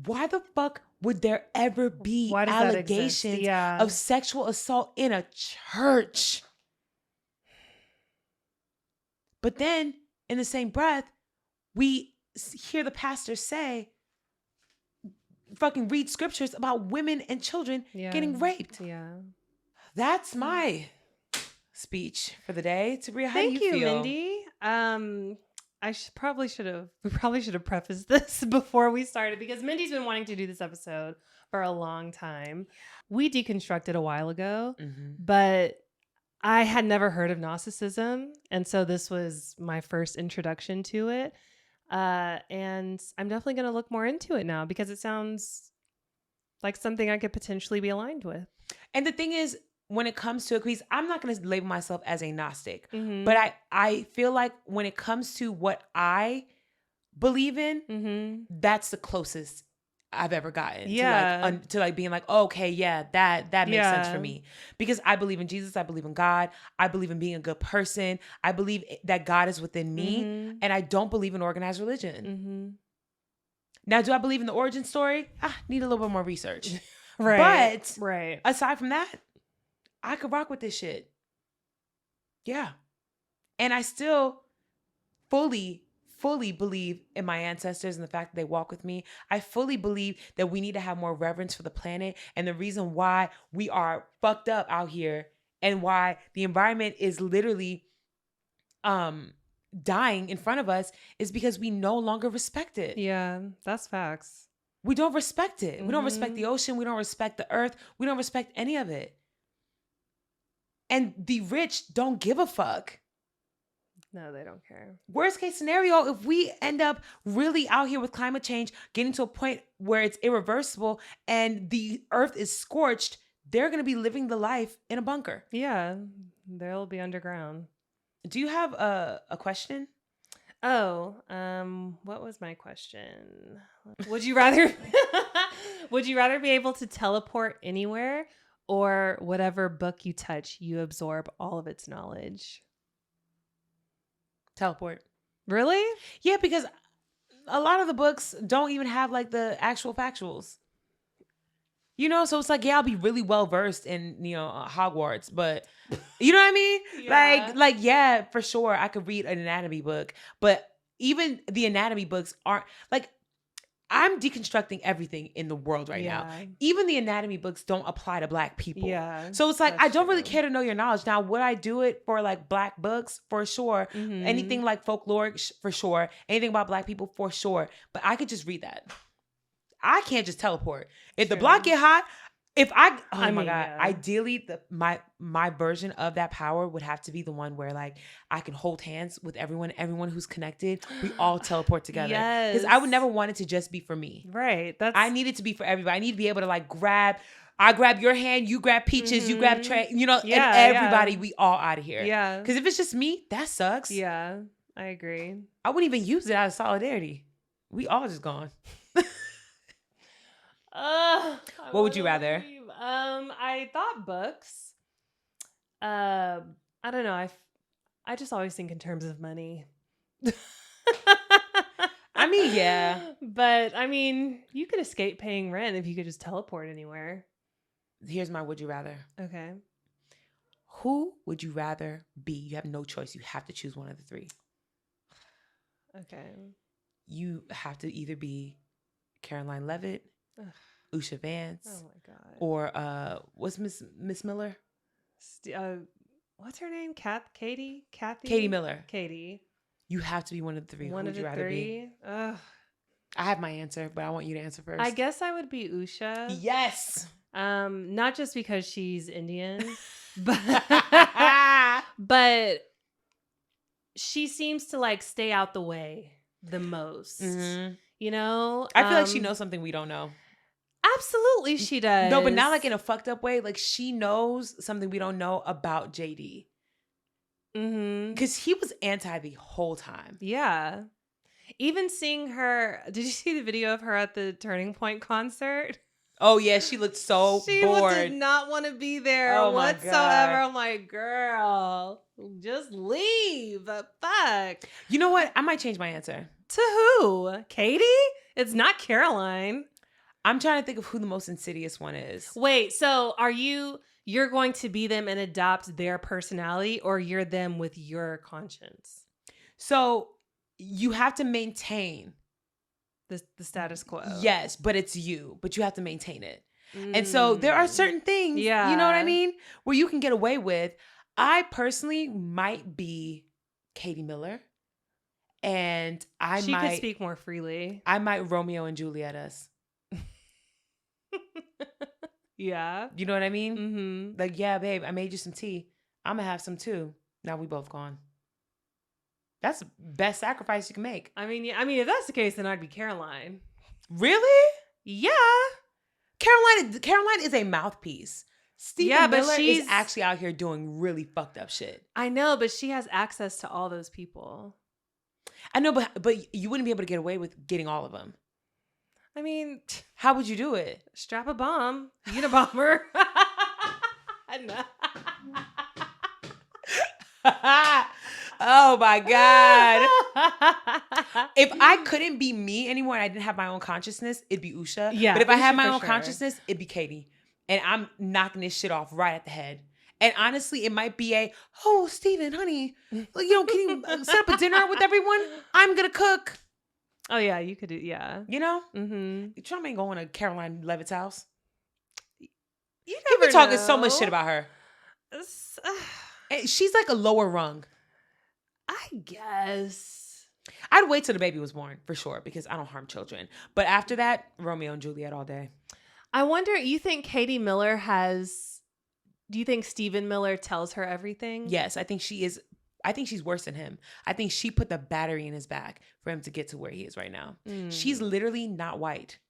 Why the fuck would there ever be allegations of sexual assault in a church? But then, in the same breath, we hear the pastor say, fucking read scriptures about women and children getting raped. Yeah. That's my speech for the day. Tabria, how do you feel? Thank you, Mindy. We probably should have prefaced this before we started, because Mindy's been wanting to do this episode for a long time. We deconstructed a while ago, but I had never heard of Gnosticism. And so this was my first introduction to it. And I'm definitely going to look more into it now because it sounds like something I could potentially be aligned with. And the thing is, when it comes to it, because I'm not going to label myself as a Gnostic, but I feel like when it comes to what I believe in, that's the closest I've ever gotten to like being like, oh, okay, yeah, that makes sense for me, because I believe in Jesus. I believe in God. I believe in being a good person. I believe that God is within me, and I don't believe in organized religion. Now, do I believe in the origin story? Need a little bit more research. But right. aside from that, I could rock with this shit. Yeah. And I still fully believe in my ancestors and the fact that they walk with me. I fully believe that we need to have more reverence for the planet. And the reason why we are fucked up out here and why the environment is literally dying in front of us is because we no longer respect it. Yeah, that's facts. We don't respect it. We don't respect the ocean. We don't respect the earth. We don't respect any of it. And the rich don't give a fuck. No, they don't care. Worst case scenario, if we end up really out here with climate change, getting to a point where it's irreversible and the earth is scorched, they're going to be living the life in a bunker. Yeah, they'll be underground. Do you have a question? Oh, what was my question? Would you rather be able to teleport anywhere, or whatever book you touch, you absorb all of its knowledge? Teleport. Really? Yeah, because a lot of the books don't even have like the actual factuals. You know, so it's like, yeah, I'll be really well versed in, Hogwarts, but you know what I mean? Yeah. Like, yeah, for sure, I could read an anatomy book, but even the anatomy books aren't like, I'm deconstructing everything in the world right now. Even the anatomy books don't apply to Black people. Yeah. So it's like, I don't really true. care to know your knowledge. Now, would I do it for like Black books? For sure. Mhm. Anything like folkloric, for sure. Anything about Black people, for sure. But I could just read that. I can't just teleport. If the block get hot, my God, yeah. ideally my version of that power would have to be the one where like I can hold hands with everyone who's connected. We all teleport together. Yes. Because I would never want it to just be for me. Right. I need it to be for everybody. I need to be able to like I grab your hand, you grab Peaches, you grab Trey, and everybody, we all out of here. Yeah. Because if it's just me, that sucks. Yeah, I agree. I wouldn't even use it out of solidarity. We all just gone. What would you rather? I thought books. I don't know. I just always think in terms of money. I mean, yeah. But I mean, you could escape paying rent if you could just teleport anywhere. Here's my would you rather. Okay. Who would you rather be? You have no choice. You have to choose one of the three. Okay. You have to either be Caroline Levitt, Usha Vance, oh my God, or what's Miss Miller? What's her name? Kathy Miller. Katie. You have to be one of the three. One Who of would you the rather three. be? I have my answer, but I want you to answer first. I guess I would be Usha. Yes. Not just because she's Indian, but but she seems to like stay out the way the most. Mm-hmm. You know? I feel like she knows something we don't know. Absolutely she does. No, but not like in a fucked up way. Like she knows something we don't know about JD. Mm-hmm. Because he was anti the whole time. Yeah. Even seeing her, did you see the video of her at the Turning Point concert? Oh yeah, she looked so bored. She did not want to be there whatsoever. I'm like, girl, just leave. Fuck. You know what? I might change my answer. To who? Katie? It's not Caroline. I'm trying to think of who the most insidious one is. Wait, so you're going to be them and adopt their personality, or you're them with your conscience? So you have to maintain the status quo. Yes, but it's you. But you have to maintain it. And so there are certain things, you know what I mean, where you can get away with. I personally might be Katie Miller. And she could speak more freely. I might Romeo and Juliet us. Yeah. You know what I mean? Mm-hmm. Like, yeah, babe, I made you some tea. I'm going to have some too. Now we both gone. That's the best sacrifice you can make. I mean, if that's the case, then I'd be Caroline. Really? Yeah. Caroline is a mouthpiece. Stephen Miller is actually out here doing really fucked up shit. I know, but she has access to all those people. I know, but you wouldn't be able to get away with getting all of them. I mean, how would you do it? Strap a bomb. Unabomber. Oh my God. If I couldn't be me anymore and I didn't have my own consciousness, it'd be Usha. Yeah, but if I had my Usha own for consciousness, it'd be Katie. and I'm knocking this shit off right at the head. And honestly, it might be Steven, honey, can you set up a dinner with everyone? I'm going to cook. Oh, yeah, you could do, yeah. Mm-hmm. Trump ain't going to Caroline Levitt's house. You People never talking know. so much shit about her. She's like a lower rung. I guess. I'd wait till the baby was born, for sure, because I don't harm children. But after that, Romeo and Juliet all day. I wonder, you think Katie Miller do you think Stephen Miller tells her everything? Yes, I think she is. I think she's worse than him. I think she put the battery in his back for him to get to where he is right now. She's literally not white,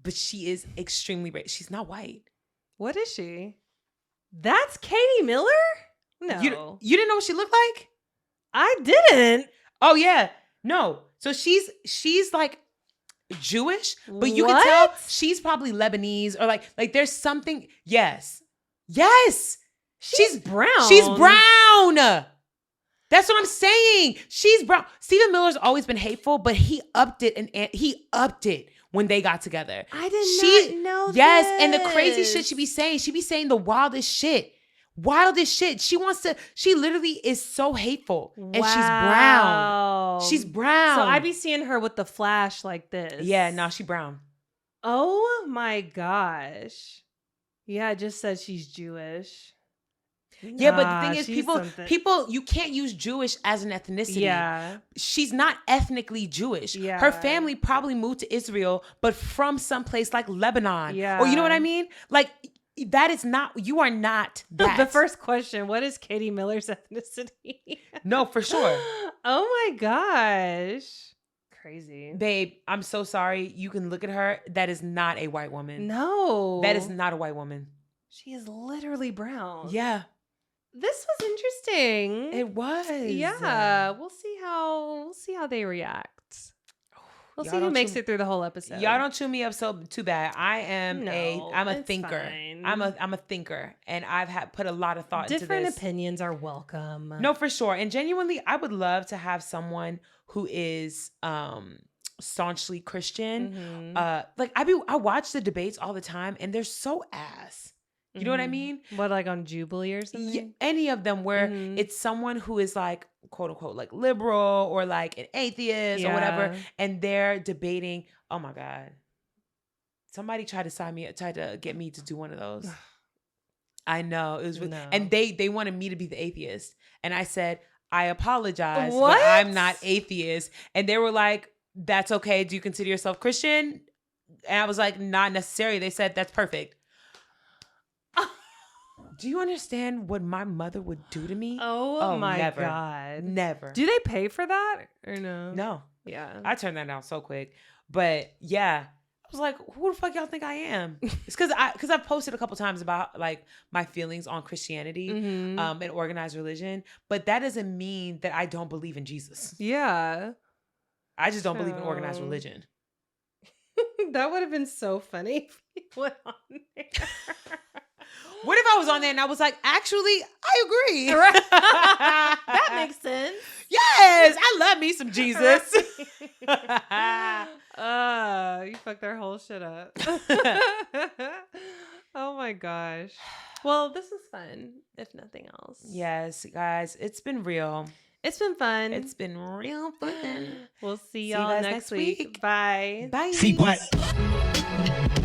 but she is extremely rich. She's not white. What is she? That's Katie Miller? No. You didn't know what she looked like? I didn't. Oh, yeah. No. So she's like Jewish, but you can tell she's probably Lebanese or like there's something. Yes. She's brown. She's brown. That's what I'm saying. She's brown. Stephen Miller's always been hateful, but he upped it and he upped it when they got together. I did not know Yes, this. and the crazy shit she be saying the wildest shit. She literally is so hateful. And she's brown. So I be seeing her with the flash like this. Yeah, no, she brown. Oh my gosh. Yeah, it just says she's Jewish. Yeah, but the thing is, people, you can't use Jewish as an ethnicity. Yeah. She's not ethnically Jewish. Yeah. Her family probably moved to Israel, but from someplace like Lebanon. Yeah. Or you know what I mean? Like, that is not, you are not that. The first question, what is Katie Miller's ethnicity? No, for sure. Oh my gosh. Crazy. Babe, I'm so sorry. You can look at her. That is not a white woman. No. That is not a white woman. She is literally brown. Yeah. This was interesting. It was. Yeah. We'll see how they react. We'll see who makes it through the whole episode. Y'all don't chew me up too bad. I'm a thinker. Fine. I'm a thinker, and I've put a lot of thought into this. Different opinions are welcome. No, for sure. And genuinely, I would love to have someone who is staunchly Christian. Mm-hmm. I watch the debates all the time, and they're so ass. You know what I mean? What, like on Jubilee or something? Yeah, any of them where it's someone who is like, quote unquote, like liberal or like an atheist or whatever. And they're debating. Oh my God. Somebody tried to get me to do one of those. I know. It was and they wanted me to be the atheist. And I said, I apologize, but I'm not atheist. And they were like, that's okay. Do you consider yourself Christian? And I was like, not necessarily. They said, that's perfect. Do you understand what my mother would do to me? Oh my God. Never. Do they pay for that or no? No. Yeah. I turned that down so quick. But yeah, I was like, who the fuck y'all think I am? It's because I've posted a couple times about like my feelings on Christianity and organized religion. But that doesn't mean that I don't believe in Jesus. Yeah. I just don't believe in organized religion. That would have been so funny if you went on there. What if I was on there and I was like, actually, I agree. Right. That makes sense. Yes, I love me some Jesus. You fucked their whole shit up. Oh my gosh. Well, this is fun, if nothing else. Yes, guys, it's been real. It's been fun. It's been real fun. We'll see y'all next week. Bye. Bye. CWatt.